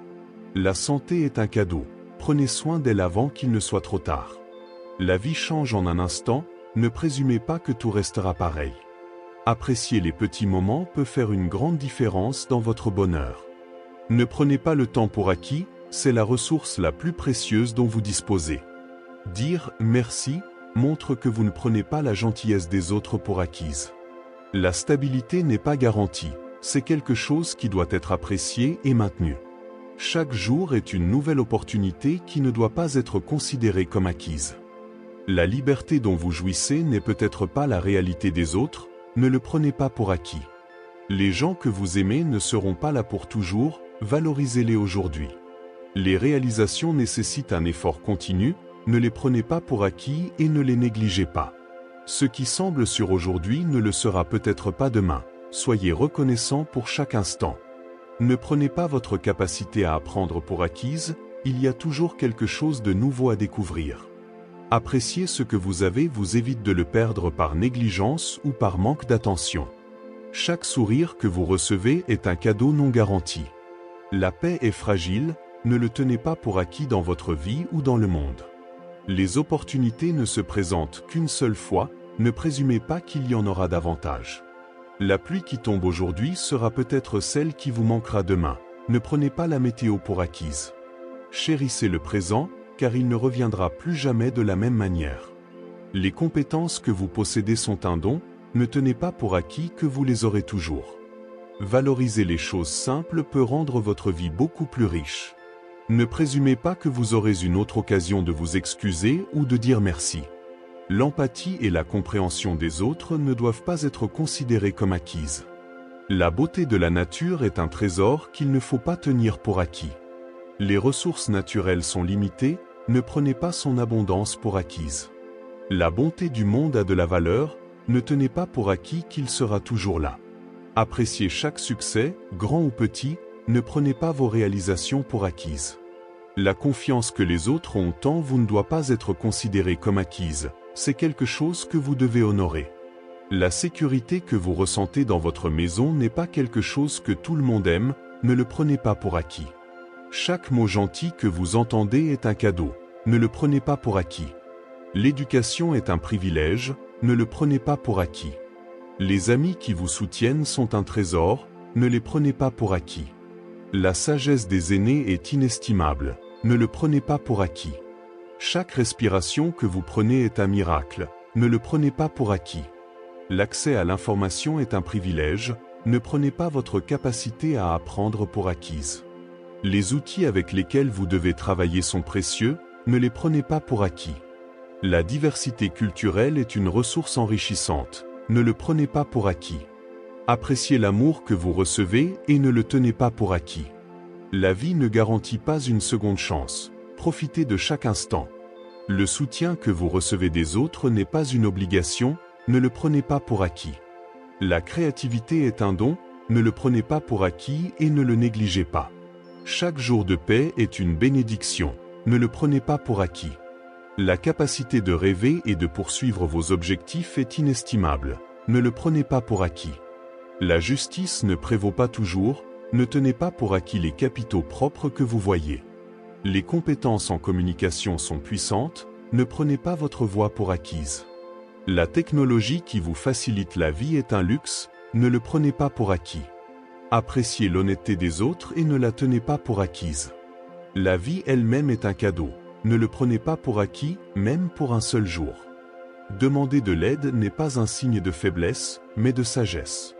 La santé est un cadeau. Prenez soin d'elle avant qu'il ne soit trop tard. La vie change en un instant, ne présumez pas que tout restera pareil. Apprécier les petits moments peut faire une grande différence dans votre bonheur. Ne prenez pas le temps pour acquis, c'est la ressource la plus précieuse dont vous disposez. Dire « merci » montre que vous ne prenez pas la gentillesse des autres pour acquise. La stabilité n'est pas garantie, c'est quelque chose qui doit être apprécié et maintenu. Chaque jour est une nouvelle opportunité qui ne doit pas être considérée comme acquise. La liberté dont vous jouissez n'est peut-être pas la réalité des autres, ne le prenez pas pour acquis. Les gens que vous aimez ne seront pas là pour toujours, valorisez-les aujourd'hui. Les réalisations nécessitent un effort continu, ne les prenez pas pour acquis et ne les négligez pas. Ce qui semble sûr aujourd'hui ne le sera peut-être pas demain, soyez reconnaissant pour chaque instant. Ne prenez pas votre capacité à apprendre pour acquise, il y a toujours quelque chose de nouveau à découvrir. Apprécier ce que vous avez vous évite de le perdre par négligence ou par manque d'attention. Chaque sourire que vous recevez est un cadeau non garanti. La paix est fragile, ne le tenez pas pour acquis dans votre vie ou dans le monde. Les opportunités ne se présentent qu'une seule fois, ne présumez pas qu'il y en aura davantage. La pluie qui tombe aujourd'hui sera peut-être celle qui vous manquera demain, ne prenez pas la météo pour acquise. Chérissez le présent, car il ne reviendra plus jamais de la même manière. Les compétences que vous possédez sont un don, ne tenez pas pour acquis que vous les aurez toujours. Valoriser les choses simples peut rendre votre vie beaucoup plus riche. Ne présumez pas que vous aurez une autre occasion de vous excuser ou de dire merci. L'empathie et la compréhension des autres ne doivent pas être considérées comme acquises. La beauté de la nature est un trésor qu'il ne faut pas tenir pour acquis. Les ressources naturelles sont limitées, ne prenez pas son abondance pour acquise. La bonté du monde a de la valeur, ne tenez pas pour acquis qu'il sera toujours là. Appréciez chaque succès, grand ou petit, ne prenez pas vos réalisations pour acquises. La confiance que les autres ont en vous ne doit pas être considérée comme acquise, c'est quelque chose que vous devez honorer. La sécurité que vous ressentez dans votre maison n'est pas quelque chose que tout le monde aime, ne le prenez pas pour acquis. Chaque mot gentil que vous entendez est un cadeau, ne le prenez pas pour acquis. L'éducation est un privilège, ne le prenez pas pour acquis. Les amis qui vous soutiennent sont un trésor, ne les prenez pas pour acquis. La sagesse des aînés est inestimable, ne le prenez pas pour acquis. Chaque respiration que vous prenez est un miracle, ne le prenez pas pour acquis. L'accès à l'information est un privilège, ne prenez pas votre capacité à apprendre pour acquise. Les outils avec lesquels vous devez travailler sont précieux, ne les prenez pas pour acquis. La diversité culturelle est une ressource enrichissante, ne le prenez pas pour acquis. Appréciez l'amour que vous recevez et ne le tenez pas pour acquis. La vie ne garantit pas une seconde chance, profitez de chaque instant. Le soutien que vous recevez des autres n'est pas une obligation, ne le prenez pas pour acquis. La créativité est un don, ne le prenez pas pour acquis et ne le négligez pas. Chaque jour de paix est une bénédiction, ne le prenez pas pour acquis. La capacité de rêver et de poursuivre vos objectifs est inestimable, ne le prenez pas pour acquis. La justice ne prévaut pas toujours, ne tenez pas pour acquis les capitaux propres que vous voyez. Les compétences en communication sont puissantes, ne prenez pas votre voix pour acquise. La technologie qui vous facilite la vie est un luxe, ne le prenez pas pour acquis. Appréciez l'honnêteté des autres et ne la tenez pas pour acquise. La vie elle-même est un cadeau, ne le prenez pas pour acquis, même pour un seul jour. Demander de l'aide n'est pas un signe de faiblesse, mais de sagesse.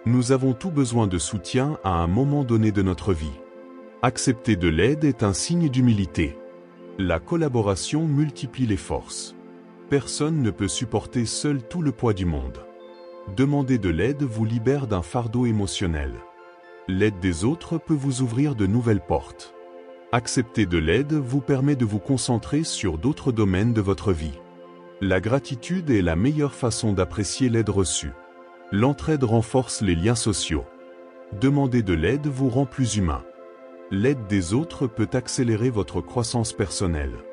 Nous avons tous besoin de soutien à un moment donné de notre vie. Accepter de l'aide est un signe d'humilité. La collaboration multiplie les forces. Personne ne peut supporter seul tout le poids du monde. Demander de l'aide vous libère d'un fardeau émotionnel. L'aide des autres peut vous ouvrir de nouvelles portes. Accepter de l'aide vous permet de vous concentrer sur d'autres domaines de votre vie. La gratitude est la meilleure façon d'apprécier l'aide reçue. L'entraide renforce les liens sociaux. Demander de l'aide vous rend plus humain. L'aide des autres peut accélérer votre croissance personnelle.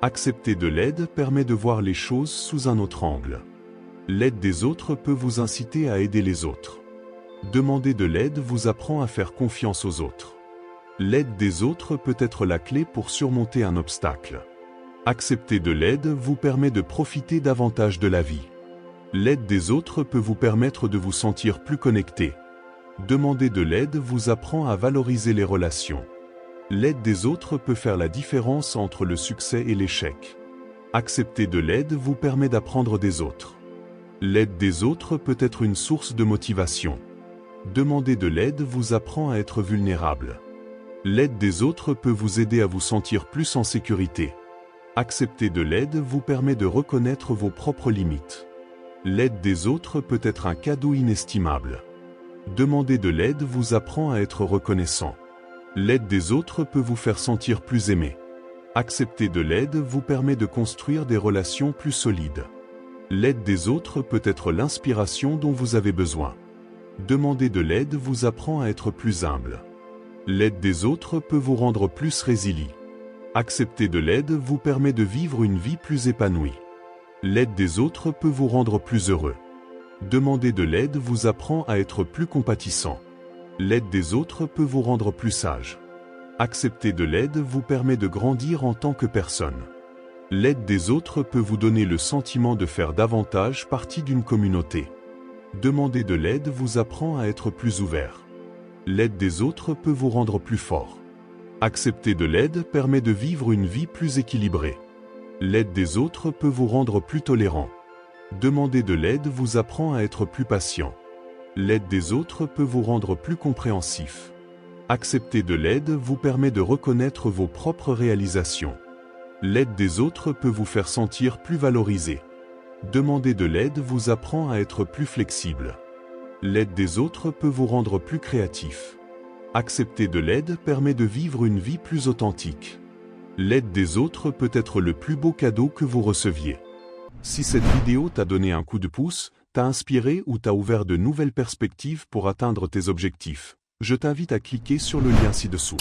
Accepter de l'aide permet de voir les choses sous un autre angle. L'aide des autres peut vous inciter à aider les autres. Demander de l'aide vous apprend à faire confiance aux autres. L'aide des autres peut être la clé pour surmonter un obstacle. Accepter de l'aide vous permet de profiter davantage de la vie. L'aide des autres peut vous permettre de vous sentir plus connecté. Demander de l'aide vous apprend à valoriser les relations. L'aide des autres peut faire la différence entre le succès et l'échec. Accepter de l'aide vous permet d'apprendre des autres. L'aide des autres peut être une source de motivation. Demander de l'aide vous apprend à être vulnérable. L'aide des autres peut vous aider à vous sentir plus en sécurité. Accepter de l'aide vous permet de reconnaître vos propres limites. L'aide des autres peut être un cadeau inestimable. Demander de l'aide vous apprend à être reconnaissant. L'aide des autres peut vous faire sentir plus aimé. Accepter de l'aide vous permet de construire des relations plus solides. L'aide des autres peut être l'inspiration dont vous avez besoin. Demander de l'aide vous apprend à être plus humble. L'aide des autres peut vous rendre plus résilient. Accepter de l'aide vous permet de vivre une vie plus épanouie. L'aide des autres peut vous rendre plus heureux. Demander de l'aide vous apprend à être plus compatissant. L'aide des autres peut vous rendre plus sage. Accepter de l'aide vous permet de grandir en tant que personne. L'aide des autres peut vous donner le sentiment de faire davantage partie d'une communauté. Demander de l'aide vous apprend à être plus ouvert. L'aide des autres peut vous rendre plus fort. Accepter de l'aide permet de vivre une vie plus équilibrée. L'aide des autres peut vous rendre plus tolérant. Demander de l'aide vous apprend à être plus patient. L'aide des autres peut vous rendre plus compréhensif. Accepter de l'aide vous permet de reconnaître vos propres réalisations. L'aide des autres peut vous faire sentir plus valorisé. Demander de l'aide vous apprend à être plus flexible. L'aide des autres peut vous rendre plus créatif. Accepter de l'aide permet de vivre une vie plus authentique. L'aide des autres peut être le plus beau cadeau que vous receviez. Si cette vidéo t'a donné un coup de pouce, t'a inspiré ou t'a ouvert de nouvelles perspectives pour atteindre tes objectifs, je t'invite à cliquer sur le lien ci-dessous.